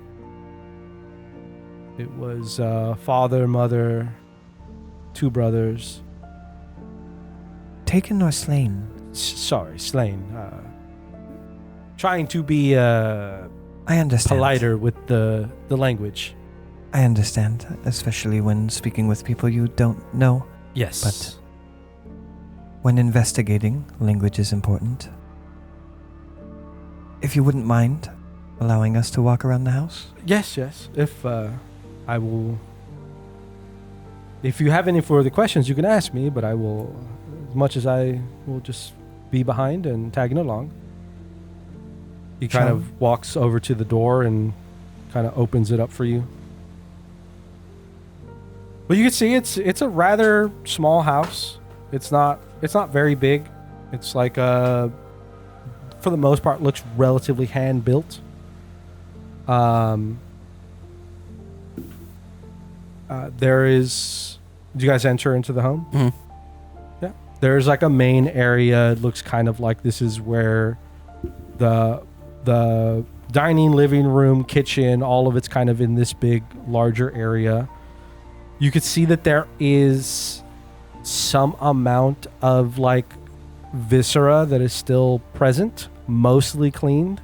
It was father, mother, 2 brothers. Taken or slain? Slain. Trying to be I understand. politer with the language. I understand, especially when speaking with people you don't know. Yes. But when investigating, language is important. If you wouldn't mind allowing us to walk around the house? Yes. If I will... If you have any further questions, you can ask me, but I will... As much as I will just be behind and tagging along. He kind of walks over to the door and kind of opens it up for you. Well, you can see it's a rather small house. It's not very big. It's like for the most part looks relatively hand built. There is. Do you guys enter into the home? Mhm. Yeah. There's like a main area. It looks kind of like this is where the dining, living room, kitchen, all of it's kind of in this big, larger area. You could see that there is some amount of like viscera that is still present, mostly cleaned,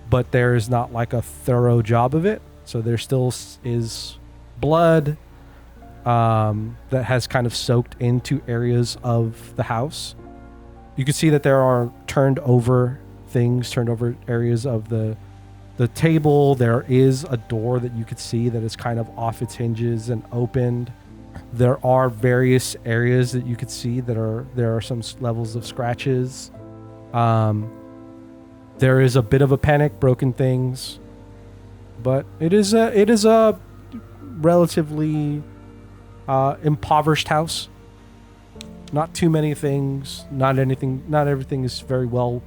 but there is not like a thorough job of it. So there still is blood that has kind of soaked into areas of the house. You can see that there are turned over areas of the table. There is a door that you could see that is kind of off its hinges and opened. There are various areas that you could see that there are some levels of scratches. There is a bit of a panic, broken things, but it is a relatively impoverished house. Not too many things. Not everything is very well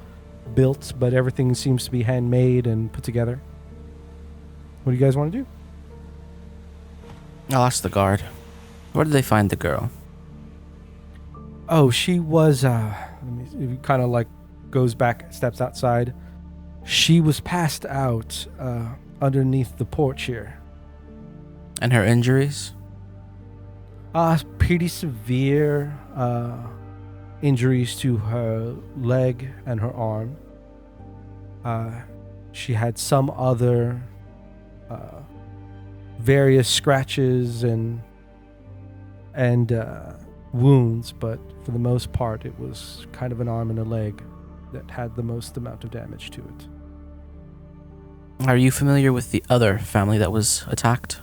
built, but everything seems to be handmade and put together. What do you guys want to do? I'll ask the guard. Where did they find the girl? Oh, she was he kind of like goes back, steps outside. She was passed out underneath the porch here. And her injuries? Pretty severe injuries to her leg and her arm. She had some other various scratches and wounds, but for the most part, it was kind of an arm and a leg that had the most amount of damage to it. Are you familiar with the other family that was attacked?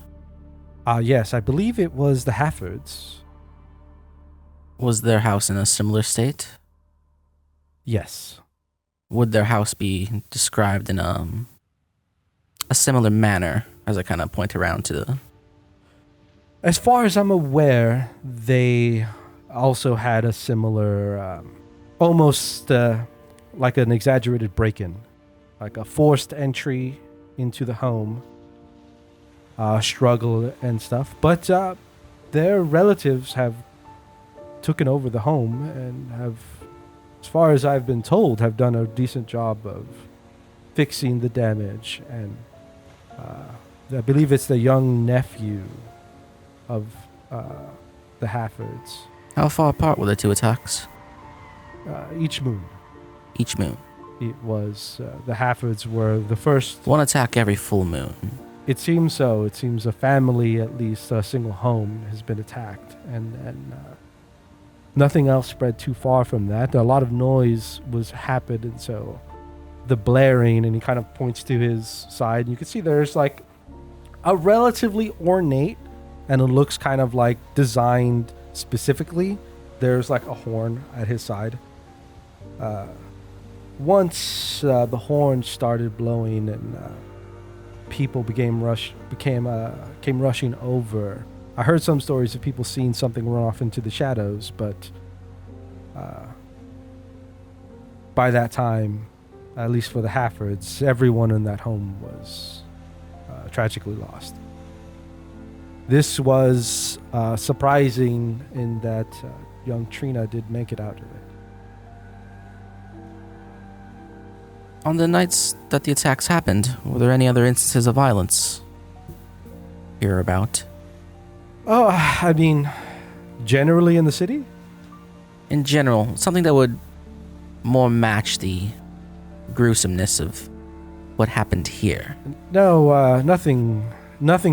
Yes, I believe it was the Haffords. Was their house in a similar state? Yes. Would their house be described in a similar manner, as I kind of point around to the... As far as I'm aware, they also had a similar, almost like an exaggerated break-in, like a forced entry into the home, struggle and stuff. But their relatives have taken over the home and have, as far as I've been told, have done a decent job of fixing the damage. And I believe it's the young nephew of the Haffords. How far apart were the two attacks? Each moon. Each moon. It was the Haffords were the first. One attack every full moon. It seems so. It seems a family, at least a single home, has been attacked, and nothing else spread too far from that. A lot of noise was happened, and so the blaring, and he kind of points to his side, and you can see there's like a relatively ornate, and it looks kind of like designed specifically. There's like a horn at his side. Once the horn started blowing and people came rushing over. I heard some stories of people seeing something run off into the shadows, but by that time, at least for the Haffords, everyone in that home was tragically lost. This was surprising in that young Trina did make it out of it. On the nights that the attacks happened, were there any other instances of violence hereabout? Oh, I mean, generally in the city? In general, something that would more match the gruesomeness of what happened here. No, nothing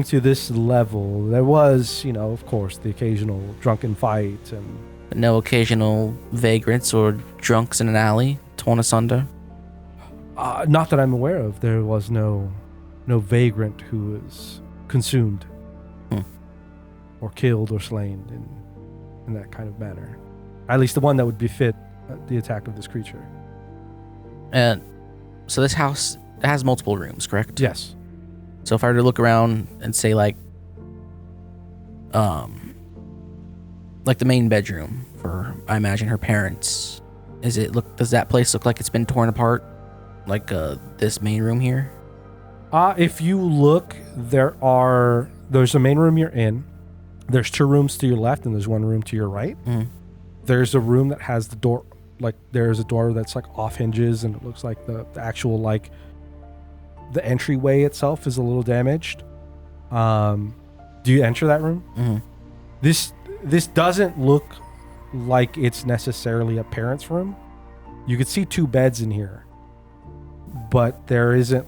to this level. There was, of course, the occasional drunken fight and... No occasional vagrants or drunks in an alley torn asunder? Not that I'm aware of. There was no vagrant who was consumed or killed or slain in that kind of manner. At least the one that would befit the attack of this creature. And So this house has multiple rooms, correct? Yes. So if I were to look around and say like the main bedroom for, I imagine, her parents, does that place look like it's been torn apart? Like this main room here? If you look, there's a main room you're in. There's 2 rooms to your left and there's 1 room to your right. Mm. There's a room that has the door, like there's a door that's like off hinges, and it looks like the actual like the entryway itself is a little damaged. Do you enter that room? Mm-hmm. This doesn't look like it's necessarily a parent's room. You could see 2 beds in here, but there's an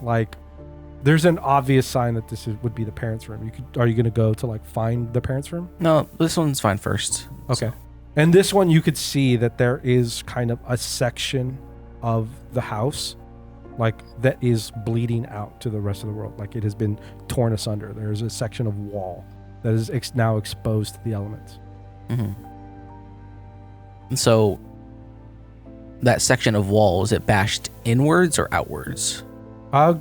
obvious sign that would be the parents' room. Are you going to go to like find the parents' room? No, this one's fine first. Okay. And this one, you could see that there is kind of a section of the house, like that is bleeding out to the rest of the world. Like it has been torn asunder. There's a section of wall that is now exposed to the elements. Mm-hmm. And so that section of wall, is it bashed inwards or outwards?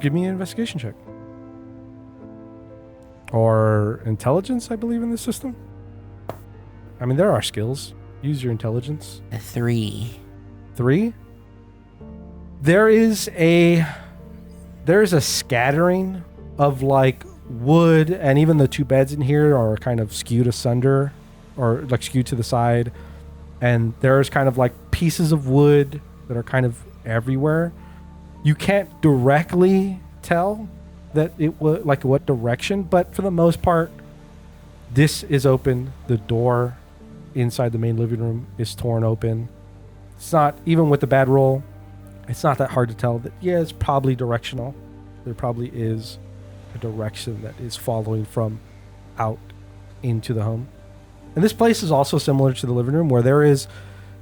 Give me an investigation check. Or intelligence, I believe, in this system. I mean, there are skills. Use your intelligence. A 3. 3? There is a scattering of like wood, and even the 2 beds in here are kind of skewed asunder, or like skewed to the side. And there's kind of like pieces of wood that are kind of everywhere. You can't directly tell that it was like what direction, but for the most part, this is open. The door inside the main living room is torn open. It's not, even with the bad roll, it's not that hard to tell that, yeah, it's probably directional. There probably is a direction that is following from out into the home. And this place is also similar to the living room, where there is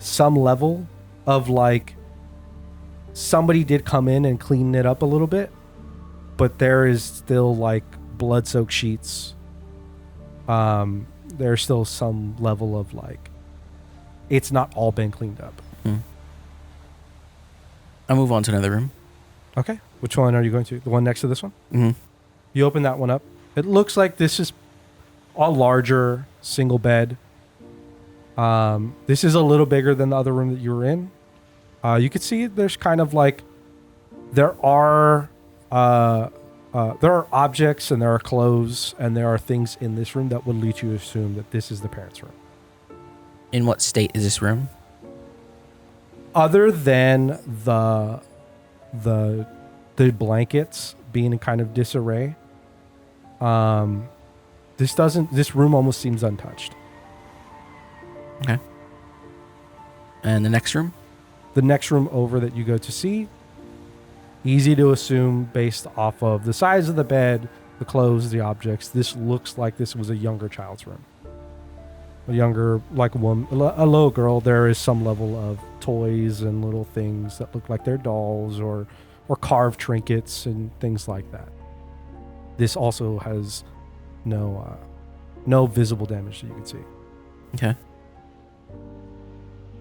some level of like somebody did come in and clean it up a little bit, but there is still like blood-soaked sheets. There's still some level of like, it's not all been cleaned up. I'll move on to another room. Okay. Which one are you going to? The one next to this one? Mm-hmm. You open that one up. It looks like this is a larger single bed. This is a little bigger than the other room that you were in. You could see there's kind of like, there are objects and there are clothes and there are things in this room that would lead you to assume that this is the parents' room. In what state is this room? Other than the blankets being in kind of disarray, this room almost seems untouched. Okay. And the next room? The next room over that you go to see, easy to assume based off of the size of the bed, the clothes, the objects. This looks like this was a younger child's room. A younger, like a woman, a little girl. There is some level of toys and little things that look like they're dolls or carved trinkets and things like that. This also has no visible damage that you can see. Okay.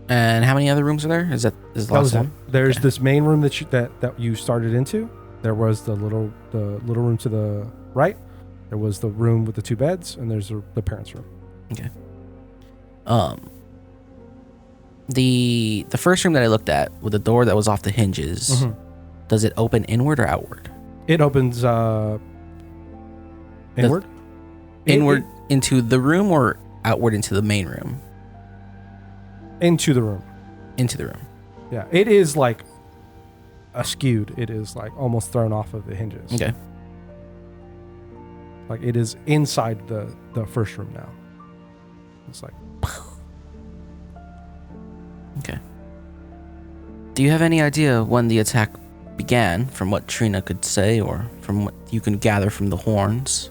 And how many other rooms are there? Is the last one? There's this main room that you started into. There was the little room to the right. There was the room with the 2 beds, and there's the parents' room. Okay. The first room that I looked at with the door that was off the hinges, does it open inward or outward? It opens inward. Inward into the room or outward into the main room? Into the room. Into the room. Yeah, it is like askewed. It is like almost thrown off of the hinges. Okay. Like it is inside the first room now. It's like. Okay. Do you have any idea when the attack began, from what Trina could say, or from what you can gather from the horns?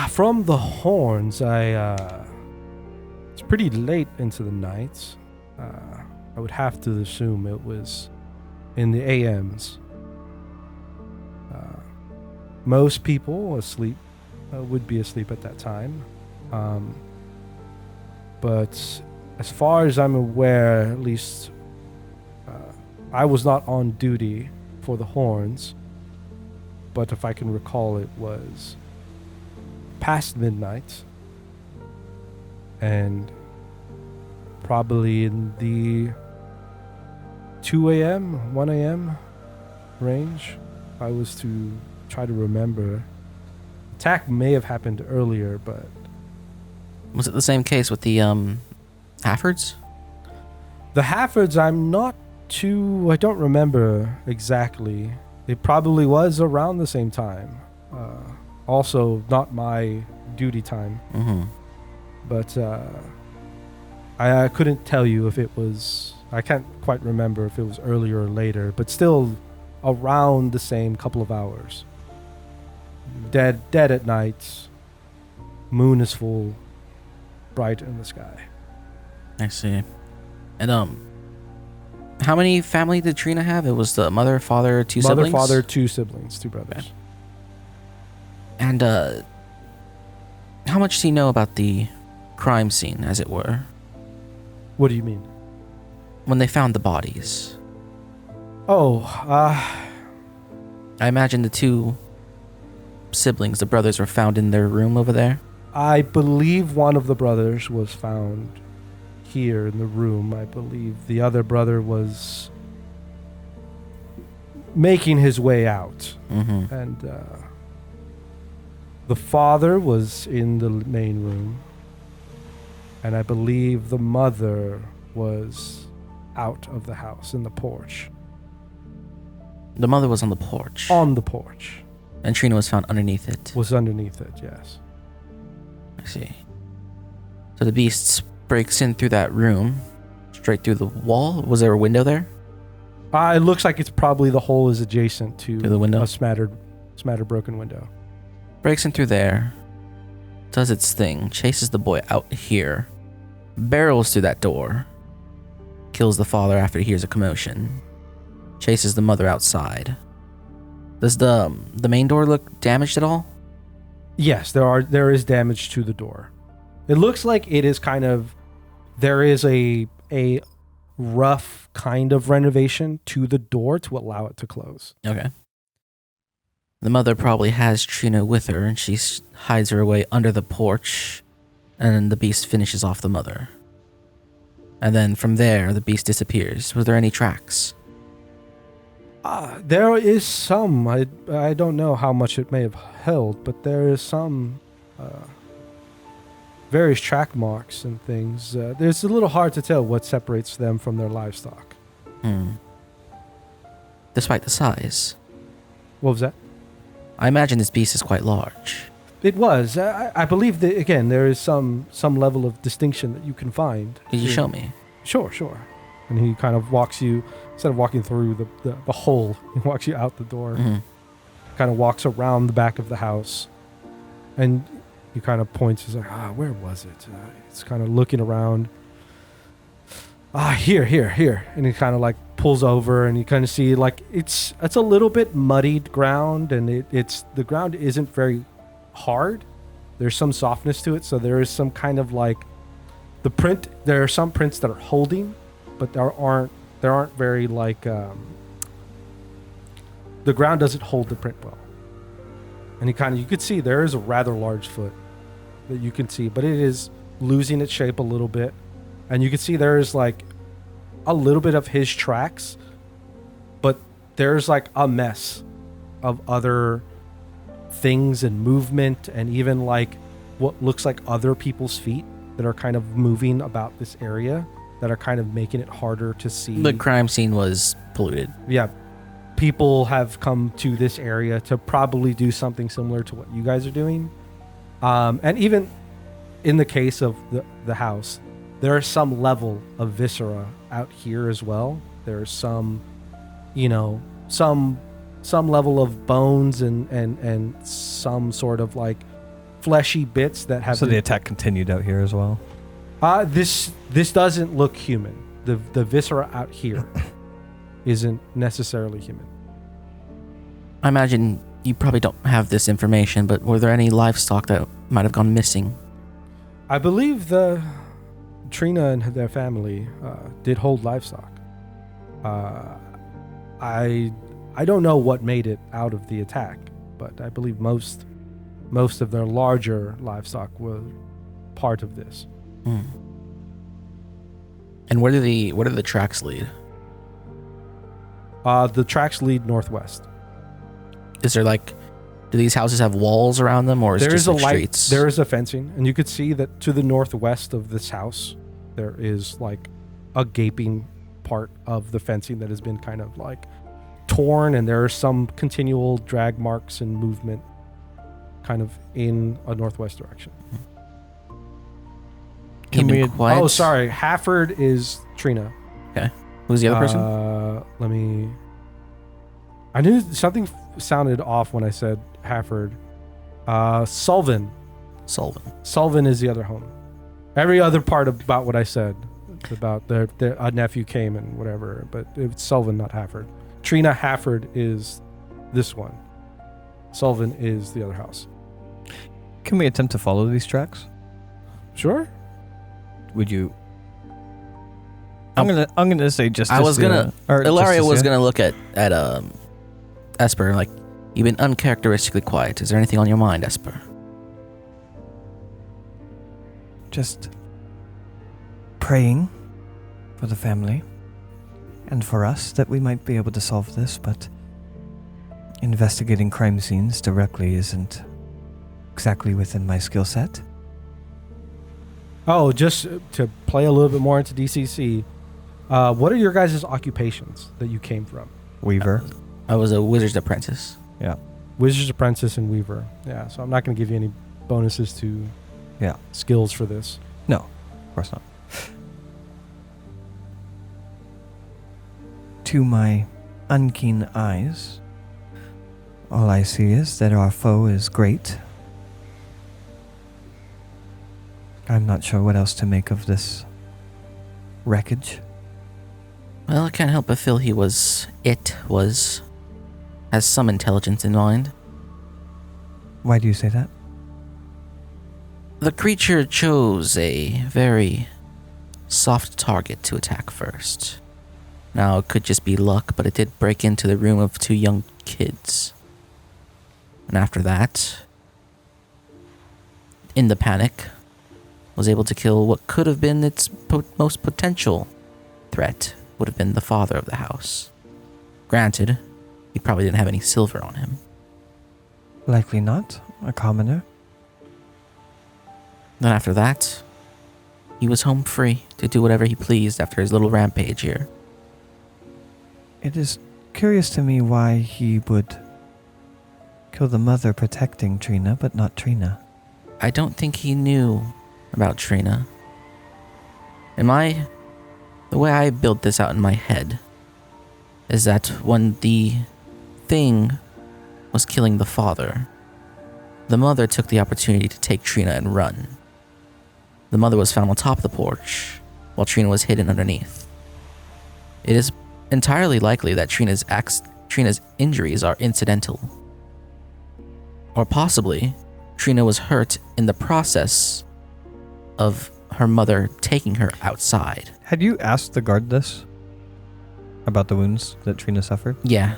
From the horns, it's pretty late into the night. I would have to assume it was in the AMs. Most people asleep would be asleep at that time. But as far as I'm aware, at least I was not on duty for the horns, but if I can recall, it was past midnight and probably in the 2 a.m., 1 a.m. range. If I was to try to remember. Attack may have happened earlier, but... Was it the same case with the Haffords? The Haffords, I don't remember exactly. It probably was around the same time. Also, not my duty time. Mm-hmm. But I couldn't tell you if it was... I can't quite remember if it was earlier or later, but still around the same couple of hours. Dead at night. Moon is full. Bright in the sky. I see. And how many family did Trina have? It was the mother, father, two siblings? Mother, father, 2 siblings, 2 brothers. Okay. And how much do you know about the crime scene, as it were? What do you mean? When they found the bodies. I imagine the 2 siblings, the brothers, were found in their room over there. I believe one of the brothers was found here in the room. I believe the other brother was making his way out. Mm-hmm. And the father was in the main room. And I believe the mother was out of the house in the porch. The mother was on the porch. On the porch. And Trina was found underneath it. Was underneath it, yes. I see. So the beast breaks in through that room, straight through the wall. Was there a window there? It looks like it's probably the hole is adjacent to the window? A smattered broken window. Breaks in through there, does its thing, chases the boy out here, barrels through that door, kills the father after he hears a commotion, chases the mother outside. Does the main door look damaged at all? Yes, there is damage to the door. It looks like it is there is a rough kind of renovation to the door to allow it to close. Okay. The mother probably has Trina with her, and she hides her away under the porch, and the beast finishes off the mother. And then from there, the beast disappears. Were there any tracks? There is some. I don't know how much it may have held, but there is some various track marks and things. It's a little hard to tell what separates them from their livestock. Despite the size. What was that? I imagine this beast is quite large. It was. I believe that, again, there is some level of distinction that you can find. Could you show me? Sure. And he kind of walks you, instead of walking through the hole, he walks you out the door. Mm-hmm. Kind of walks around the back of the house. And he kind of points, he's like, where was it? It's kind of looking around. Here. And he kind of like pulls over, and you kind of see like it's a little bit muddied ground, and the ground isn't very hard. There's some softness to it, so there is some kind of like the print. There are some prints that are holding, but there aren't very like the ground doesn't hold the print well. And you could see there is a rather large foot that you can see, but it is losing its shape a little bit. And you can see there is like a little bit of his tracks, but there's like a mess of other things and movement, and even like what looks like other people's feet that are kind of moving about this area that are kind of making it harder to see. The crime scene was polluted. Yeah. People have come to this area to probably do something similar to what you guys are doing. And even in the case of the house, there is some level of viscera out here as well. There's some, some level of bones and some sort of like fleshy bits that have. So the attack continued out here as well. This doesn't look human. The viscera out here isn't necessarily human. I imagine you probably don't have this information, but were there any livestock that might have gone missing? I believe Trina and their family did hold livestock. I I don't know what made it out of the attack, but I believe most of their larger livestock were part of this. And where do the tracks lead? The tracks lead northwest. Is there do these houses have walls around them, or is it just streets? There is a fencing, and you could see that to the northwest of this house, there is a gaping part of the fencing that has been kind of torn, and there are some continual drag marks and movement kind of in a northwest direction. Quiet. Oh, sorry. Hafford is Trina. Okay. Who's the other person? I knew something sounded off when I said Hafford. Sullivan. Sullivan is the other home. Every other part about what I said about a nephew came and whatever, but it's Sullivan, not Hafford. Trina Hafford is this one. Sullivan is the other house. Can we attempt to follow these tracks? Sure. Would you? I'm gonna say just. Ilaria was gonna look at Esper you've been uncharacteristically quiet. Is there anything on your mind, Esper? Just praying for the family and for us that we might be able to solve this, but investigating crime scenes directly isn't exactly within my skill set. Oh, just to play a little bit more into DCC, what are your guys' occupations that you came from? Weaver. I was a wizard's apprentice. Yeah. Wizard's apprentice and weaver. Yeah, so I'm not going to give you any bonuses to skills for this. No, of course not. To my unkeen eyes, all I see is that our foe is great. I'm not sure what else to make of this wreckage. Well, I can't help but feel has some intelligence in mind. Why do you say that? The creature chose a very soft target to attack first. Now, it could just be luck, but it did break into the room of 2 young kids. And after that, in the panic, was able to kill what could have been its most potential threat, would have been the father of the house. Granted, he probably didn't have any silver on him. Likely not. A commoner. Then after that, he was home free to do whatever he pleased after his little rampage here. It is curious to me why he would kill the mother protecting Trina, but not Trina. I don't think he knew about Trina. The way I built this out in my head is that when the thing was killing the father, the mother took the opportunity to take Trina and run. The mother was found on top of the porch, while Trina was hidden underneath. It is entirely likely that Trina's injuries are incidental. Or possibly, Trina was hurt in the process of her mother taking her outside. Had you asked the guard this? About the wounds that Trina suffered? Yeah.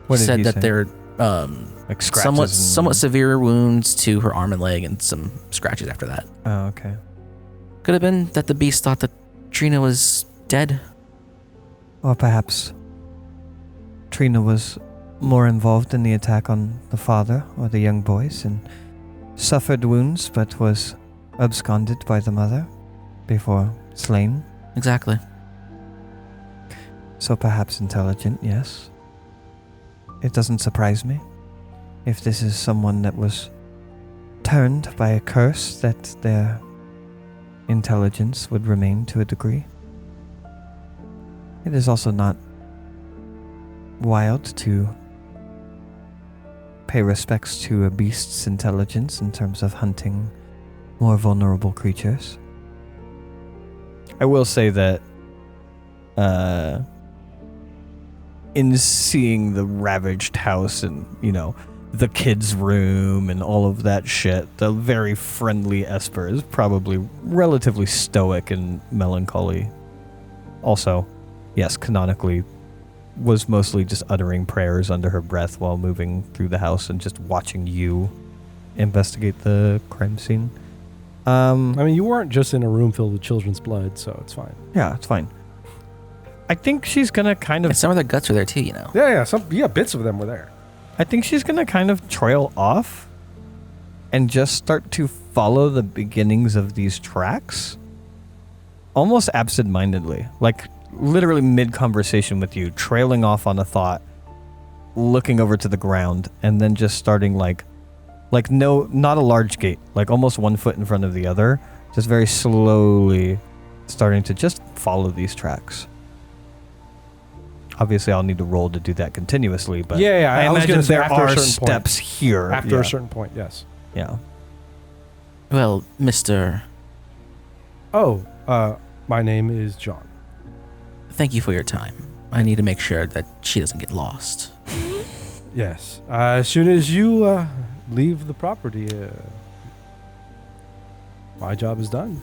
What did said he that say? they're Like scratches somewhat severe wounds to her arm and leg and some scratches after that. Oh, okay. Could have been that the beast thought that Trina was dead. Or perhaps Trina was more involved in the attack on the father or the young boys and suffered wounds but was absconded by the mother before slain. Exactly. So perhaps intelligent, yes. It doesn't surprise me if this is someone that was turned by a curse that their intelligence would remain to a degree. It is also not wild to pay respects to a beast's intelligence in terms of hunting more vulnerable creatures. I will say that in seeing the ravaged house and, the kids' room and all of that shit, the very friendly Esper is probably relatively stoic and melancholy. Also, yes, canonically, was mostly just uttering prayers under her breath while moving through the house and just watching you investigate the crime scene. I mean, you weren't just in a room filled with children's blood, so it's fine. Yeah, it's fine. I think she's gonna kind of. And some of their guts are there too, you know. Yeah, bits of them were there. I think she's gonna kind of trail off and just start to follow the beginnings of these tracks, almost absent-mindedly, like literally mid-conversation with you, trailing off on a thought, looking over to the ground, and then just starting like no, not a large gate, like almost 1 foot in front of the other, just very slowly starting to just follow these tracks. Obviously, I'll need to roll to do that continuously, but I was imagine gonna say there after a are certain steps here. After a certain point, yes. Yeah. Well, Mr. Oh, my name is John. Thank you for your time. I need to make sure that she doesn't get lost. Yes. As soon as you leave the property, my job is done.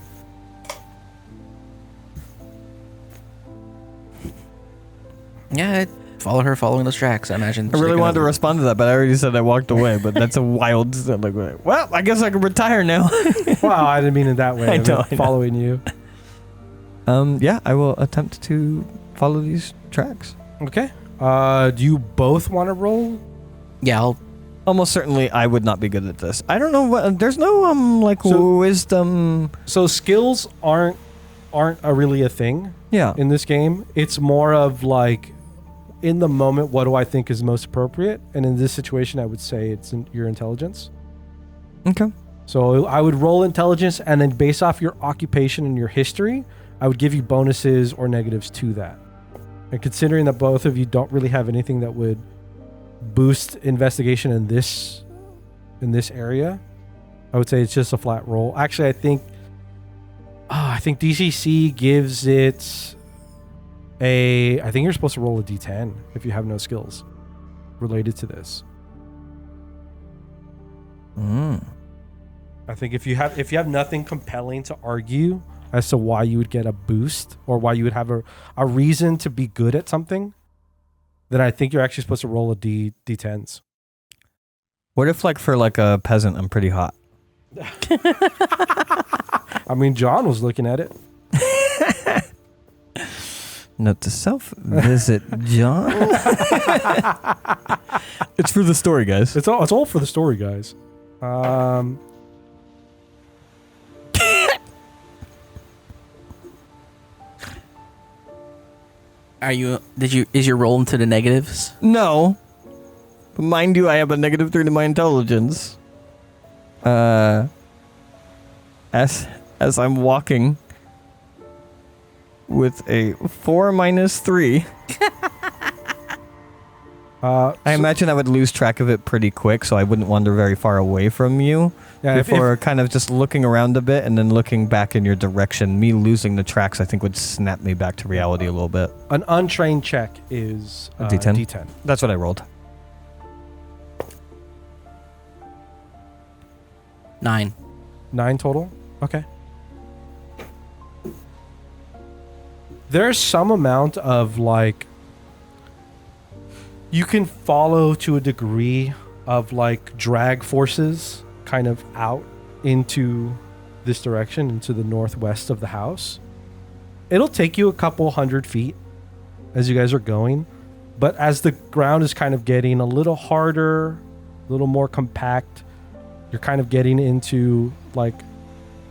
Yeah, I'd follow her following those tracks, I imagine. I really wanted to respond to that, but I already said I walked away. But that's a wild. Like, well, I guess I can retire now. Wow, I didn't mean it that way. I know. Following you. Yeah, I will attempt to follow these tracks. Okay. Do you both want to roll? Yeah, I'll... Almost certainly, I would not be good at this. I don't know what. There's no wisdom. So skills aren't really a thing. Yeah. In this game, it's more of like, in the moment, what do I think is most appropriate? And in this situation, I would say it's your intelligence. Okay. So I would roll intelligence, and then based off your occupation and your history, I would give you bonuses or negatives to that. And considering that both of you don't really have anything that would boost investigation in this area, I would say it's just a flat roll. Actually, I think DCC gives it I think you're supposed to roll a D10 if you have no skills related to this. I think if you have nothing compelling to argue as to why you would get a boost or why you would have a reason to be good at something, then I think you're actually supposed to roll a D10s. What if, like, for like a peasant, I'm pretty hot? I mean, John was looking at it. Note to self: visit John. It's for the story, guys. It's all for the story, guys. Is your roll into the negatives? No. But mind you, I have a -3 to my intelligence. As I'm walking with a 4 - 3. I imagine I would lose track of it pretty quick, so I wouldn't wander very far away from you before kind of just looking around a bit and then looking back in your direction. Me losing the tracks, I think, would snap me back to reality a little bit. An untrained check is a D10? D10. That's what I rolled. 9. 9 total? Okay. There's some amount of, like, you can follow to a degree of, like, drag forces kind of out into this direction, into the northwest of the house. It'll take you a couple hundred feet as you guys are going, but as the ground is kind of getting a little harder, a little more compact, you're kind of getting into, like,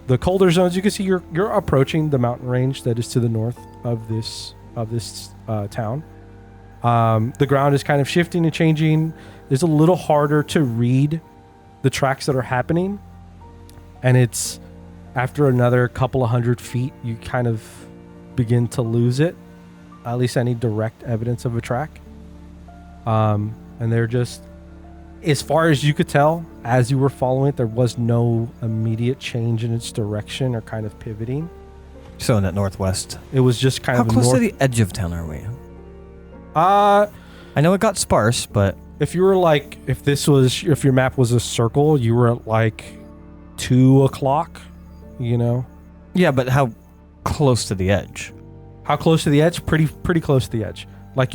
the colder zones. You can see you're approaching the mountain range that is to the north of this town. The ground is kind of shifting and changing. It's a little harder to read the tracks that are happening, and it's after another couple of hundred feet you kind of begin to lose it, at least any direct evidence of a track. And they're just, as far as you could tell, as you were following it, there was no immediate change in its direction or kind of pivoting. So in that northwest. It was just kind How of close to the edge of town are we? I know it got sparse, but if you were like, if your map was a circle, you were at like 2 o'clock, you know? Yeah, but how close to the edge? How close to the edge? Pretty close to the edge. Like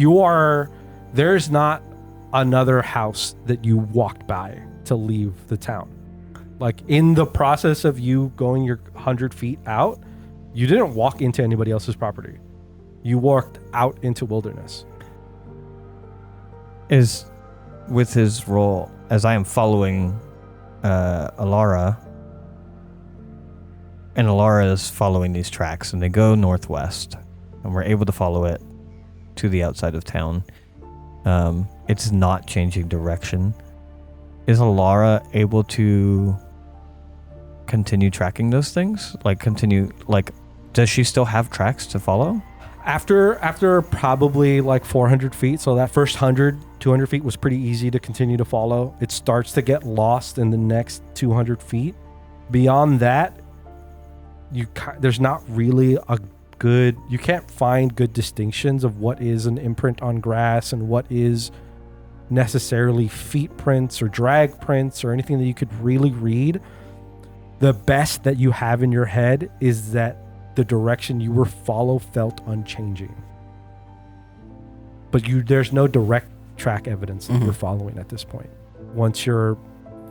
there's not another house that you walked by to leave the town. Like in the process of you going your 100 feet out, you didn't walk into anybody else's property. You walked out into wilderness. Is with his role, as I am following Alara, and Alara is following these tracks, and they go northwest, and we're able to follow it to the outside of town. It's not changing direction. Is Alara able to continue tracking those things? Does she still have tracks to follow? After probably like 400 feet, so that first 100, 200 feet was pretty easy to continue to follow. It starts to get lost in the next 200 feet. Beyond that, there's not really you can't find good distinctions of what is an imprint on grass and what is necessarily feet prints or drag prints or anything that you could really read. The best that you have in your head is that the direction you were felt unchanging. But there's no direct track evidence that you're following at this point. Once you're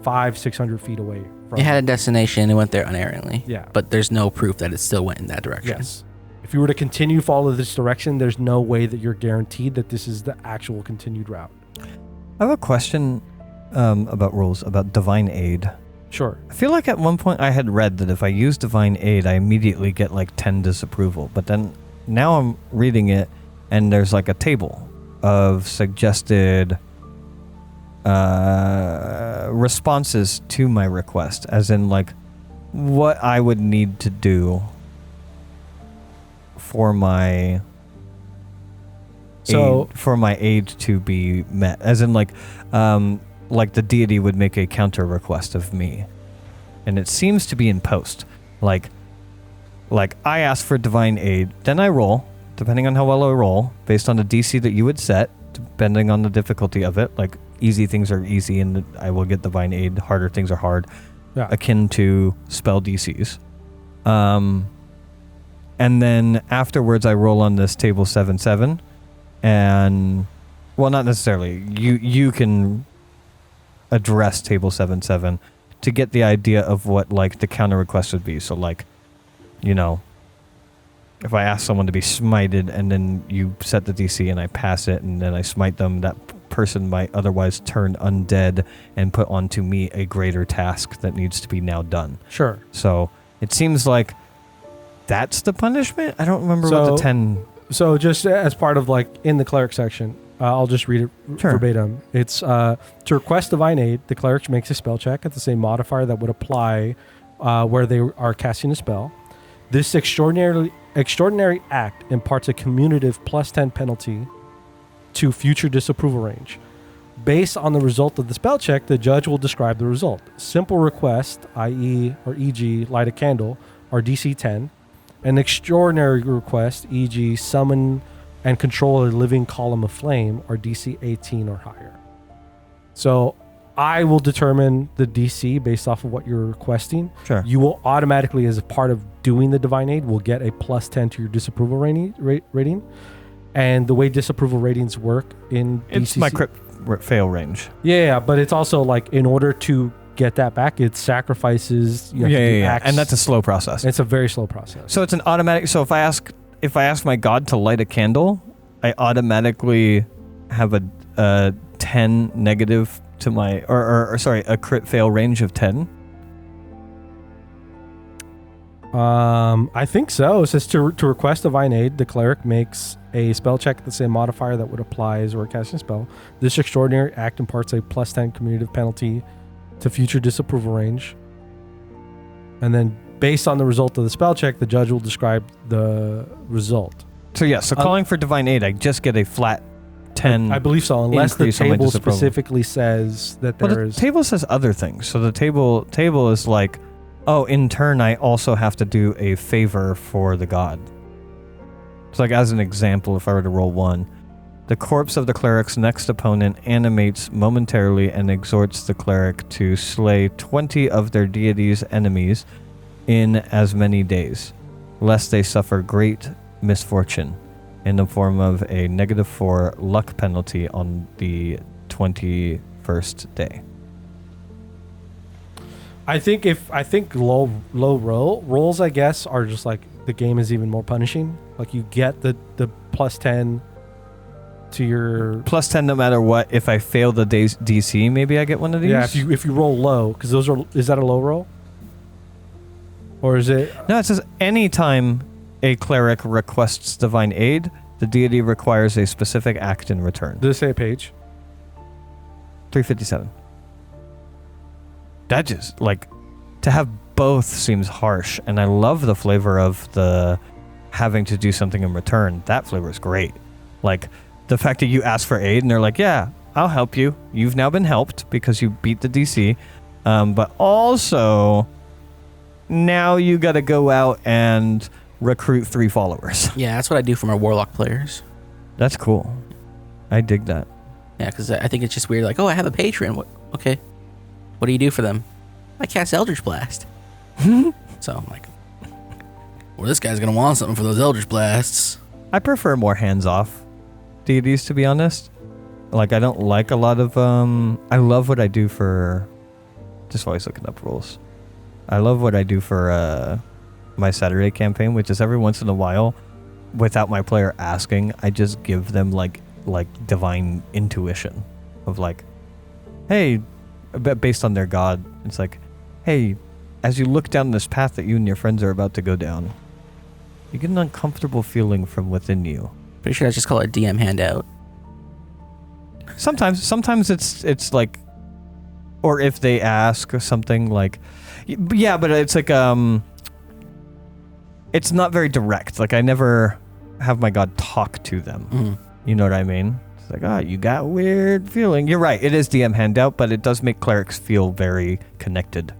500-600 feet away from it had a destination and went there unerringly. Yeah. But there's no proof that it still went in that direction. Yes. If you were to continue to follow this direction, there's no way that you're guaranteed that this is the actual continued route. I have a question about rules, about divine aid. Sure. I feel like at one point I had read that if I use divine aid, I immediately get like 10 disapproval. But then now I'm reading it, and there's like a table of suggested responses to my request, as in like what I would need to do for my aid to be met, as in like the deity would make a counter request of me, and it seems to be in post. Like I ask for divine aid, then I roll, depending on how well I roll, based on the DC that you would set, depending on the difficulty of it. Like easy things are easy, and I will get divine aid. Harder things are hard, akin to spell DCs. And then afterwards, I roll on this table 7/7, and well, not necessarily. You can address table 7/7 to get the idea of what like the counter request would be. So like, you know, if I ask someone to be smited and then you set the DC and I pass it and then I smite them, that person might otherwise turn undead and put onto me a greater task that needs to be now done. Sure. So it seems like that's the punishment. I don't remember what the 10. So just as part of like in the cleric section, I'll just read it verbatim. It's to request divine aid, the cleric makes a spell check at the same modifier that would apply where they are casting a spell. This extraordinary act imparts a cumulative +10 penalty to future disapproval range. Based on the result of the spell check, the judge will describe the result. Simple request, i.e. or e.g. light a candle, are DC 10. An extraordinary request, e.g. summon and control a living column of flame, are DC 18 or higher. So I will determine the DC based off of what you're requesting. Sure. You will automatically, as a part of doing the divine aid, will get a +10 to your disapproval rating. And the way disapproval ratings work in It's DCC, my crit fail range. Yeah, but it's also like in order to get that back, it sacrifices. You have to do acts. And that's a slow process. It's a very slow process. So it's an automatic. So if I ask my god to light a candle, I automatically have a 10 negative to my or a crit fail range of 10. I think so. It says to request divine aid, the cleric makes a spell check at the same modifier that would apply as or casting a spell. This extraordinary act imparts a +10 cumulative penalty to future disapproval range. And then based on the result of the spell check, the judge will describe the result. So yeah, so calling for divine aid, I just get a flat 10. I believe so, unless the increase on my table disapproval. specifically says that there is. The table says other things. So the table is like, oh, in turn, I also have to do a favor for the god. It's like, as an example, if I were to roll 1, the corpse of the cleric's next opponent animates momentarily and exhorts the cleric to slay 20 of their deity's enemies in as many days, lest they suffer great misfortune. in the form of a -4 luck penalty on the 21st day. I think low rolls, I guess, are just like the game is even more punishing. Like you get the +10 to your +10 no matter what. If I fail the DC, maybe I get one of these. Yeah, if you roll low, because is that a low roll? Or is it? No, it says anytime a cleric requests divine aid, the deity requires a specific act in return. Does it say a page? 357. That just, like, to have both seems harsh, and I love the flavor of the having to do something in return. That flavor is great. Like, the fact that you ask for aid and they're like, yeah, I'll help you. You've now been helped because you beat the DC. But also, now you got to go out and recruit 3 followers. Yeah, that's what I do for my warlock players. That's cool. I dig that. Yeah, because I think it's just weird. Like, oh, I have a patron. What? Okay. What do you do for them? I cast Eldritch Blast. So I'm like, well, this guy's going to want something for those Eldritch Blasts. I prefer more hands-off deities, to be honest. Like, I don't like a lot of... I love what I do for... Just always looking up rules. I love what I do for my Saturday campaign, which is every once in a while, without my player asking, I just give them, like divine intuition of, like, hey... based on their god, it's like, hey, as you look down this path that you and your friends are about to go down, you get an uncomfortable feeling from within you. Pretty sure I just call it DM handout. Sometimes it's like, or if they ask or something like, yeah, but it's like it's not very direct. Like I never have my god talk to them. Mm-hmm. You know what I mean? It's like, you got a weird feeling. You're right. It is DM handout, but it does make clerics feel very connected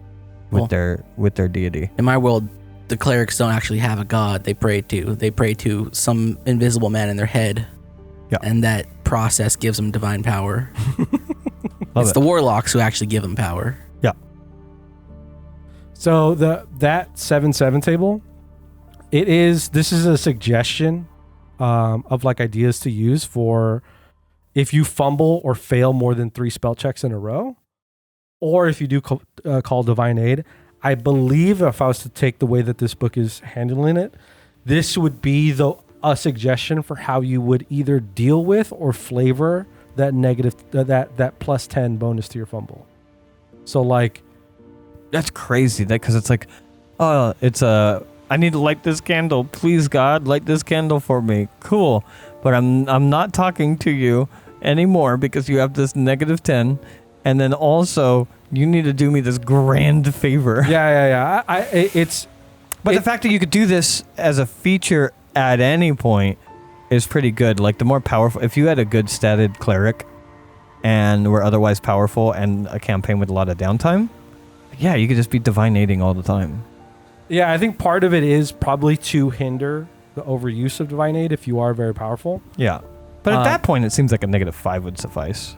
with their deity. In my world, the clerics don't actually have a god they pray to. They pray to some invisible man in their head. Yeah. And that process gives them divine power. It's the warlocks who actually give them power. Yeah. So that 7/7 table, this is a suggestion of like ideas to use for if you fumble or fail more than 3 spell checks in a row, or if you do call divine aid. I believe if I was to take the way that this book is handling it, this would be a suggestion for how you would either deal with or flavor that negative that +10 bonus to your fumble. So like, that's crazy. Because it's like, I need to light this candle. Please, God, light this candle for me. Cool. But I'm not talking to you anymore because you have this -10. And then also, you need to do me this grand favor. Yeah. The fact that you could do this as a feature at any point is pretty good. Like, the more powerful... If you had a good statted cleric and were otherwise powerful and a campaign with a lot of downtime, yeah, you could just be divine aiding all the time. Yeah, I think part of it is probably to hinder the overuse of divine aid if you are very powerful. Yeah. But at that point, it seems like a -5 would suffice.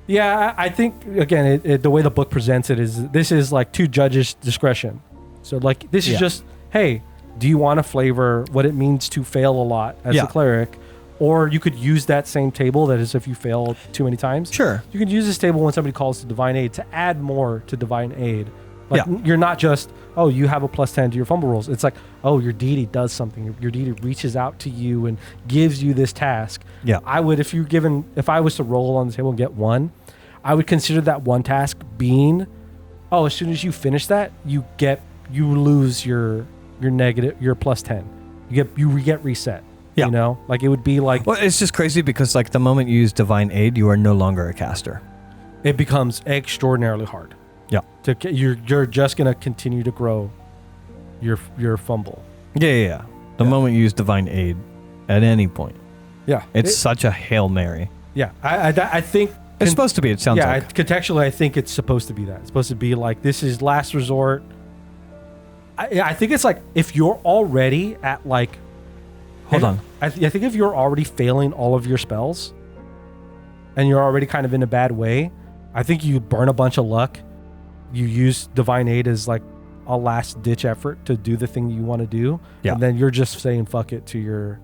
Yeah, I think, again, the way the book presents it is this is like to judges' discretion. So, like, this is just, hey, do you want to flavor what it means to fail a lot as a cleric? Or you could use that same table, that is if you fail too many times. Sure. You could use this table when somebody calls to divine aid to add more to divine aid. Like, you're not just, you have a +10 to your fumble rolls. It's like, your deity does something. Your deity reaches out to you and gives you this task. Yeah. I would, if I was to roll on the table and get 1, I would consider that one task being, as soon as you finish that, you lose your negative, your +10. You get reset. Yeah. You know, like it would be like. Well, it's just crazy because like the moment you use divine aid, you are no longer a caster. It becomes extraordinarily hard. Yeah. You're just gonna continue to grow your fumble. Yeah. The moment you use divine aid, at any point. Yeah. It's such a Hail Mary. Yeah. I think. It's supposed to be, it sounds like. Contextually, I think it's supposed to be that. It's supposed to be like, this is last resort. I think it's like, if you're already at like... Hold on. I think if you're already failing all of your spells, and you're already kind of in a bad way, I think you burn a bunch of luck. You use divine aid as like a last ditch effort to do the thing you want to do. Yeah. And then you're just saying fuck it to your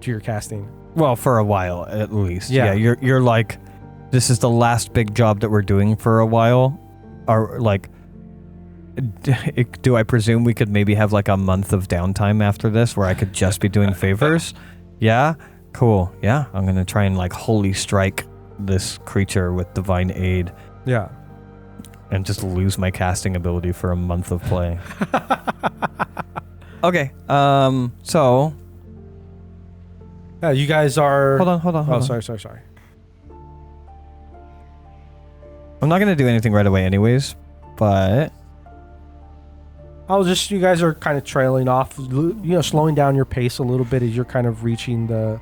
to your casting. Well, for a while at least. Yeah. You're like, this is the last big job that we're doing for a while, or like, do I presume we could maybe have like a month of downtime after this where I could just be doing favors? Yeah, cool. Yeah, I'm gonna try and like holy strike this creature with divine aid. Yeah. And just lose my casting ability for a month of play. Okay. So. Yeah, you guys are. Hold on. Oh, sorry. I'm not gonna do anything right away, anyways. But You guys are kind of trailing off, slowing down your pace a little bit as you're kind of reaching the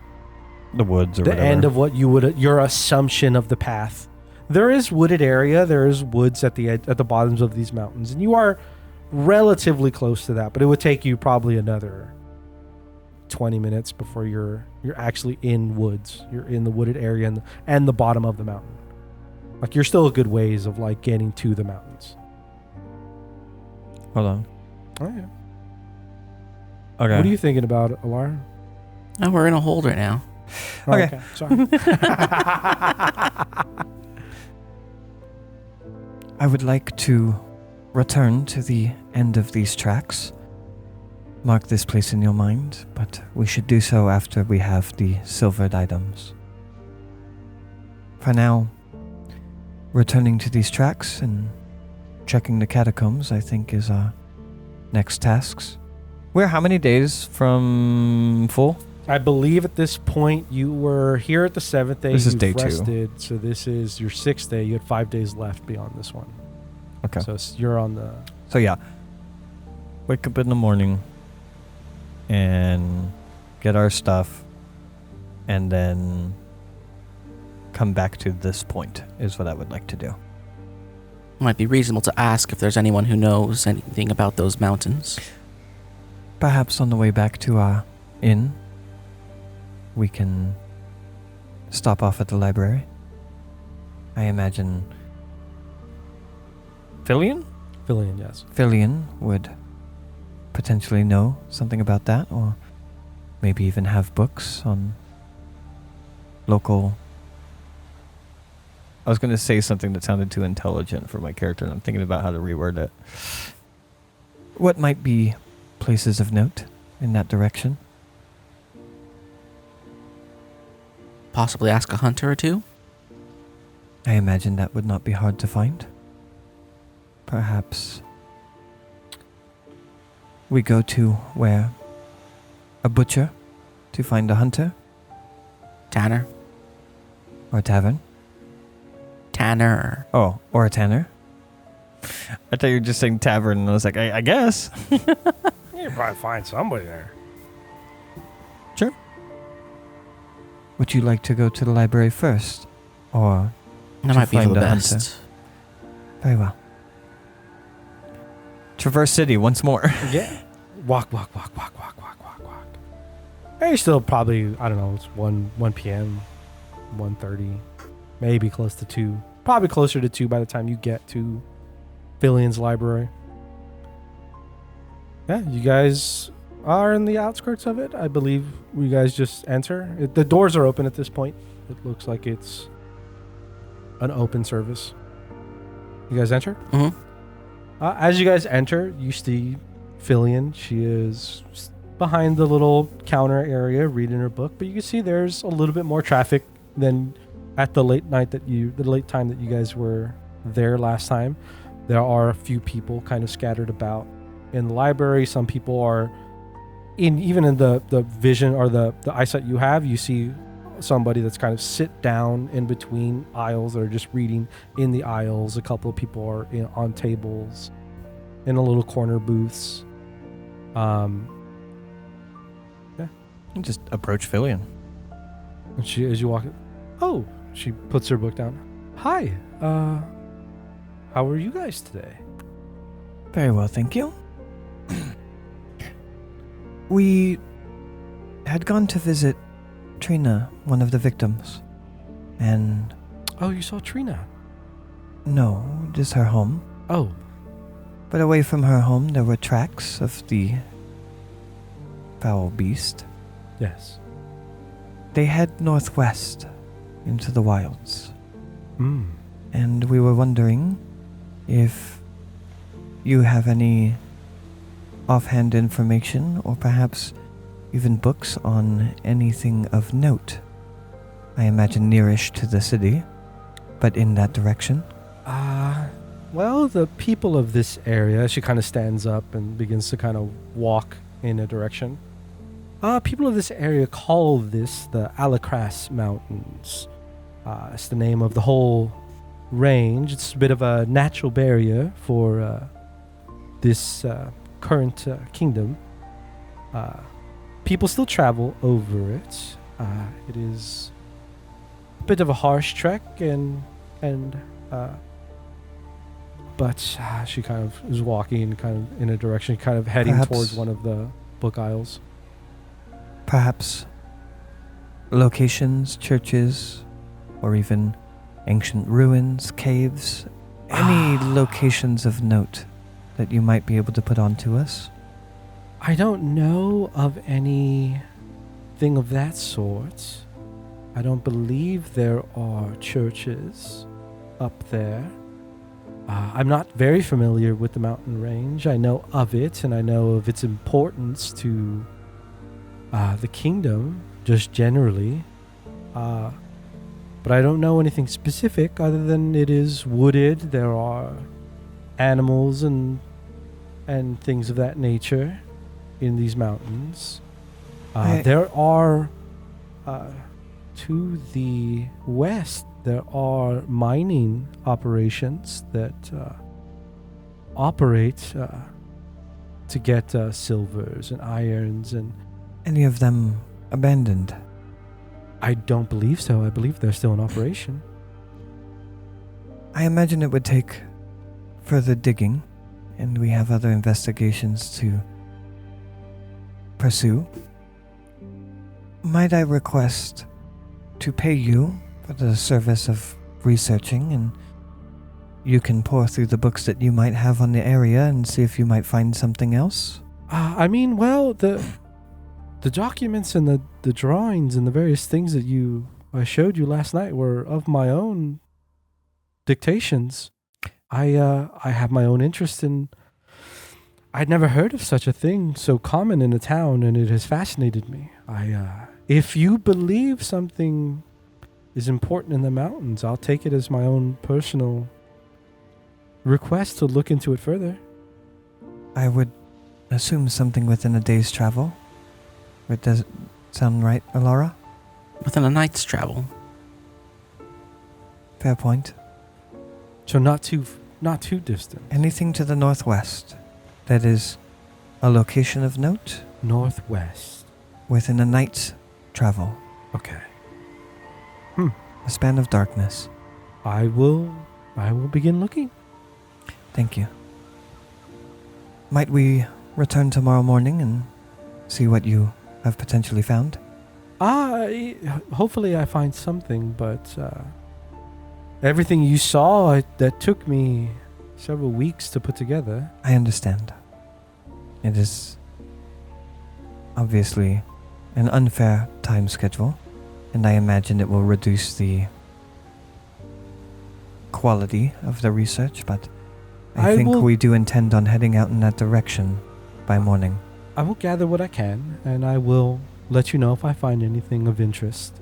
woods or the whatever. end of what your assumption of the path. There is wooded area. There is woods at the bottoms of these mountains, and you are relatively close to that. But it would take you probably another 20 minutes before you're actually in woods. You're in the wooded area and the bottom of the mountain. Like you're still a good ways of like getting to the mountains. Hold on. Oh yeah. Okay. What are you thinking about, Alara? Oh, we're in a hold right now. Oh, Okay. Sorry. I would like to return to the end of these tracks. Mark this place in your mind, but we should do so after we have the silvered items. For now, returning to these tracks and checking the catacombs, I think, is our next tasks. We're how many days from full? I believe at this point you were here at the 7th day. This is You've day 2. rested, so this is your 6th day. You had 5 days left beyond this one. Okay. So you're on the. So yeah, wake up in the morning and get our stuff, and then come back to this point is what I would like to do. It might be reasonable to ask if there's anyone who knows anything about those mountains. Perhaps on the way back to our inn, we can stop off at the library. I imagine Fillion? Fillion, yes. Fillion would potentially know something about that, or maybe even have books on local. I was going to say something that sounded too intelligent for my character, and I'm thinking about how to reword it. What might be places of note in that direction? Possibly ask a hunter or two? I imagine that would not be hard to find. Perhaps we go to where? A butcher to find a hunter? Tanner? Or a tavern? Tanner. Oh, or a tanner? I thought you were just saying tavern, and I was like, I guess. You'll probably find somebody there. Sure. Would you like to go to the library first? Or That to might be for find the a best. hunter? Very well. Traverse City once more. Yeah. Walk. Hey, you're still probably, I don't know, it's 1 p.m., 1:30, maybe close to 2. Probably closer to 2 by the time you get to Fillion's library. Yeah, you guys are in the outskirts of it. I believe you guys just enter. The doors are open at this point. It looks like it's an open service. You guys enter? Mm-hmm. As you guys enter, you see Fillion. She is behind the little counter area reading her book, but you can see there's a little bit more traffic than at the late time that you guys were there last time. There are a few people kind of scattered about in the library. Some people are even in the vision or the eyesight you have, you see somebody that's kind of sit down in between aisles that are just reading in the aisles. A couple of people are on tables in a little corner booths. Just approach Fillion. And she, as you walk, she puts her book down. Hi, how are you guys today? Very well, thank you. We had gone to visit Trina, one of the victims, and Oh, you saw Trina. no, just her home. Oh, But away from her home, there were tracks of the foul beast. yes. They head northwest into the wilds. Hmm. And we were wondering if you have any offhand information or perhaps even books on anything of note. I imagine nearish to the city, but in that direction. Well, the people of this area, she kind of stands up and begins to kind of walk in a direction. People of this area call this the Alacrass Mountains. It's the name of the whole range. It's a bit of a natural barrier for this current kingdom. People still travel over it. It is a bit of a harsh trek, but she kind of is walking kind of in a direction, kind of heading Perhaps- towards one of the book aisles. Perhaps locations, churches, or even ancient ruins, caves, any locations of note that you might be able to put onto us. I don't know of anything of that sort. I don't believe there are churches up there. I'm not very familiar with the mountain range. I know of it, and I know of its importance to the kingdom, just generally. But I don't know anything specific other than it is wooded. There are animals and things of that nature in these mountains. There are, to the west, there are mining operations that operate to get silvers and irons, and Any of them abandoned? I don't believe so. I believe they're still in operation. I imagine it would take further digging, and we have other investigations to pursue. Might I request to pay you for the service of researching, and you can pour through the books that you might have on the area and see if you might find something else? I mean, well, the documents and the drawings and the various things that I showed you last night were of my own dictations. I have my own interest in. I'd never heard of such a thing so common in a town, and it has fascinated me. If you believe something is important in the mountains, I'll take it as my own personal request to look into it further. I would assume something within a day's travel. It does sound right, Alara? Within a night's travel. Fair point. So not too distant. Anything to the northwest that is a location of note Northwest. within a night's travel, Okay. a span of darkness. I will begin looking. Thank you. Might we return tomorrow morning and see what you have potentially found? Hopefully I find something, but everything you saw, that took me several weeks to put together. I understand. It is obviously an unfair time schedule, and I imagine it will reduce the quality of the research, but I think we do intend on heading out in that direction by morning. I will gather what I can, and I will let you know if I find anything of interest.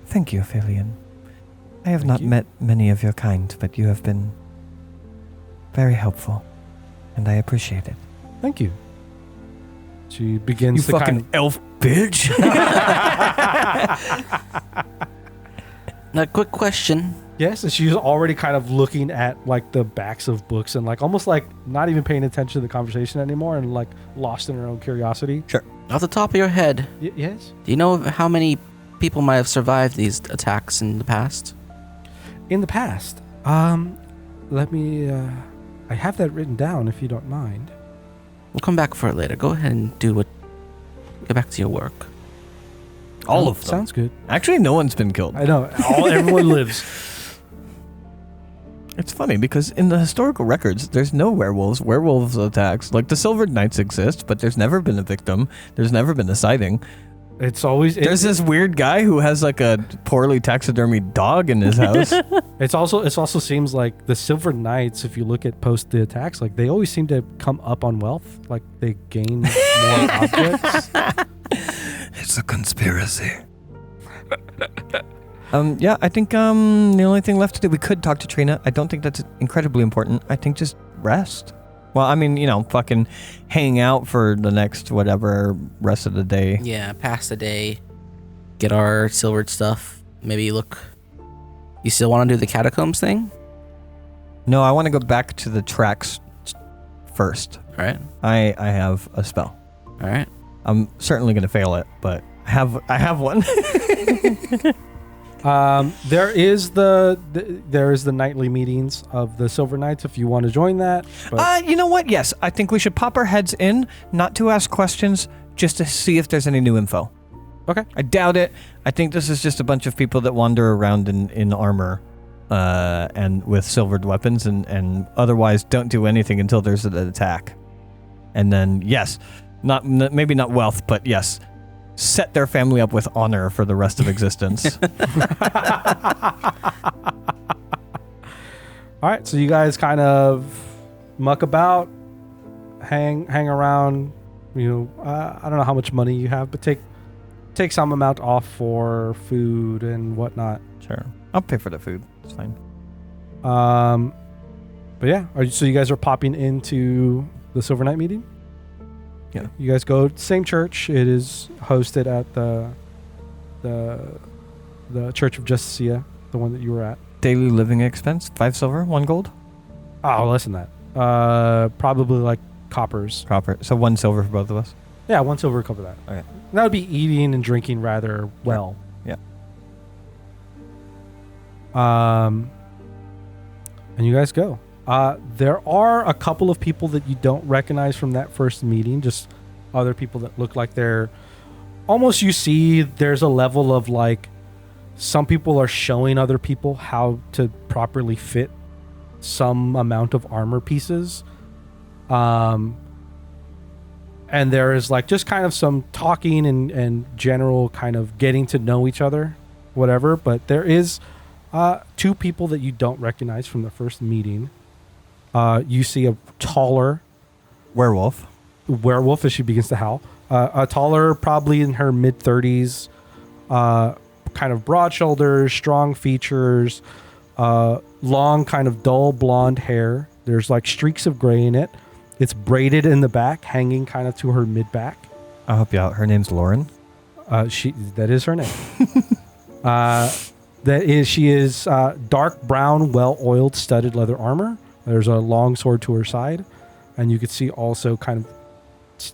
Thank you, Philian. I have Thank not you. met many of your kind, but you have been very helpful, and I appreciate it. Thank you. She begins to kind of... elf bitch. A quick question. Yes, and she's already kind of looking at like the backs of books and like almost like not even paying attention to the conversation anymore and like lost in her own curiosity. Off the top of your head, Yes? do you know how many people might have survived these attacks in the past? In the past, let me, I have that written down if you don't mind. We'll come back for it later. Go ahead and get back to your work. All of them. Sounds good. Actually, no one's been killed. I know. Everyone lives. It's funny because in the historical records, there's no werewolves. Werewolves attacks. Like the Silver Knights exist, but there's never been a victim. There's never been a sighting. It's always There's this weird guy who has like a poorly taxidermied dog in his house. It also seems like the Silver Knights, if you look at post the attacks, like they always seem to come up on wealth, like they gain more objects. It's a conspiracy. Yeah, I think the only thing left to do, we could talk to Trina. I don't think that's incredibly important. I think just rest. Well, I mean, fucking hang out for the next whatever rest of the day. Yeah, pass the day, get our silvered stuff. Maybe look. You still want to do the catacombs thing? No, I want to go back to the tracks first. All right. I have a spell. All right. I'm certainly going to fail it, but I have one. There is the nightly meetings of the Silver Knights if you want to join that. But You know what? Yes, I think we should pop our heads in, not to ask questions, just to see if there's any new info. okay. I doubt it. I think this is just a bunch of people that wander around in armor and with silvered weapons and otherwise don't do anything until there's an attack. And then, yes, maybe not wealth, but yes, set their family up with honor for the rest of existence. All right, so you guys kind of muck about, hang around. I don't know how much money you have, but take some amount off for food and whatnot. Sure. I'll pay for the food. It's fine. But yeah, so you guys are popping into the Silver Knight meeting? Yeah. You guys go to the same church. It is hosted at the Church of Justicia, the one that you were at. Daily living expense, 5 silver, 1 gold. Oh, less than that. Probably like coppers. Proper. So 1 silver for both of us. Yeah, 1 silver would cover that. Okay. That would be eating and drinking rather well. Yeah. And you guys go. There are a couple of people that you don't recognize from that first meeting, just other people that look like they're almost, you see there's a level of like some people are showing other people how to properly fit some amount of armor pieces. And there is like just kind of some talking and general kind of getting to know each other, whatever. But there is 2 people that you don't recognize from the first meeting. You see a taller Werewolf as she begins to howl. A taller, probably in her mid-30s, kind of broad shoulders, strong features, long kind of dull blonde hair. There's like streaks of gray in it. It's braided in the back, hanging kind of to her mid-back. I'll help you out. Her name's Lauren. That is her name. She is dark brown, well-oiled, studded leather armor. There's a long sword to her side, and you could see also kind of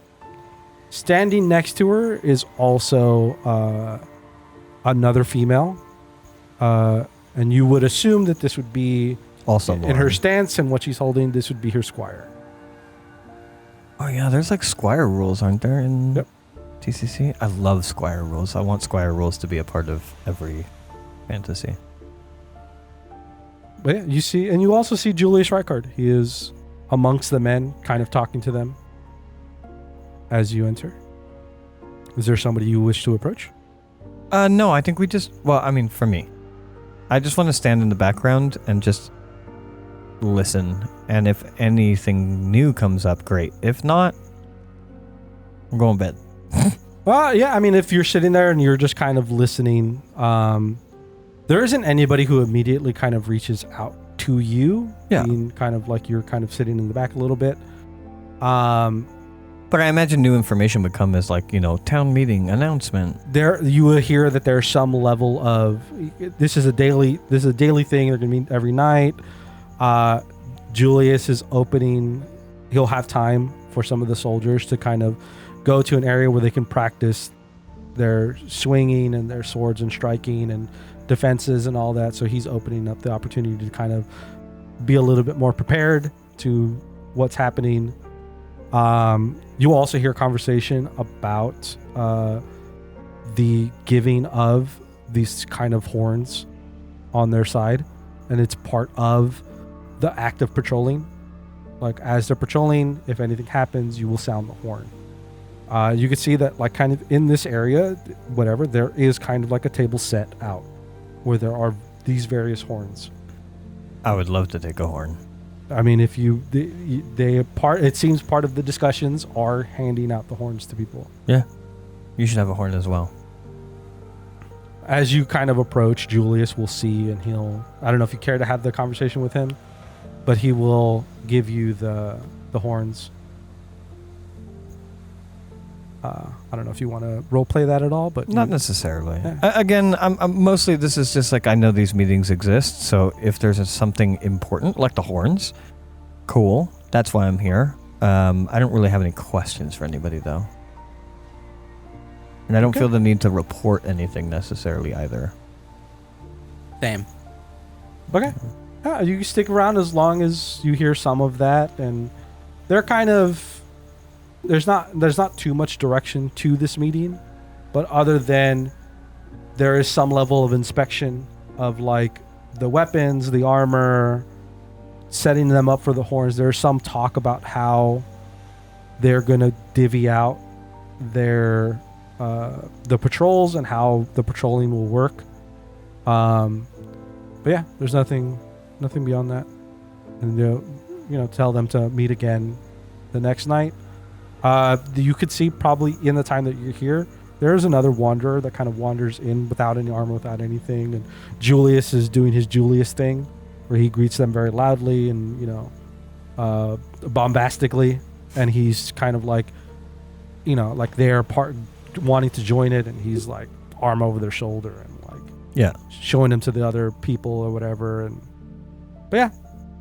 standing next to her is also another female, and you would assume that this would be Also in Lauren. her stance and what she's holding. This would be her squire. Oh yeah, there's like squire rules, aren't there, in Yep. TCC? I love squire rules. I want squire rules to be a part of every fantasy. But yeah, you also see Julius Reichard. He is amongst the men, kind of talking to them as you enter. Is there somebody you wish to approach? No, I think we just, for me, I just want to stand in the background and just listen. And if anything new comes up, great. If not, I'm going to bed. Well, yeah, if you're sitting there and you're just kind of listening, there isn't anybody who immediately kind of reaches out to you. Yeah. Being kind of like you're kind of sitting in the back a little bit. But I imagine new information would come as like, town meeting announcement. There, you will hear that there's some level of this is a daily thing. They're gonna meet every night. Julius is opening. He'll have time for some of the soldiers to kind of go to an area where they can practice their swinging and their swords and striking and defenses and all that. So he's opening up the opportunity to kind of be a little bit more prepared to what's happening. You also hear conversation about the giving of these kind of horns on their side, and it's part of the act of patrolling. Like as they're patrolling, if anything happens, you will sound the horn. You can see that like kind of in this area, whatever, there is kind of like a table set out where there are these various horns. I would love to take a horn. I mean, if it seems part of the discussions are handing out the horns to people. Yeah. You should have a horn as well. As you kind of approach, Julius will see, and I don't know if you care to have the conversation with him, but he will give you the horns. I don't know if you want to role play that at all, but Not necessarily. Yeah. Again, I'm mostly, this is just like, I know these meetings exist, so if there's something important, like the horns, cool. That's why I'm here. I don't really have any questions for anybody, though. And I don't feel the need to report anything necessarily either. Same. Okay. Yeah, you can stick around as long as you hear some of that, and they're kind of there's not too much direction to this meeting, but other than there is some level of inspection of like the weapons, the armor, setting them up for the horns. There's some talk about how they're gonna divvy out their the patrols and how the patrolling will work. But yeah, there's nothing beyond that. And tell them to meet again the next night. You could see probably in the time that you're here, there's another wanderer that kind of wanders in without any armor, without anything, and Julius is doing his Julius thing, where he greets them very loudly and bombastically, and he's kind of like, like they're wanting to join it, and he's like arm over their shoulder and showing them to the other people or whatever. But yeah,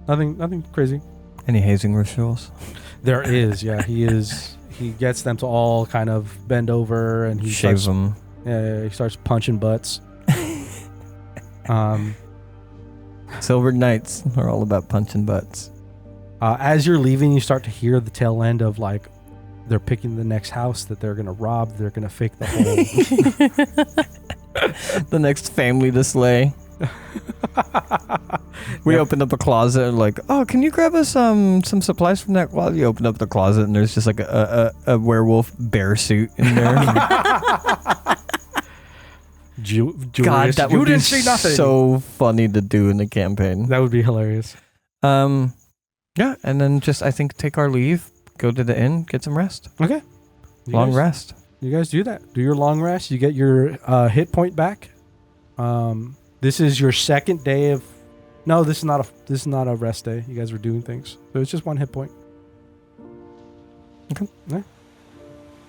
nothing crazy. Any hazing rituals? There is, yeah. He gets them to all kind of bend over, and he shaves them. Yeah, he starts punching butts. Silver Knights are all about punching butts. As you're leaving, you start to hear the tail end of like they're picking the next house that they're gonna rob. They're gonna fake the whole. The next family to slay. We opened up a closet and like, oh, can you grab us some supplies from that closet? You open up the closet and there's just like a werewolf bear suit in there. God, that would be so funny to do in the campaign. That would be hilarious. Yeah, and then just I think take our leave, go to the inn, get some rest. Okay. Long rest. You guys do that. Do your long rest. You get your hit point back. This is your second day of. No, this is not a rest day. You guys were doing things, so it's just one hit point. Okay. Yeah.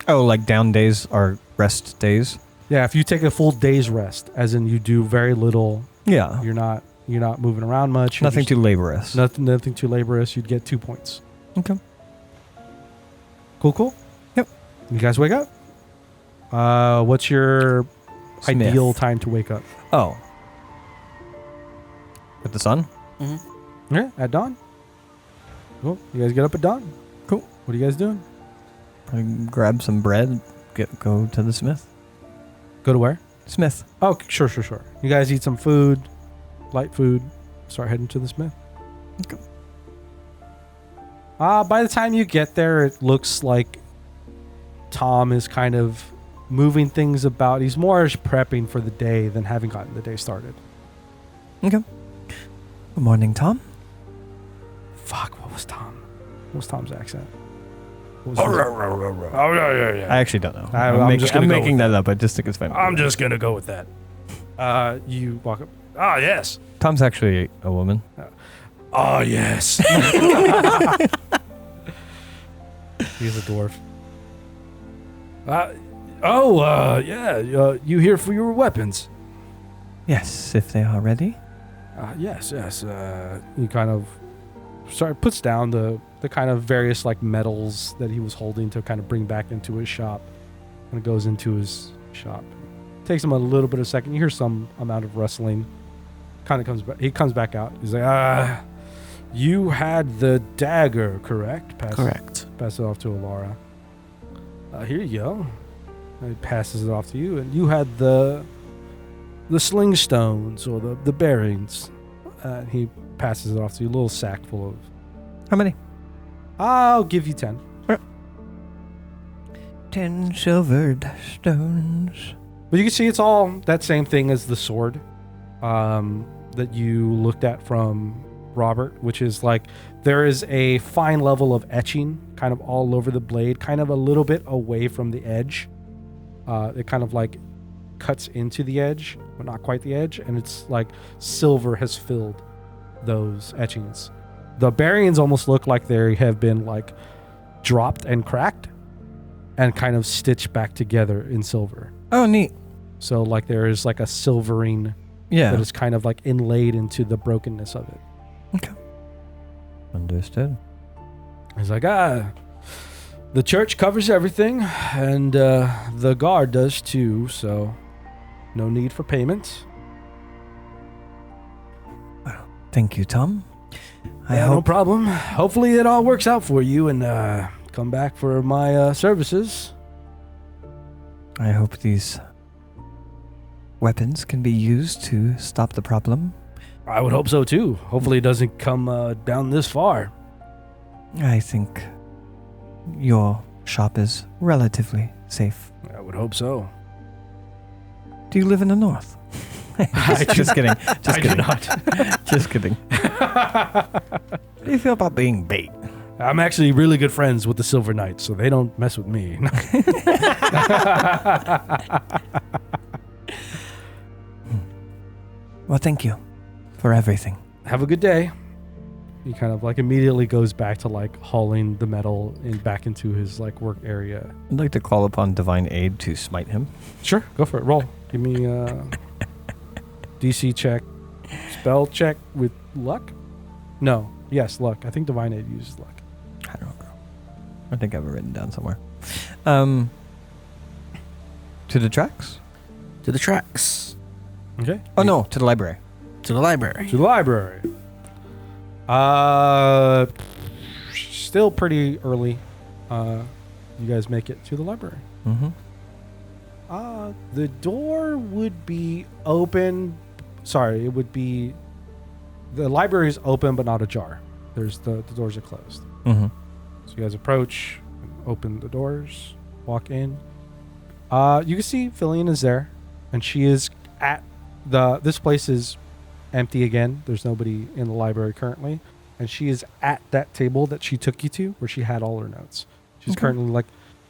Oh, like down days are rest days. Yeah, if you take a full day's rest, as in you do very little. Yeah. You're not moving around much. Nothing too laborious. Nothing too laborious. You'd get 2 points. Okay. Cool. Yep. You guys wake up. What's your ideal time to wake up? Oh. With the sun? Mm-hmm. Yeah, at dawn. Cool. You guys get up at dawn. Cool. What are you guys doing? I grab some bread, go to the smith. Go to where? Smith. Oh, sure. You guys eat some food, light food, start heading to the smith. Okay. By the time you get there, it looks like Tom is kind of moving things about. He's more prepping for the day than having gotten the day started. Okay. Good morning, Tom. Fuck, what was Tom? What was Tom's accent? I actually don't know. I'm making that up. I just think it's funny. I'm just going to go with that. You walk up. Ah, yes. Tom's actually a woman. Ah, yes. He's a dwarf. Yeah. You here for your weapons? Yes, if they are ready. Yes. He kind of puts down the kind of various like metals that he was holding to kind of bring back into his shop, and goes into his shop. Takes him a little bit of a second. You hear some amount of rustling. Kind of comes back. He comes back out. He's like, you had the dagger, correct? Correct. Pass it off to Alara. Here you go. And he passes it off to you, and you had the sling stones or the bearings. He passes it off to you. A little sack full of. How many? I'll give you 10. 10 10 silvered stones. But you can see it's all that same thing as the sword that you looked at from Robert, which is like there is a fine level of etching kind of all over the blade, kind of a little bit away from the edge. It kind of like cuts into the edge, but not quite the edge, and it's like silver has filled those etchings. The bearings almost look like they have been like dropped and cracked and kind of stitched back together in silver. Oh, neat. So like there is like a silvering Yeah. that is kind of like inlaid into the brokenness of it. Okay. Understood. He's like, the church covers everything, and the guard does too, so no need for payment. Thank you, Tom. I No hope problem. Hopefully it all works out for you, and come back for my services. these weapons can be used to stop the problem. I would hope so too. Hopefully it doesn't come down this far. I think your shop is relatively safe. I would hope so. Do you live in the north? Just kidding. Just I kidding. do not. Just kidding. How do you feel about being bait? I'm actually really good friends with the Silver Knights, so they don't mess with me. Well, thank you for everything. Have a good day. He kind of like immediately goes back to like hauling the metal back into his like work area. I'd like to call upon divine aid to smite him. Sure, go for it. Roll. Give me a DC check, spell check with luck. No, yes, luck. I think divine aid uses luck. I don't know. I think I have it written down somewhere. To the tracks? To the tracks. Okay. Oh no, to the library. To the library. To the library. Still pretty early. You guys make it to the library. Mm-hmm. The door would be open. Sorry, it would be. The library is open, but not ajar. The doors are closed. Mm-hmm. So you guys approach, open the doors, walk in. You can see Fillion is there, and she is at this place is empty again. There's nobody in the library currently, and she is at that table that she took you to, where she had all her notes. She's Okay. currently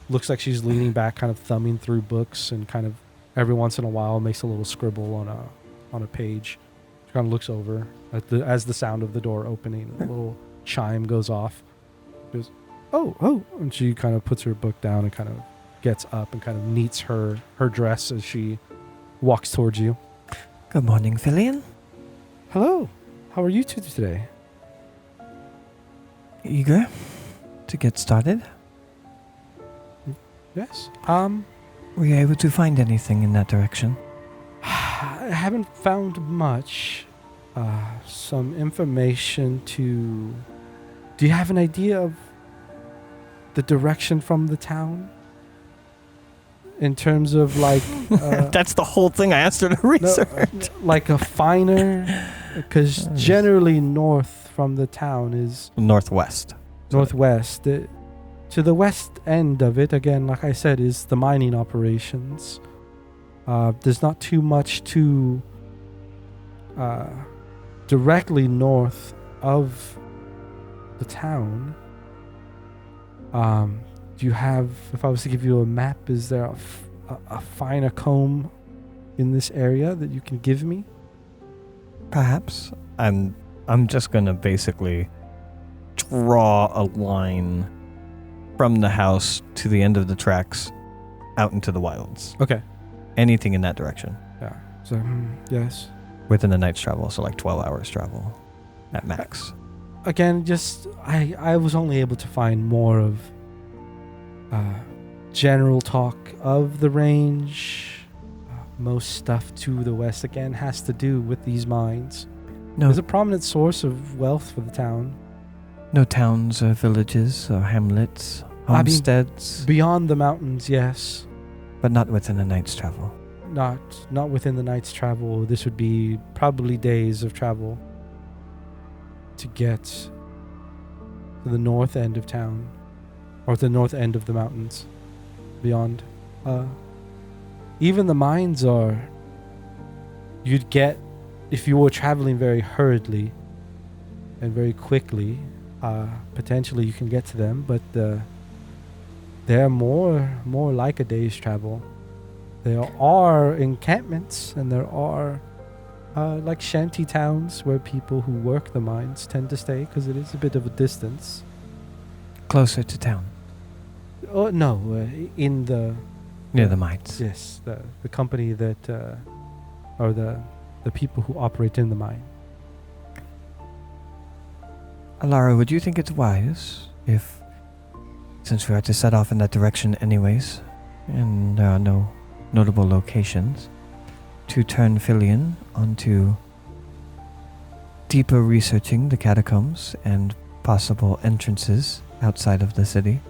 looks like she's leaning back, kind of thumbing through books, and kind of every once in a while makes a little scribble on a page. She kind of looks over as the sound of the door opening, a little chime goes off. She goes, oh, and she kind of puts her book down and kind of gets up and kind of neats her dress as she walks towards you. Good morning, Fillion. Hello, how are you two today? Eager to get started? Yes. Were you able to find anything in that direction? I haven't found much. Some information to. Do you have an idea of the direction from the town? In terms of like, That's the whole thing I asked her to research. like a finer, because generally north from the town is Northwest. northwest. To the west end of it, again, like I said, is the mining operations. There's not too much to directly north of the town. Do you have, if I was to give you a map, is there a finer comb in this area that you can give me? Perhaps. I'm just gonna basically draw a line from the house to the end of the tracks out into the wilds. Okay. Anything in that direction. Yeah. So, yes. Within a night's travel, so like 12 hours travel at max. Again, just I was only able to find more of general talk of the range. Most stuff to the west again has to do with these mines. No, It's a prominent source of wealth for the town. no towns or villages or hamlets, I mean, homesteads, Beyond the mountains, yes. but not within a night's travel. Not within the night's travel. This would be probably days of travel to get to the north end of town, or the north end of the mountains. beyond. Even the mines are. You'd get, if you were traveling very hurriedly and very quickly, potentially you can get to them, but they're more like a day's travel. There are encampments and there are like shanty towns where people who work the mines tend to stay because it is a bit of a distance. Closer to town. Oh no, in the Near the mines. yes, the company that or the people who operate in the mine. Alara, would you think it's wise if, since we are to set off in that direction anyways, and there are no notable locations, to turn Filion onto deeper researching the catacombs and possible entrances outside of the city?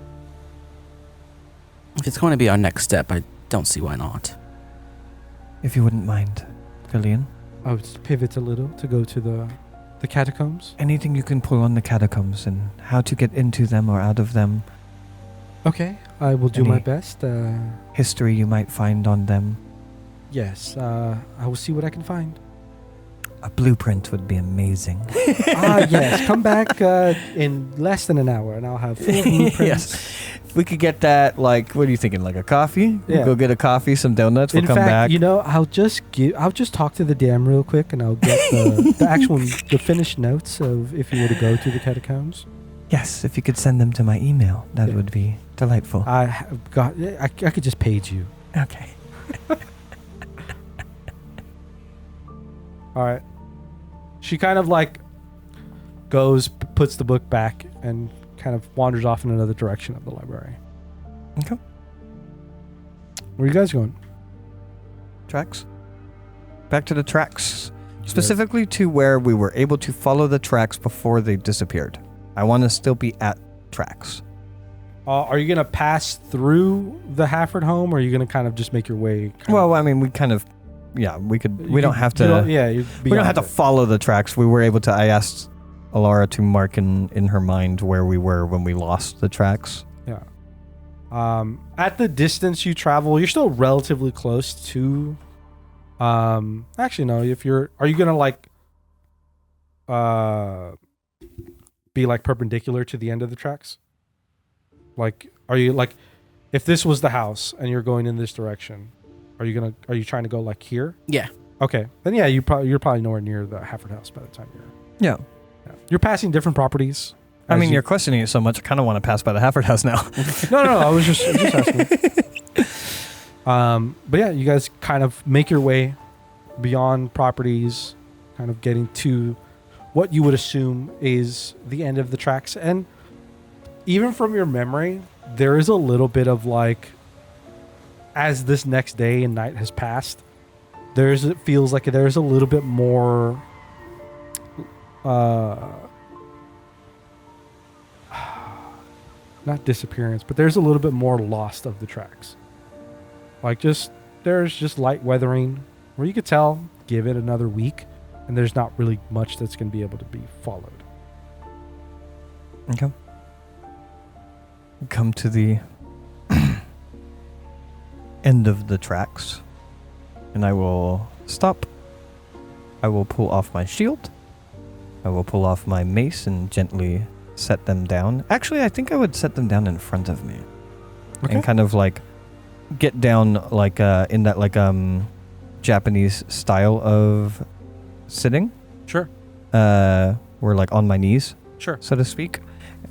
If it's going to be our next step, I don't see why not. If you wouldn't mind, Filion. I would pivot a little to go to the catacombs. Anything you can pull on the catacombs and how to get into them or out of them. Okay, I will do Any- my best. History you might find on them. Yes, I will see what I can find. A blueprint would be amazing. Yes, come back in less than an hour and I'll have full blueprints. Yes. If we could get that, like, what are you thinking? Like a coffee? Yeah. We'll go get a coffee, some donuts. We'll In come fact, back. you know, I'll just talk to the DM real quick and I'll get the finished notes of if you were to go to the catacombs. Yes, if you could send them to my email, that Yeah. would be delightful. I could just page you. Okay. All right. She kind of like goes, puts the book back, and kind of wanders off in another direction of the library. Okay. Where are you guys going? Tracks? Back to the tracks. Specifically to where we were able to follow the tracks before they disappeared. I want to still be at tracks. Are you gonna pass through the Hafford home, or are you gonna kind of just make your way? Well, I mean, we kind of, yeah, we could. We don't have to. We don't have to follow the tracks. We were able to. I asked Alara to mark in her mind where we were when we lost the tracks. Yeah. At the distance you travel, you're still relatively close to. Actually, no. Are you gonna like, be like perpendicular to the end of the tracks? Like, are you like, if this was the house and you're going in this direction, are you trying to go like here? Yeah. Okay, then yeah, you're probably nowhere near the Hafford house by the time Yeah. you're passing different properties. I mean, you're questioning it so much. I kind of want to pass by the Hafford house now. No, I was just asking. But yeah, you guys kind of make your way beyond properties, kind of getting to what you would assume is the end of the tracks. And even from your memory, there is a little bit of like, as this next day and night has passed, it feels like there's a little bit more not disappearance, but there's a little bit more lost of the tracks. Like there's just light weathering where you could tell, give it another week, and there's not really much that's going to be able to be followed. Okay. Come to the end of the tracks, and I will stop. I will pull off my shield. I will pull off my mace and gently set them down. Actually, I think I would set them down in front of me. Okay. And kind of like get down like in that like Japanese style of sitting. Sure. We're like on my knees, Sure. so to speak.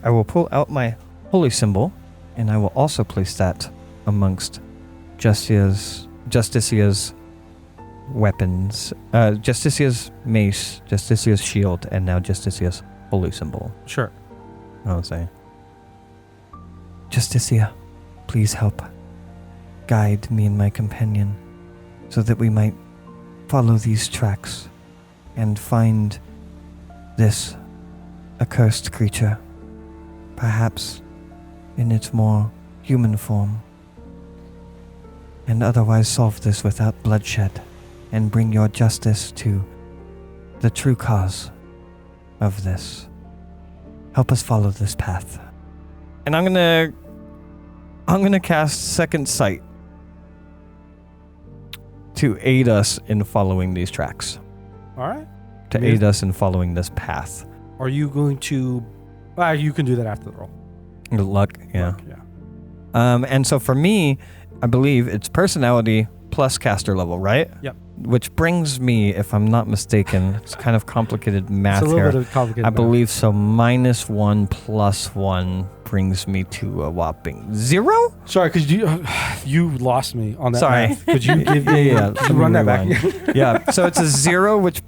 I will pull out my holy symbol, and I will also place that amongst Justicia's weapons. Justicia's mace, Justicia's shield, and now Justicia's holy symbol. Sure. I would say. Justicia, please help guide me and my companion so that we might follow these tracks and find this accursed creature, perhaps in its more human form, and otherwise solve this without bloodshed and bring your justice to the true cause of this. Help us follow this path. And I'm gonna I'm going to cast Second Sight to aid us in following these tracks. All right. To aid us in following this path. Are you going to... you can do that after the roll. Luck, yeah. Luck, yeah. And so for me, I believe it's personality plus caster level, right? Yep. Which brings me, if I'm not mistaken, it's kind of complicated math It's a little here. bit of complicated I math. believe so. -1 + 1 brings me to a whopping 0? Sorry, because you lost me on that. Sorry. math. Could you give me... Yeah. Could you run that back? Yeah. So it's a 0, which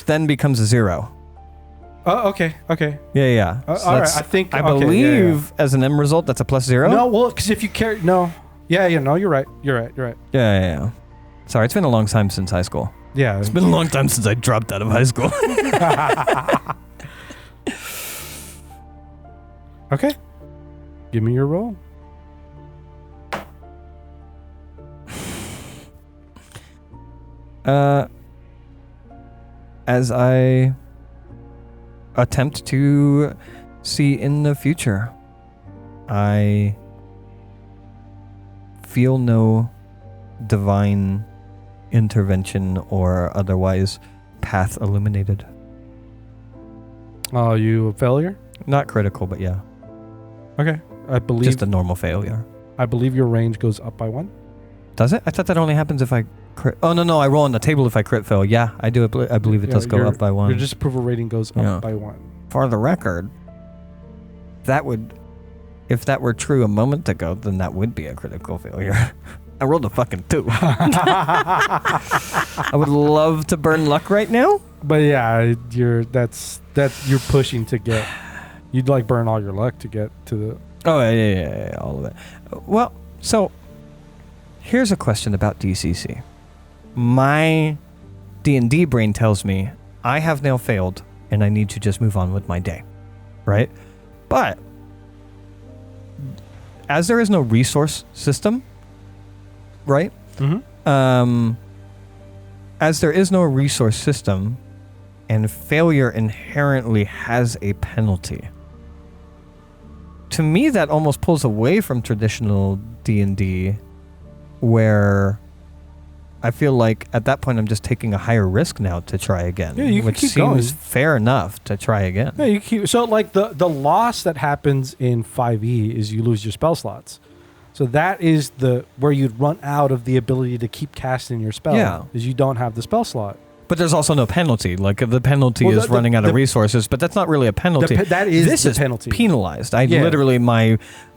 then becomes a 0. Oh, okay. Okay. Yeah. So all right. that's- I think... I okay, yeah, believe as an end result, that's a +0. No, well, because if you carry... No. Yeah, no, you're right. You're right. Yeah. Sorry, it's been a long time since high school. Yeah. It's been a long time since I dropped out of high school. Okay. Give me your roll. As I attempt to see in the future, I feel no divine intervention or otherwise path illuminated. Oh, you a failure? Not critical, but yeah. Okay. I believe Just a normal failure. your range goes up by 1. Does it? I thought that only happens if I crit. Oh, no, I roll on the table if I crit fail. Yeah, I do. I believe it does go up by 1. Your disapproval rating goes up by 1. For the record, if that were true a moment ago, then that would be a critical failure. I rolled a fucking 2. I would love to burn luck right now. But yeah, you're pushing to get. You'd like burn all your luck to get to the. Oh yeah, all of it. Well, so here's a question about DCC. My D&D brain tells me I have now failed and I need to just move on with my day, right? But as there is no resource system, right? Mm-hmm. As there is no resource system, and failure inherently has a penalty. To me, that almost pulls away from traditional D&D, where I feel like at that point I'm just taking a higher risk now to try again, Yeah, you can which keep seems going. fair enough to try again. Yeah, you keep, so like the loss that happens in 5e is you lose your spell slots. So that is where you'd run out of the ability to keep casting your spell. Yeah. Is you don't have the spell slot. But there's also no penalty. Like the penalty Well, is running out of resources, but that's not really a penalty. That is this the is penalty. penalized. I Yeah. literally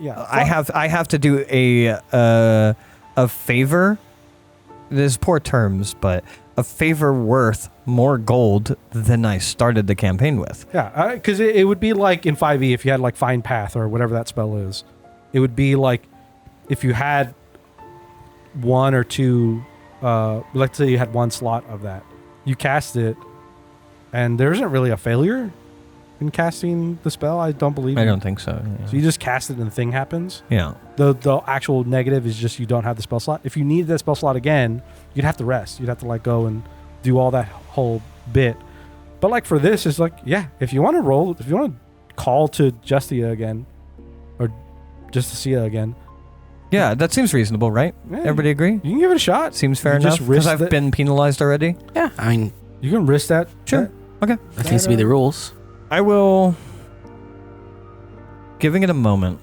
Yeah. I have to do a favor. There's poor terms, but a favor worth more gold than I started the campaign with. Yeah, because it would be like in 5e if you had like Find Path or whatever that spell is. It would be like if you had 1 or 2, let's say you had 1 slot of that. You cast it, and there isn't really a failure in casting the spell. I don't believe. I don't think so. Yeah. So you just cast it and the thing happens. Yeah. The actual negative is just you don't have the spell slot. If you need that spell slot again, you'd have to rest. You'd have to like go and do all that whole bit. But like for this, it's like, yeah, if you want to roll, if you want to call to Justia again, or Justicia again, Yeah, that seems reasonable, right? yeah, Everybody agree? you can give it a shot. Seems fair You enough. just Because risk I've that- been penalized already. Yeah, I mean, You can risk that. Sure. Okay. that seems to be the rules. I will, giving it a moment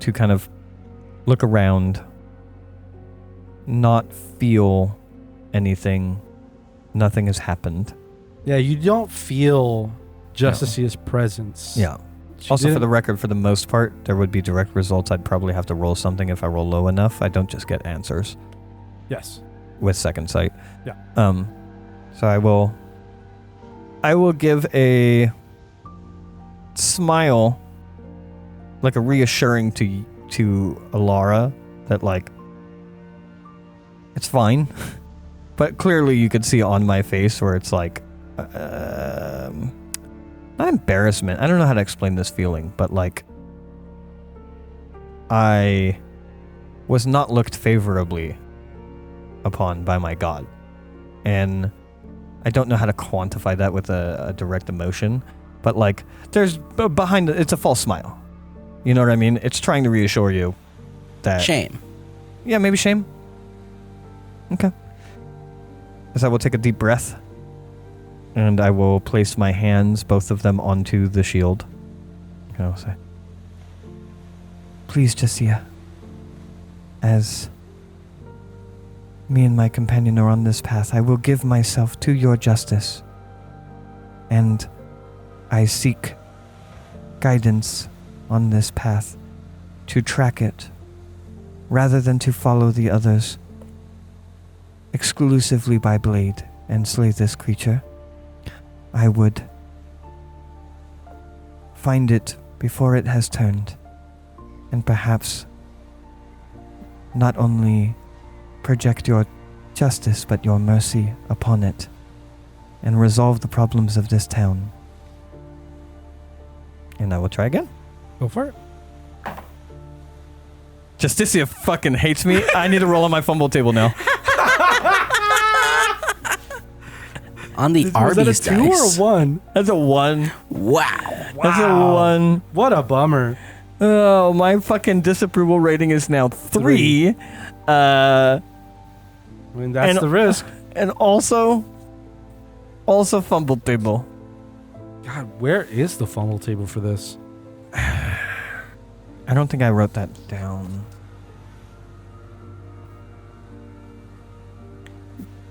to kind of look around, not feel anything. Nothing has happened. Yeah, you don't feel Justicia's presence. Yeah. She Also, for didn't- the record, for the most part, there would be direct results. I'd probably have to roll something if I roll low enough. I don't just get answers Yes. with second sight. Yeah. So I will give a smile, like a reassuring to Alara that like it's fine. But clearly you could see on my face where it's like not embarrassment. I don't know how to explain this feeling, but like I was not looked favorably upon by my god. And I don't know how to quantify that with a direct emotion, but like there's behind it, it's a false smile. You know what I mean? It's trying to reassure you that... Shame. Yeah, maybe shame. Okay. As I will take a deep breath, and I will place my hands, both of them, onto the shield. And I will say, Please, Jessia, as me and my companion are on this path, I will give myself to your justice, and I seek guidance on this path to track it, rather than to follow the others exclusively by blade and slay this creature. I would find it before it has turned, and perhaps not only project your justice but your mercy upon it, and resolve the problems of this town. and I will try again. Go for it. Justicia fucking hates me. I need to roll on my fumble table now. On the Was that a Arby's 2 dice. or a 1? That's a 1. Wow. That's a 1. What a bummer. Oh, my fucking disapproval rating is now 3. I mean, that's And- the risk. And also fumble table. God, where is the fumble table for this? I don't think I wrote that down.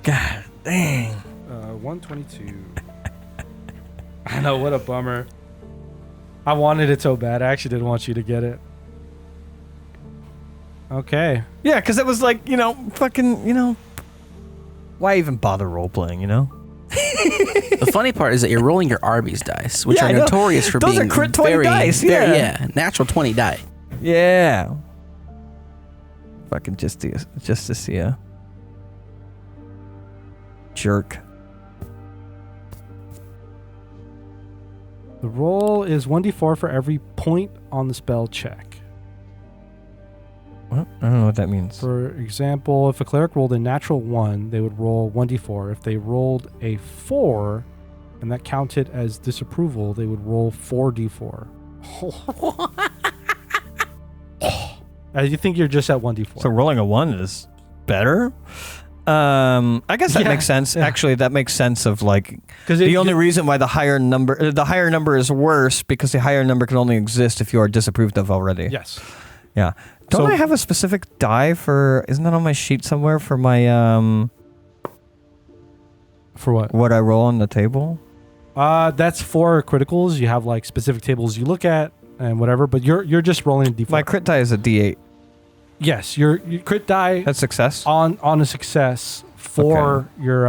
God dang. 122. I know, what a bummer. I wanted it so bad. I actually didn't want you to get it. Okay. Yeah, because it was like, fucking, why even bother role playing, The funny part is that you're rolling your Arby's dice, which Yeah, are I know. notorious for Those being are crit 20 very, dice, very, yeah. natural 20 die. Yeah. Fucking Justicia. Jerk. The roll is 1d4 for every point on the spell check. What? I don't know what that means. For example, if a cleric rolled a natural 1, they would roll 1d4. If they rolled a 4, and that counted as disapproval, they would roll 4d4. You think you're just at 1d4. So rolling a 1 is better? I guess that Yeah, makes sense. yeah. Actually, that makes sense of like because the only reason why the higher number is worse because the higher number can only exist if you are disapproved of already. Yes. Yeah. Don't So- I have a specific die for? Isn't that on my sheet somewhere for my For what? what I roll on the table? That's for criticals. You have like specific tables you look at and whatever, but you're just rolling a d4. My crit die is a D8. Yes, your crit die That's success. on a success for your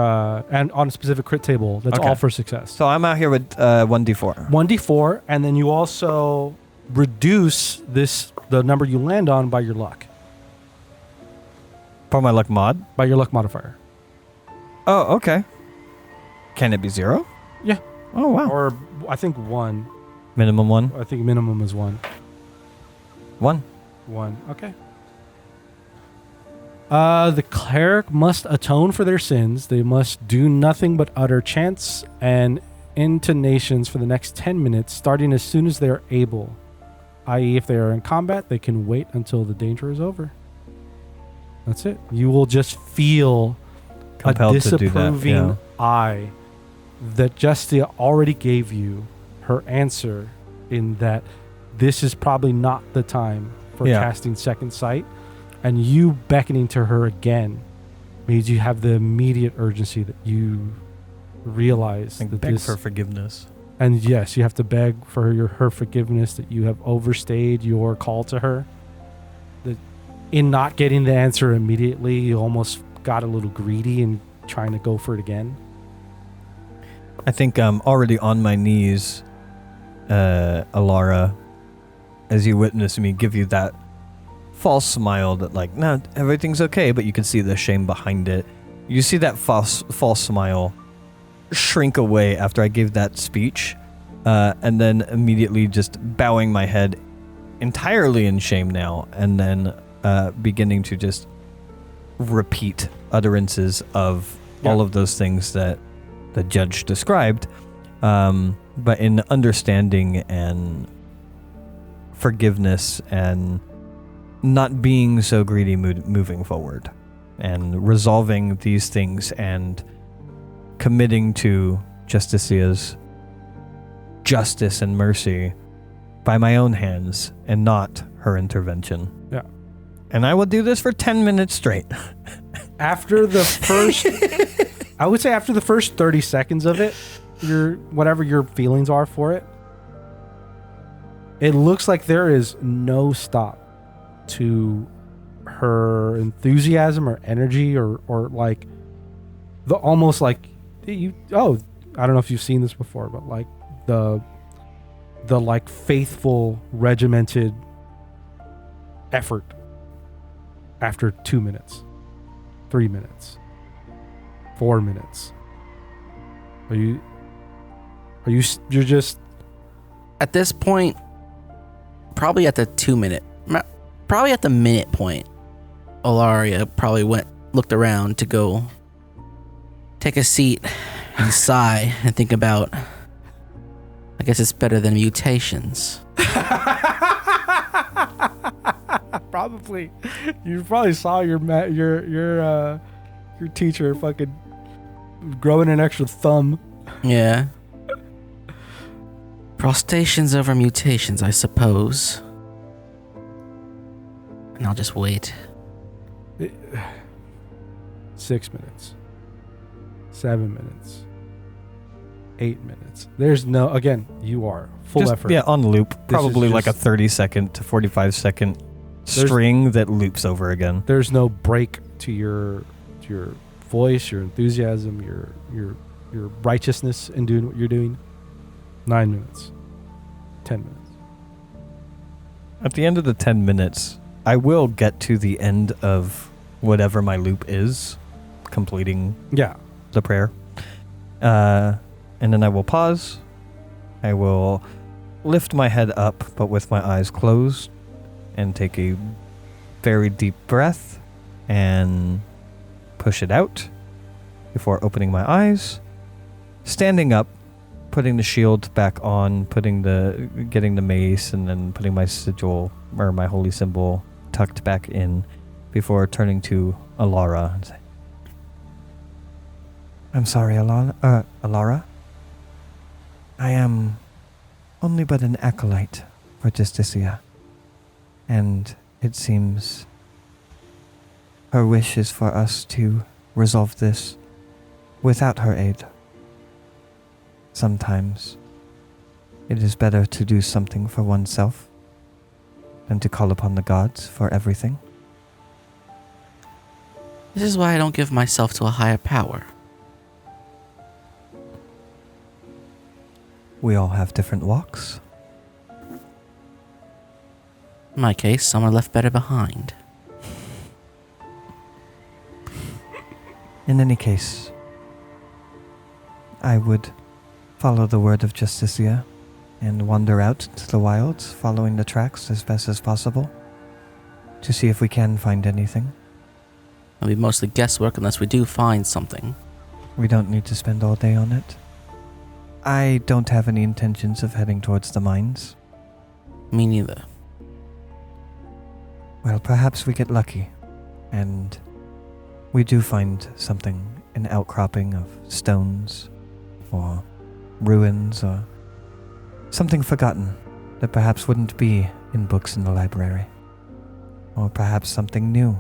and on a specific crit table. That's Okay. all for success. So I'm out here with 1d4. 1d4, and then you also reduce the number you land on by your luck, For my luck mod. by your luck modifier. Oh, okay. Can it be 0? Yeah. Oh wow. Or I think 1. Minimum 1. I think minimum is 1. 1. 1. Okay. The cleric must atone for their sins. They must do nothing but utter chants and intonations for the next 10 minutes, starting as soon as they are able. I.e., if they are in combat, they can wait until the danger is over. That's it. You will just feel Compelled a to do that, disapproving yeah. eye that Justia already gave you her answer in that this is probably not the time for Yeah. casting second sight, and you beckoning to her again means you have the immediate urgency that you realize Like that beg this, for forgiveness. and yes, you have to beg for her forgiveness that you have overstayed your call to her. That in not getting the answer immediately, you almost got a little greedy and trying to go for it again. I think I'm already on my knees, Alara, as you witness me give you that false smile that like, no, everything's okay, but you can see the shame behind it. You see that false smile shrink away after I gave that speech, and then immediately just bowing my head entirely in shame now, and then beginning to just repeat utterances of all of those things that the judge described, but in understanding and forgiveness and not being so greedy moving forward and resolving these things and committing to Justicia's justice and mercy by my own hands and not her intervention. Yeah. And I will do this for 10 minutes straight. After the first, I would say after the first 30 seconds of it, whatever your feelings are for it, it looks like there is no stop to her enthusiasm or energy or like the almost like I don't know if you've seen this before, but like the like faithful regimented effort after 2 minutes, 3 minutes, 4 minutes. You're just At this point, probably at the 2 minute, probably at the minute point, Olaria probably looked around to go take a seat and sigh and think about, I guess it's better than mutations. probably you probably saw your teacher fucking growing an extra thumb. Yeah. Prostations over mutations, I suppose. And I'll just wait. 6 minutes, 7 minutes, 8 minutes. There's no, again, you are full Just, effort. yeah, on loop. Probably like a just- 30-second to 45-second string that loops over again. There's no break to your voice, your enthusiasm, your righteousness in doing what you're doing. 9 minutes, 10 minutes. At the end of the 10 minutes, I will get to the end of whatever my loop is, completing Yeah. the prayer. And then I will pause. I will lift my head up, but with my eyes closed, and take a very deep breath and push it out before opening my eyes, standing up, putting the shield back on, getting the mace, and then putting my sigil or my holy symbol tucked back in before turning to Alara and say, I'm sorry, Alara. I am only but an acolyte for Justicia, and it seems her wish is for us to resolve this without her aid. Sometimes it is better to do something for oneself than to call upon the gods for everything. This is why I don't give myself to a higher power. We all have different walks. In my case, some are left better behind. In any case, I would follow the word of Justicia and wander out into the wilds, following the tracks as best as possible to see if we can find anything. It'll be mostly guesswork unless we do find something. We don't need to spend all day on it. I don't have any intentions of heading towards the mines. Me neither. Well, perhaps we get lucky, and we do find something, an outcropping of stones, or ruins, or something forgotten that perhaps wouldn't be in books in the library. Or perhaps something new,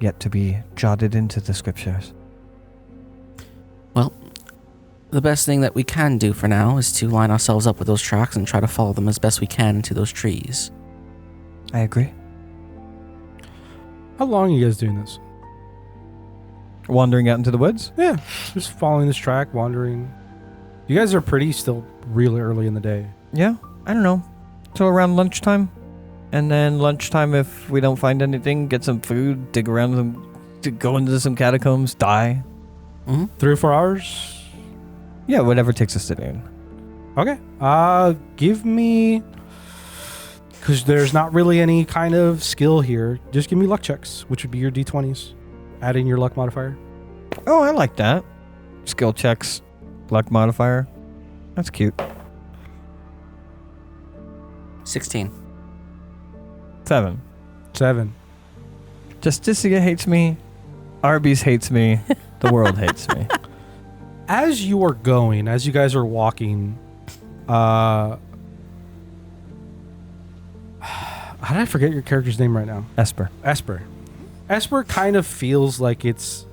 yet to be jotted into the scriptures. Well, the best thing that we can do for now is to line ourselves up with those tracks and try to follow them as best we can into those trees. I agree. How long are you guys doing this? wandering out into the woods? Yeah, just following this track, wandering. You guys are pretty still really early in the day. Yeah, I don't know. Till around lunchtime. And then lunchtime, if we don't find anything, get some food, dig around them, go into some catacombs, die. 3 or 4 hours? Yeah, whatever takes us to do. Okay. Give me... Because there's not really any kind of skill here. Just give me luck checks, which would be your d20s. Add in your luck modifier. Oh, I like that. Skill checks, luck modifier. That's cute. 16. 7. 7. Justicia hates me. Arby's hates me. The world hates me. As you are going, as you guys are walking, how did I forget your character's name right now? Esper. Esper kind of feels like it's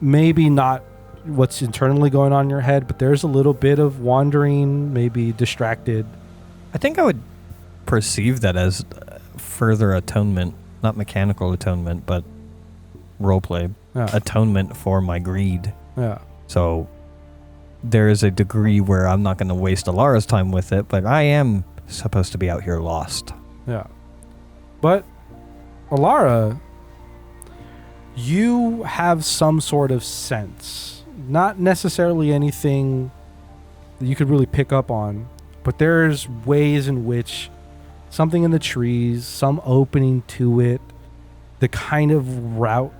maybe not what's internally going on in your head, but there's a little bit of wandering, maybe distracted. I think I would perceive that as further atonement, not mechanical atonement, but roleplay. Yeah. Atonement for my greed. Yeah. So there is a degree where I'm not going to waste Alara's time with it, but I am supposed to be out here lost. Yeah. But, Alara, you have some sort of sense. Not necessarily anything that you could really pick up on, but there's ways in which something in the trees, some opening to it, the kind of route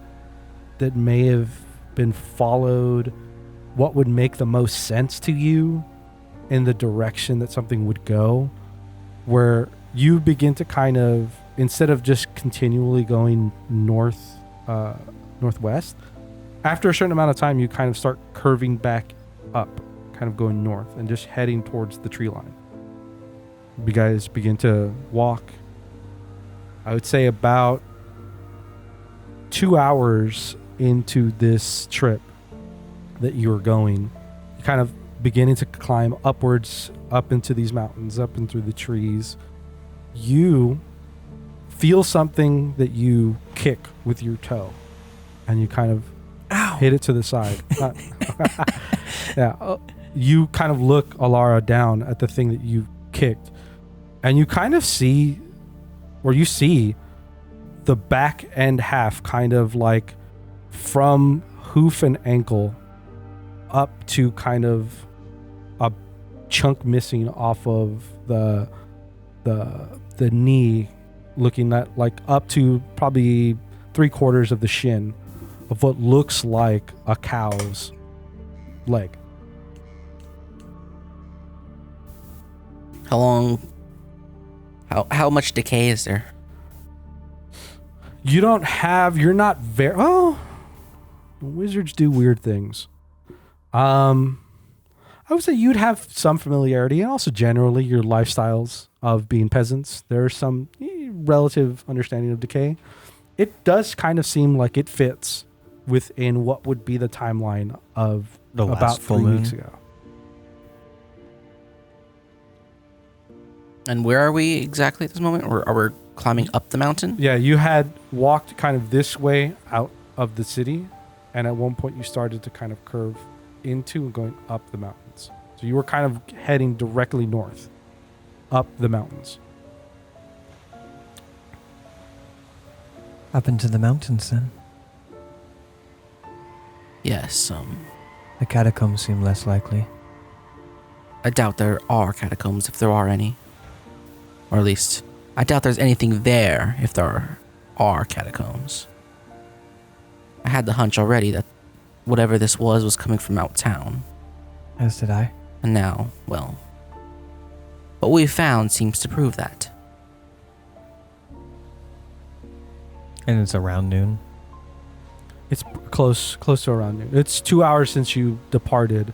that may have been followed, what would make the most sense to you in the direction that something would go, where you begin to kind of, instead of just continually going northwest, after a certain amount of time, you kind of start curving back up, kind of going north and just heading towards the tree line. You guys begin to walk, I would say about 2 hours into this trip that you are going. You're kind of beginning to climb upwards, up into these mountains, up and through the trees. You feel something that you kick with your toe, and you kind of hit it to the side. Yeah. You kind of look, Alara, down at the thing that you kicked, and you kind of see, or you see the back end half kind of like from hoof and ankle up to kind of a chunk missing off of the knee, looking at like up to probably 3/4 of the shin of what looks like a cow's leg. How much decay is there? You're not very, wizards do weird things. I would say you'd have some familiarity, and also generally your lifestyles of being peasants. There's some relative understanding of decay. It does kind of seem like it fits within what would be the timeline of The last about full 3 moon. weeks ago. And where are we exactly at this moment? Or are we climbing up the mountain? Yeah, you had walked kind of this way out of the city, and at one point you started to kind of curve into and going up the mountains. So you were kind of heading directly north, up the mountains. Up into the mountains, then. Yes. The catacombs seem less likely. I doubt there are catacombs if there are any. Or at least, I doubt there's anything there if there are catacombs. I had the hunch already that whatever this was coming from out town. As did I. And now, well, what we found seems to prove that. And it's around noon. It's close to around noon. It's 2 hours since you departed.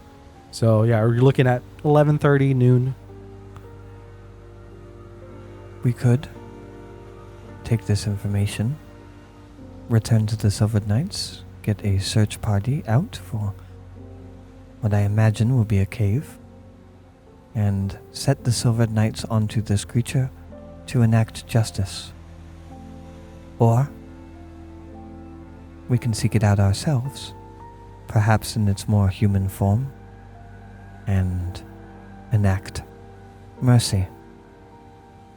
So yeah, you're looking at 11:30 noon. We could take this information, return to the Sov and Nix, get a search party out for what I imagine will be a cave, and set the Sov and Nix onto this creature to enact justice. Or we can seek it out ourselves, perhaps in its more human form, and enact mercy.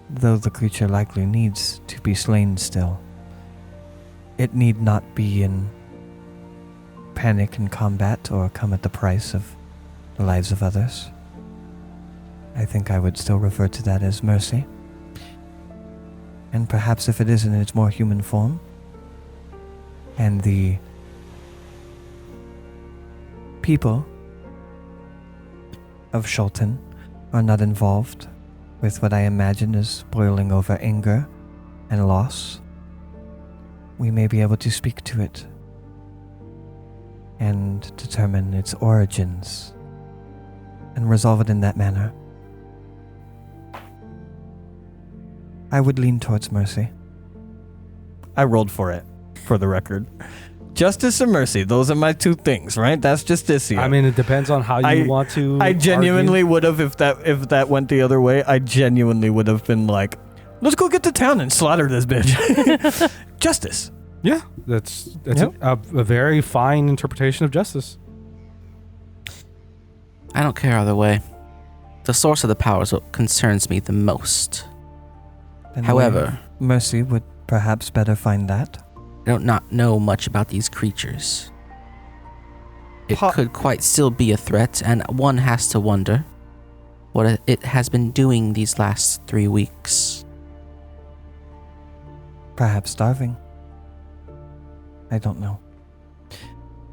Though the creature likely needs to be slain still, it need not be in panic and combat or come at the price of the lives of others. I think I would still refer to that as mercy. And perhaps if it is in its more human form, and the people of Shulton are not involved with what I imagine is boiling over anger and loss, we may be able to speak to it and determine its origins and resolve it in that manner. I would lean towards mercy. I rolled for it, for the record. Justice and mercy, those are my two things, right? That's Justicia. I mean, it depends on how you want to. I genuinely argue. would have, if that went the other way, I genuinely would have been like, let's go get to town and slaughter this bitch. Justice. Yeah, that's Yep. a very fine interpretation of justice. I don't care either way. The source of the power is what concerns me the most. Then However, mercy would perhaps better find that. I do not know much about these creatures. It could quite still be a threat, and one has to wonder what it has been doing these last 3 weeks. Perhaps starving. I don't know.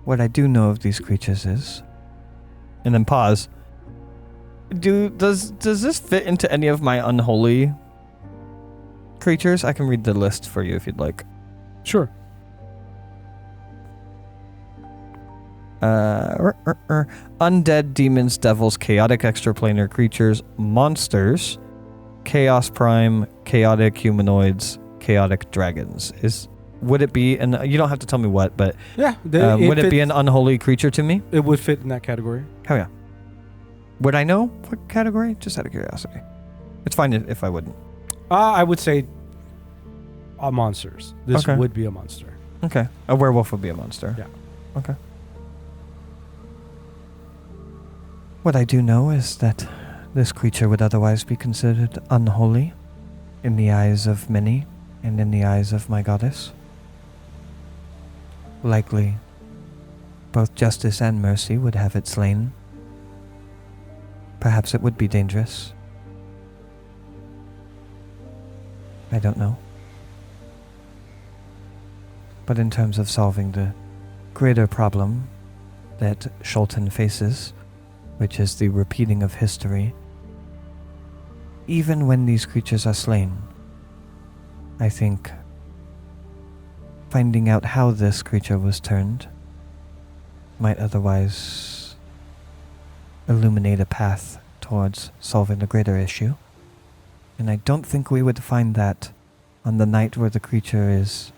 What I do know of these creatures is, And then pause. Does this fit into any of my unholy creatures? I can read the list for you if you'd like. Sure. Undead, demons, devils, chaotic extraplanar creatures, monsters, chaos prime, chaotic humanoids, chaotic dragons. Would it be, and you don't have to tell me what, but Yeah. would it be an unholy creature to me? It would fit in that category. Hell yeah. Would I know what category? Just out of curiosity. It's fine if I wouldn't. I would say monsters. This Okay. would be a monster. Okay. A werewolf would be a monster. Yeah. Okay. what I do know is that this creature would otherwise be considered unholy in the eyes of many and in the eyes of my goddess. Likely, both justice and mercy would have it slain. Perhaps it would be dangerous. I don't know. But in terms of solving the greater problem that Shulton faces, which is the repeating of history, even when these creatures are slain, I think finding out how this creature was turned might otherwise illuminate a path towards solving the greater issue. And I don't think we would find that on the night where the creature is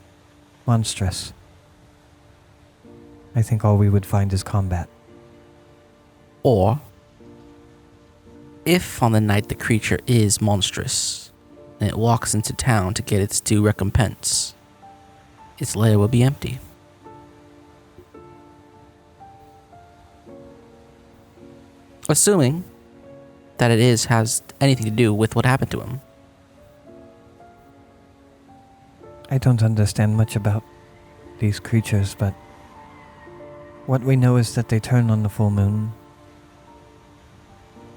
monstrous. I think all we would find is combat. Or, if on the night the creature is monstrous, and it walks into town to get its due recompense, its lair will be empty. Assuming that it has anything to do with what happened to him. I don't understand much about these creatures, but what we know is that they turn on the full moon.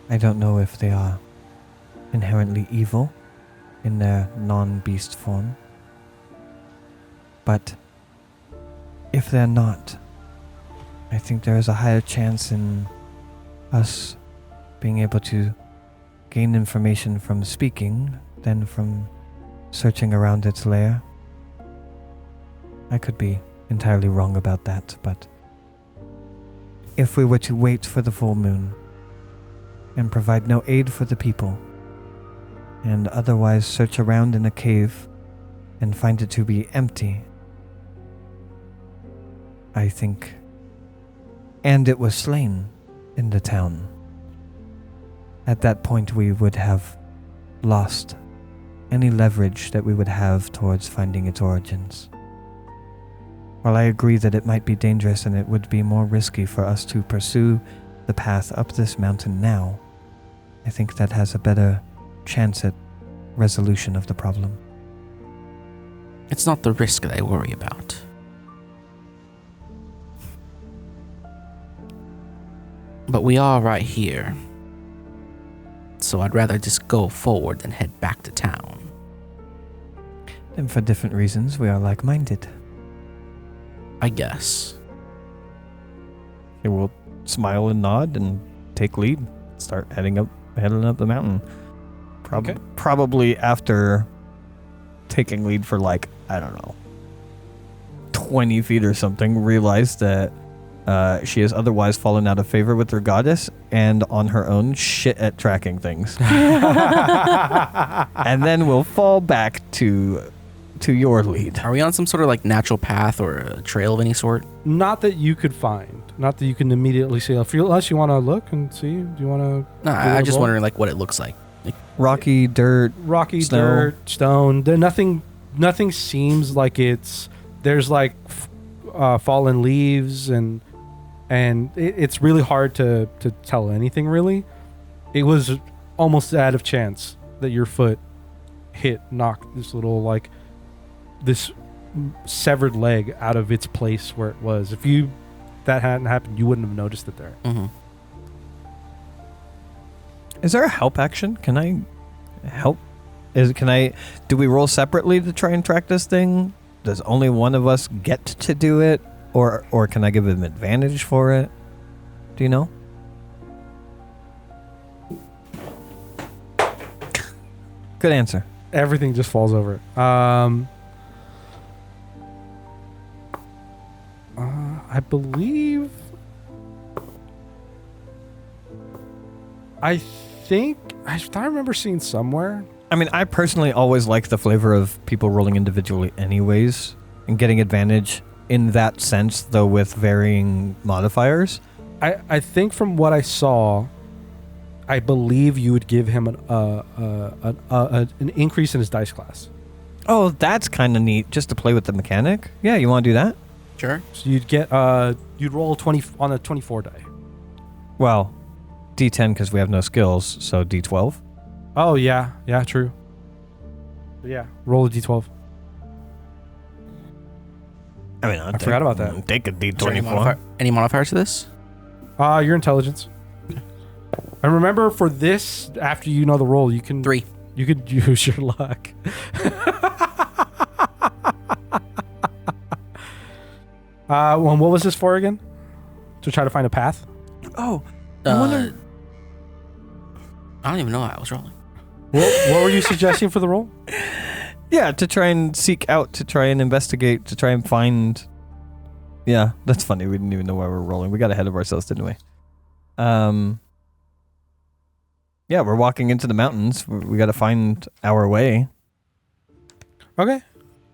I don't know if they are inherently evil in their non-beast form, but if they're not, I think there is a higher chance in us being able to gain information from speaking than from searching around its lair. I could be entirely wrong about that, but if we were to wait for the full moon and provide no aid for the people, and otherwise search around in a cave and find it to be empty, I think, and it was slain in the town, at that point we would have lost any leverage that we would have towards finding its origins. While I agree that it might be dangerous and it would be more risky for us to pursue the path up this mountain now, I think that has a better chance at resolution of the problem. It's not the risk that I worry about. But we are right here. So I'd rather just go forward than head back to town. And for different reasons, we are like-minded. I guess. He will smile and nod and take lead. Start heading up the mountain. Okay. Probably after taking lead for like, I don't know, 20 feet or something, realized that she has otherwise fallen out of favor with her goddess and on her own shit at tracking things. And then we'll fall back to your lead. Are we on some sort of like natural path or a trail of any sort? Not that you could find. Not that you can immediately see. Unless you want to look and see. Do you want to? No, I'm just wondering like what it looks like. Rocky, dirt, Rocky, snow. dirt, stone. There nothing seems like there's like fallen leaves and it's really hard to tell anything really. It was almost out of chance that your foot knocked this little like this severed leg out of its place where it was. If that hadn't happened, you wouldn't have noticed it there. Mm-hmm. Is there a help action? Can I help? Do we roll separately to try and track this thing? Does only one of us get to do it? Or can I give him advantage for it? Do you know? Good answer. Everything just falls over. I believe. I remember seeing somewhere. I mean, I personally always like the flavor of people rolling individually anyways and getting advantage in that sense, though with varying modifiers. I think from what I saw, I believe you would give him an increase in his dice class. Oh, that's kind of neat, just to play with the mechanic. Yeah, you want to do that? Sure. So you'd get you'd roll 20 on a 24 die. Well, D10 because we have no skills, so D12. Oh yeah, true. But yeah, roll a D12. I mean, I forgot about that. Take a Is there D24. any modifiers to this? Your intelligence. And remember, for this, after you know the roll, you can 3. You could use your luck. Well, what was this for again? To try to find a path? Oh, I don't even know how I was rolling. What were you suggesting for the roll? yeah, to try and seek out, to try and investigate, to try and find. Yeah, that's funny. We didn't even know why we were rolling. We got ahead of ourselves, didn't we? Yeah, we're walking into the mountains. We got to find our way. Okay.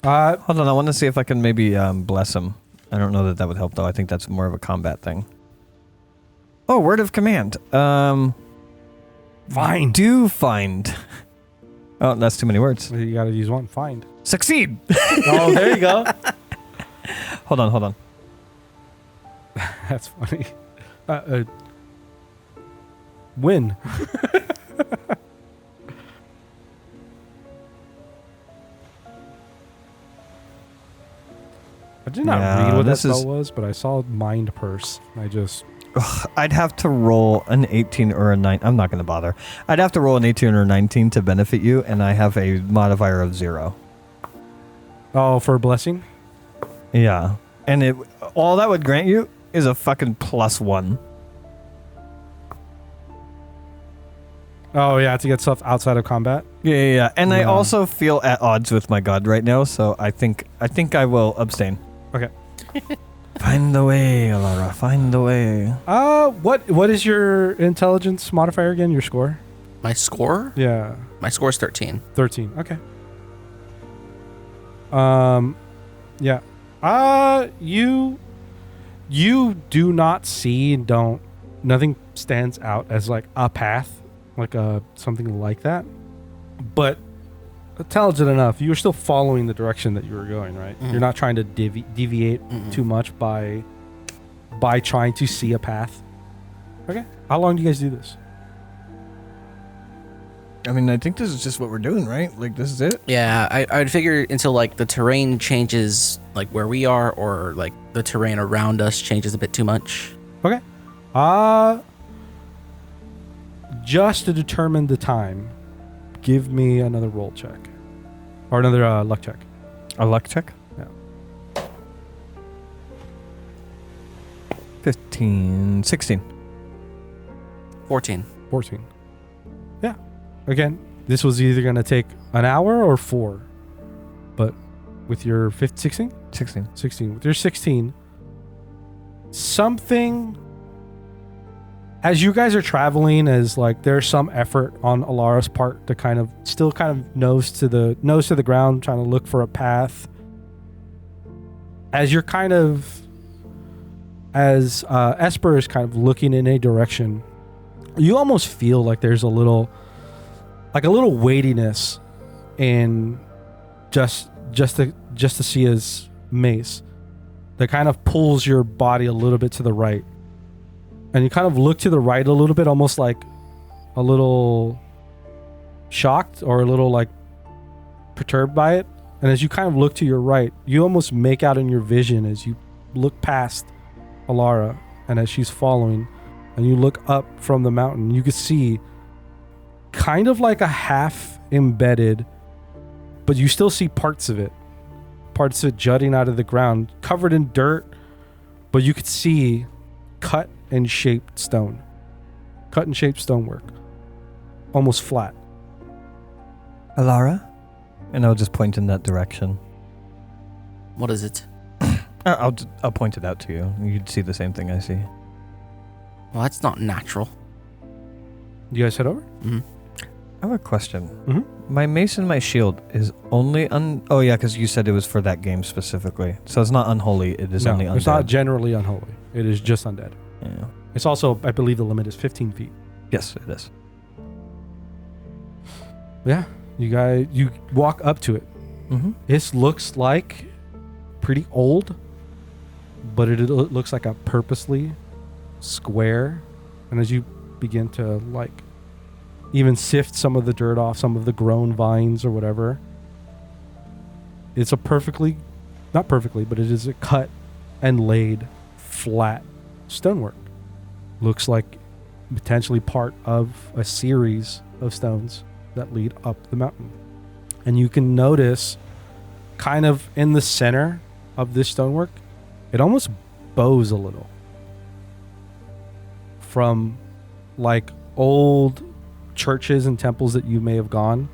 Hold on, I want to see if I can maybe bless him. I don't know that would help, though. I think that's more of a combat thing. Oh, word of command. Find. Do find. Oh, that's too many words. You got to use one. Find. Succeed. Oh, there you go. Hold on. That's funny. Win. I did not read what that spell was, but I saw Mind Purse. I'd have to roll an 18 or a 9. I'm not going to bother. I'd have to roll an 18 or 19 to benefit you, and I have a modifier of 0. Oh, for a blessing? Yeah. And all that would grant you is a fucking +1. Oh, yeah, to get stuff outside of combat? Yeah. And I Yeah. also feel at odds with my god right now, so I think I will abstain. Okay. Find the way, Alara. Find the way. What is your intelligence modifier again? Your score? My score? Yeah. My score is 13. 13. Okay. Yeah. You do not see and nothing stands out as like a path, like something like that. But intelligent enough, you were still following the direction that you were going, right? Mm-hmm. You're not trying to deviate too much by trying to see a path. Okay. How long do you guys do this? I mean, I think this is just what we're doing, right? Like, this is it? Yeah, I would figure until like the terrain changes, like where we are, or like the terrain around us changes a bit too much. Okay. Just to determine the time, give me another roll check. Or another luck check. A luck check? Yeah. 16. 14. 14. Yeah. Again, This was either going to take an hour or 4. But with your 16? 16. 16. With your 16, something, as you guys are traveling, as like there's some effort on Alara's part to kind of still kind of nose to the ground, trying to look for a path. As you're kind of, as Esper is kind of looking in a direction, you almost feel like there's a little weightiness in just to see his mace that kind of pulls your body a little bit to the right, and you kind of look to the right a little bit, almost like a little shocked or a little like perturbed by it. And as you kind of look to your right, you almost make out in your vision as you look past Alara and as she's following, and you look up from the mountain, you can see kind of like a half embedded, but you still see parts of it jutting out of the ground, covered in dirt, but you could see cut and shaped stonework, almost flat. Alara? And I'll just point in that direction. What is it? I'll point it out to you. You'd see the same thing I see. Well, that's not natural. You guys head over? Mm-hmm. I have a question. Mm-hmm. My mace and my shield is only oh yeah, because you said it was for that game specifically. So it's not unholy. It is only undead. It's not generally unholy. It is just undead. Yeah. It's also, I believe, the limit is 15 feet. Yes, it is. Yeah, you walk up to it. Mm-hmm. This looks like pretty old, but it looks like a purposely square. And as you begin to like even sift some of the dirt off, some of the grown vines or whatever, it's not perfectly, but it is a cut and laid flat stonework. Looks like potentially part of a series of stones that lead up the mountain. And you can notice kind of in the center of this stonework, it almost bows a little from like old churches and temples that you may have gone,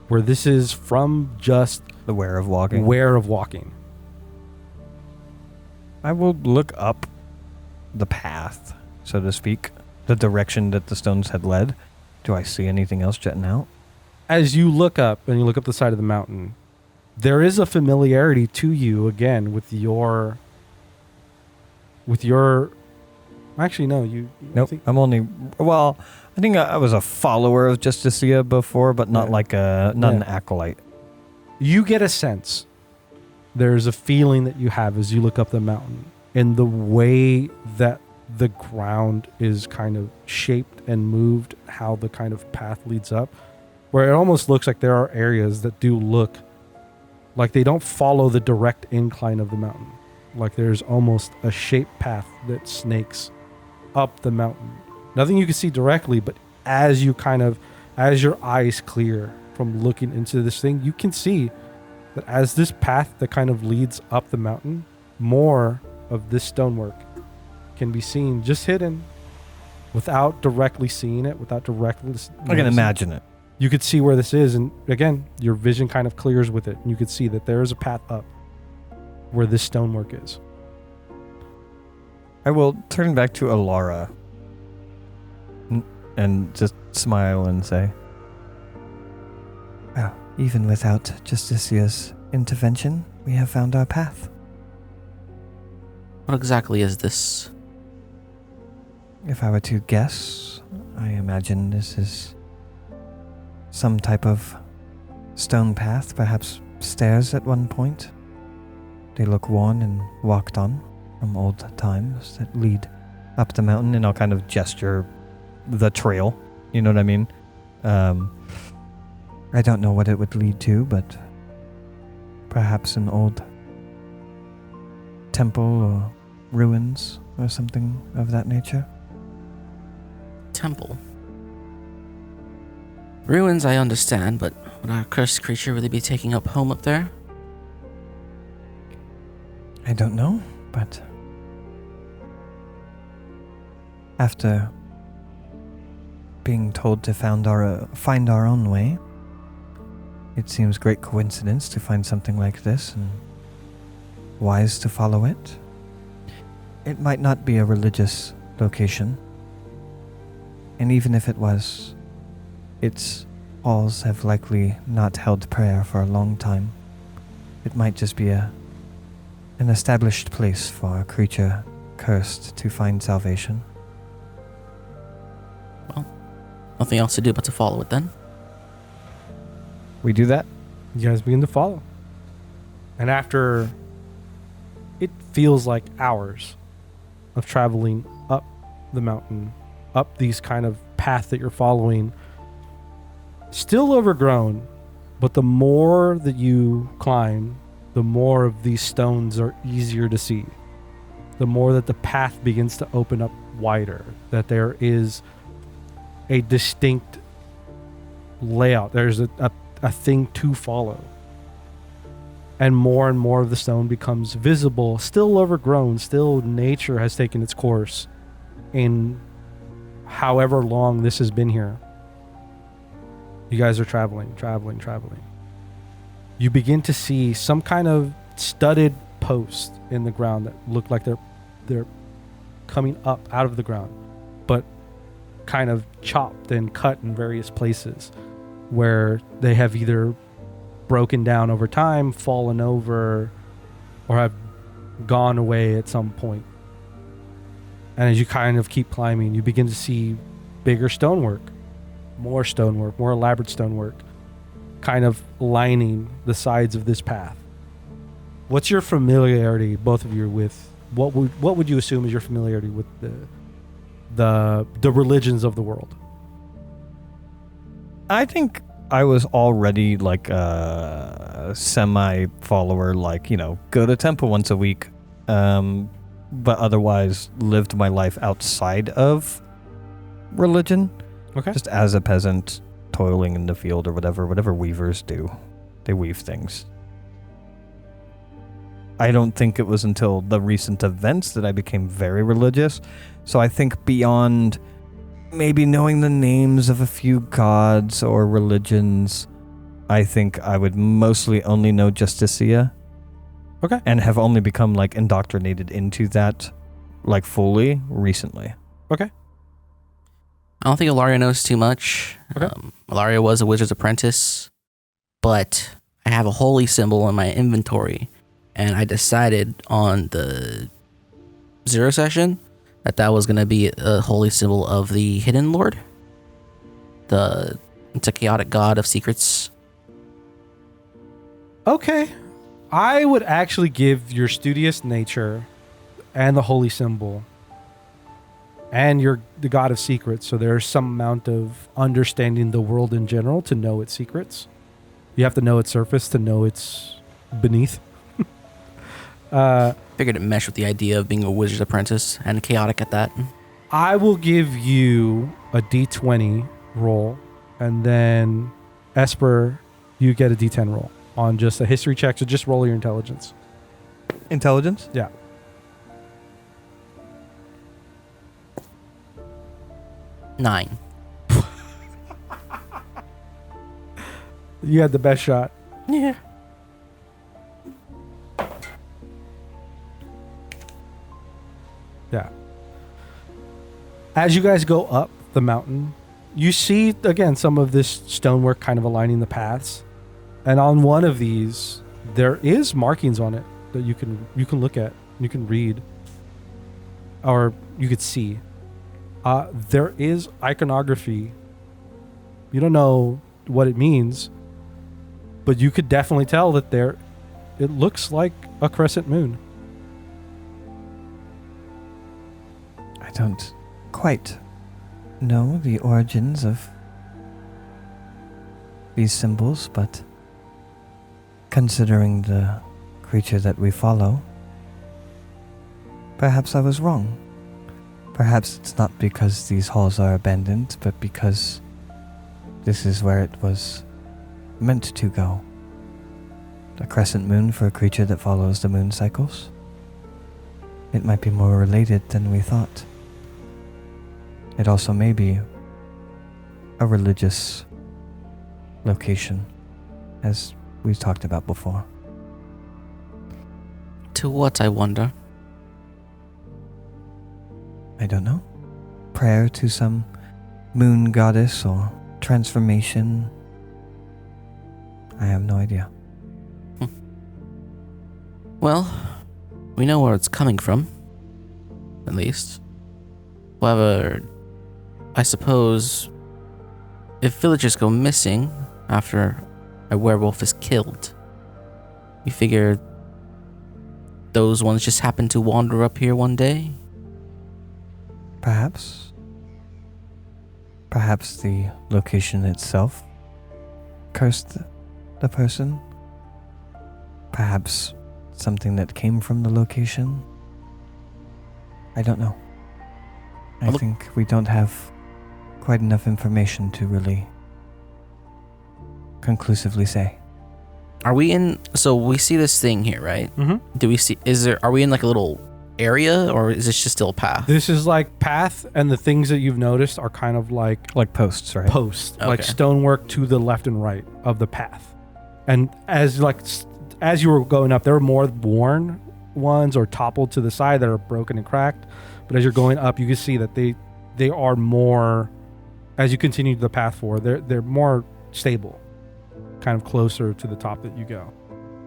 where this is from just The wear of walking. I will look up the path, so to speak, the direction that the stones had led. Do I see anything else jetting out? As you look up and you look up the side of the mountain, there is a familiarity to you again with your actually no, you Nope. I think I was a follower of Justicia before, but not like an acolyte. You get a sense. There's a feeling that you have as you look up the mountain, and the way that the ground is kind of shaped and moved, how the kind of path leads up, where it almost looks like there are areas that do look like they don't follow the direct incline of the mountain. Like there's almost a shaped path that snakes up the mountain. Nothing you can see directly, but as your eyes clear from looking into this thing, you can see that as this path that kind of leads up the mountain, more of this stonework can be seen, just hidden, without directly seeing it, without directly. I can imagine it. You could see where this is, and again, your vision kind of clears with it, and you could see that there is a path up where this stonework is. I will turn back to Alara and just smile and say, Well, even without Justicia's intervention, we have found our path. What exactly is this? If I were to guess, I imagine this is some type of stone path, perhaps stairs at one point. They look worn and walked on from old times that lead up the mountain, and I'll kind of gesture the trail. You know what I mean? I don't know what it would lead to, but perhaps an old temple or ruins or something of that nature. Temple. Ruins I understand, but would our cursed creature really be taking up home up there? I don't know, but after being told to find our own way, It seems great coincidence to find something like this and wise to follow it. It might not be a religious location, and even if it was, its halls have likely not held prayer for a long time. It might just be an established place for a creature cursed to find salvation. Well, nothing else to do but to follow it then. We do that? You guys begin to follow. And after it feels like hours of traveling up the mountain, up these kind of path that you're following, still overgrown, but the more that you climb, the more of these stones are easier to see. The more that the path begins to open up wider, that there is a distinct layout. There's a thing to follow. And more of the stone becomes visible, still overgrown, still nature has taken its course in however long this has been here. You guys are traveling. You begin to see some kind of studded post in the ground that look like they're coming up out of the ground, but kind of chopped and cut in various places where they have either broken down over time, fallen over, or have gone away at some point. And as you kind of keep climbing, you begin to see bigger stonework, more elaborate stonework, kind of lining the sides of this path. What's your familiarity, both of you, with what would you assume is your familiarity with the religions of the world? I think I was already like a semi-follower, like, go to temple once a week, but otherwise lived my life outside of religion. Okay. Just as a peasant, toiling in the field or whatever weavers do. They weave things. I don't think it was until the recent events that I became very religious. So I think beyond maybe knowing the names of a few gods or religions, I think I would mostly only know Justicia. Okay. And have only become like indoctrinated into that like fully recently. Okay. I don't think Ilaria knows too much. Okay. Ilaria was a wizard's apprentice, but I have a holy symbol in my inventory, and I decided on the 0 session that was going to be a holy symbol of the Hidden Lord. It's a chaotic god of secrets. Okay. I would actually give your studious nature and the holy symbol and you're the god of secrets, so there's some amount of understanding the world in general to know its secrets. You have to know its surface to know its beneath. Figured it meshed with the idea of being a wizard's apprentice and chaotic at that. I will give you a D20 roll, and then Esper, you get a D10 roll on just a history check, so just roll your intelligence. Intelligence? Yeah. Nine. You had the best shot. Yeah. Yeah. As you guys go up the mountain, you see, again, some of this stonework kind of aligning the paths. And on one of these, there is markings on it that you can look at, you can read, or you could see. There is iconography. You don't know what it means, but you could definitely tell that it looks like a crescent moon. I don't quite know the origins of these symbols, but considering the creature that we follow, perhaps I was wrong. Perhaps it's not because these halls are abandoned, but because this is where it was meant to go. A crescent moon for a creature that follows the moon cycles. It might be more related than we thought. It also may be a religious location. as we talked about before. To what, I wonder? I don't know. Prayer to some moon goddess or transformation. I have no idea. Well, we know where it's coming from, at least. However, I suppose if villagers go missing after a werewolf is killed, you figure those ones just happen to wander up here one day? Perhaps. Perhaps the location itself cursed the person. Perhaps something that came from the location. I don't know. I think we don't have quite enough information to really conclusively say. Are we in? So we see this thing here, right? Mm-hmm. Do we see? Are we in like a little area, or is this just still a path? This is like path, and the things that you've noticed are kind of like Posts, right? posts, like Okay. stonework to the left and right of the path. And as you were going up, there were more worn ones or toppled to the side that are broken and cracked. But as you're going up, you can see that they are more. As you continue the path forward, they're more stable, kind of closer to the top that you go.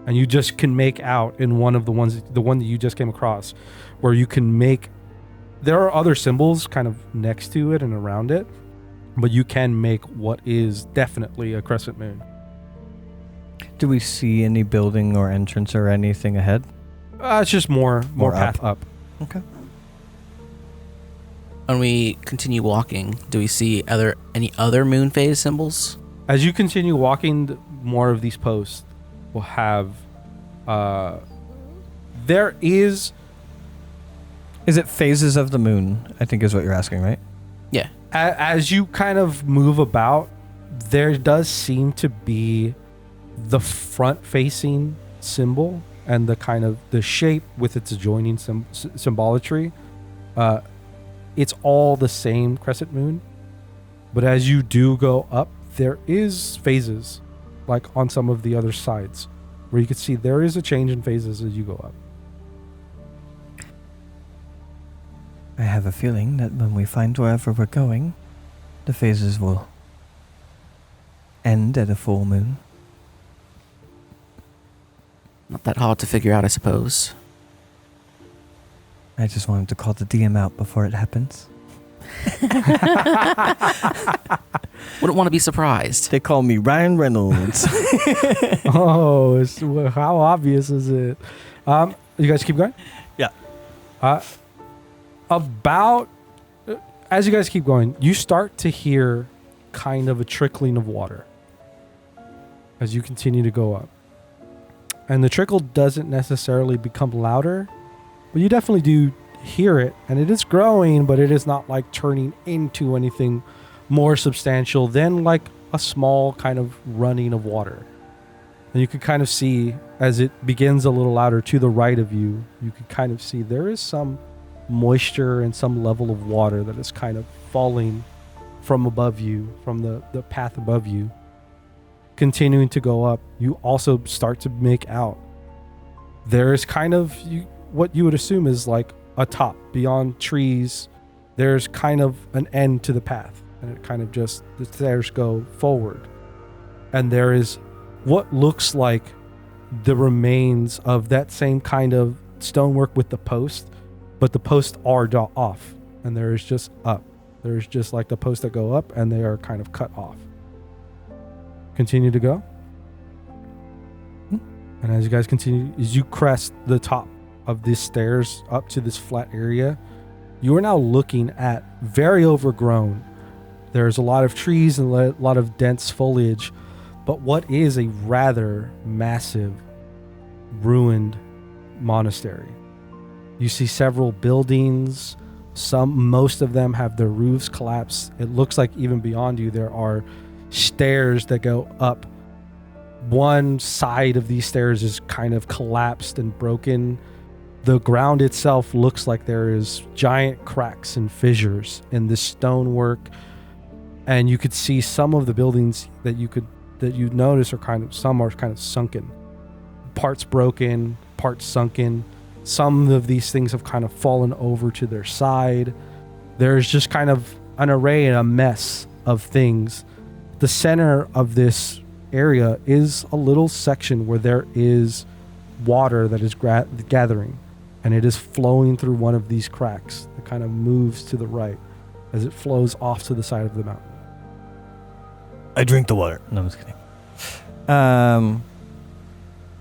And you just can make out in one of the one that you just came across, where you can make. There are other symbols kind of next to it and around it, but you can make what is definitely a crescent moon. Do we see any building or entrance or anything ahead? It's just more More path up. Okay. When we continue walking, do we see any other moon phase symbols? As you continue walking, more of these posts will have. There is. Is it phases of the moon? I think is what you're asking, right? Yeah. As you kind of move about, there does seem to be the front-facing symbol and the kind of the shape with its adjoining symbolatry. It's all the same crescent moon, but as you do go up, there is phases, like on some of the other sides, where you can see there is a change in phases as you go up. I have a feeling that when we find wherever we're going, the phases will end at a full moon. Not that hard to figure out, I suppose. I just wanted to call the DM out before it happens. Wouldn't want to be surprised. They call me Ryan Reynolds. Oh, how obvious is it? You guys keep going? Yeah. As you guys keep going, you start to hear kind of a trickling of water as you continue to go up. And the trickle doesn't necessarily become louder, but you definitely do hear it, and it is growing, but it is not like turning into anything more substantial than like a small kind of running of water. And you can kind of see as it begins a little louder to the right of you, you can kind of see there is some moisture and some level of water that is kind of falling from above you, from the path above you. Continuing to go up, you also start to make out there is kind of what you would assume is like a top beyond trees. There's kind of an end to the path, and it kind of just the stairs go forward, and there is what looks like the remains of that same kind of stonework with the post, but the posts are off, and there is just up. There's just like the posts that go up, and they are kind of cut off. Continue to go. And as you guys continue, as you crest the top of these stairs up to this flat area, you are now looking at very overgrown. There's a lot of trees and a lot of dense foliage, but what is a rather massive ruined monastery. You see several buildings. Most of them have their roofs collapsed. It looks like even beyond you there are stairs that go up. One side of these stairs is kind of collapsed and broken. The ground itself looks like there is giant cracks and fissures in this stonework, and you could see some of the buildings that you could that you notice are some are kind of sunken. Parts broken, parts sunken. Some of these things have kind of fallen over to their side. There's just kind of an array and a mess of things. The center of this area is a little section where there is water that is gathering, and it is flowing through one of these cracks that kind of moves to the right as it flows off to the side of the mountain. I drink the water. No, I'm just kidding.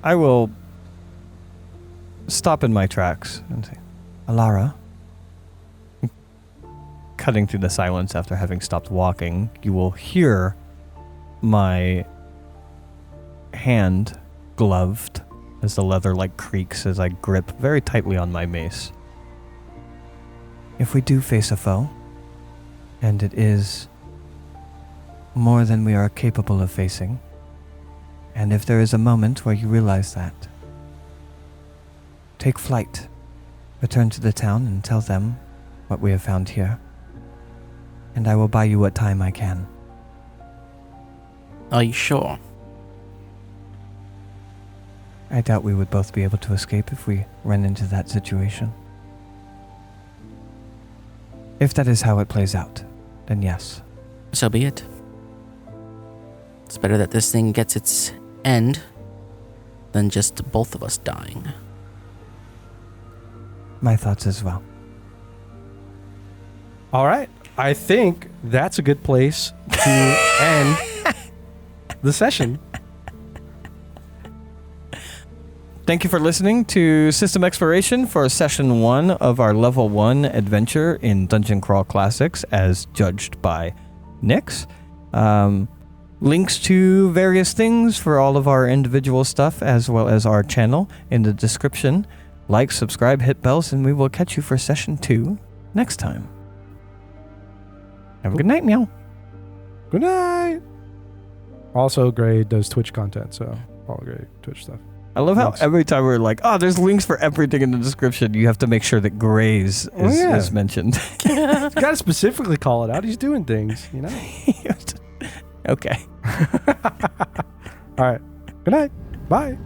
I will stop in my tracks and say, Alara, cutting through the silence after having stopped walking, you will hear my hand gloved as the leather creaks as I grip very tightly on my mace. if we do face a foe, and it is more than we are capable of facing, and if there is a moment where you realize that, take flight, return to the town and tell them what we have found here, and I will buy you what time I can. Are you sure? I doubt we would both be able to escape if we ran into that situation. If that is how it plays out, then yes. So be it. It's better that this thing gets its end than just both of us dying. My thoughts as well. All right. I think that's a good place to end the session. Thank you for listening to System Exploration for Session 1 of our Level 1 adventure in Dungeon Crawl Classics as judged by Nix. Links to various things for all of our individual stuff as well as our channel in the description. Like, subscribe, hit bells, and we will catch you for Session 2 next time. Have a good night, meow. Good night. Also, Gray does Twitch content, so follow Gray Twitch stuff. I love how Thanks. every time we're like, oh, there's links for everything in the description, you have to make sure that Gray's is mentioned. You gotta specifically call it out. He's doing things, you know? Okay. All right. Good night. Bye.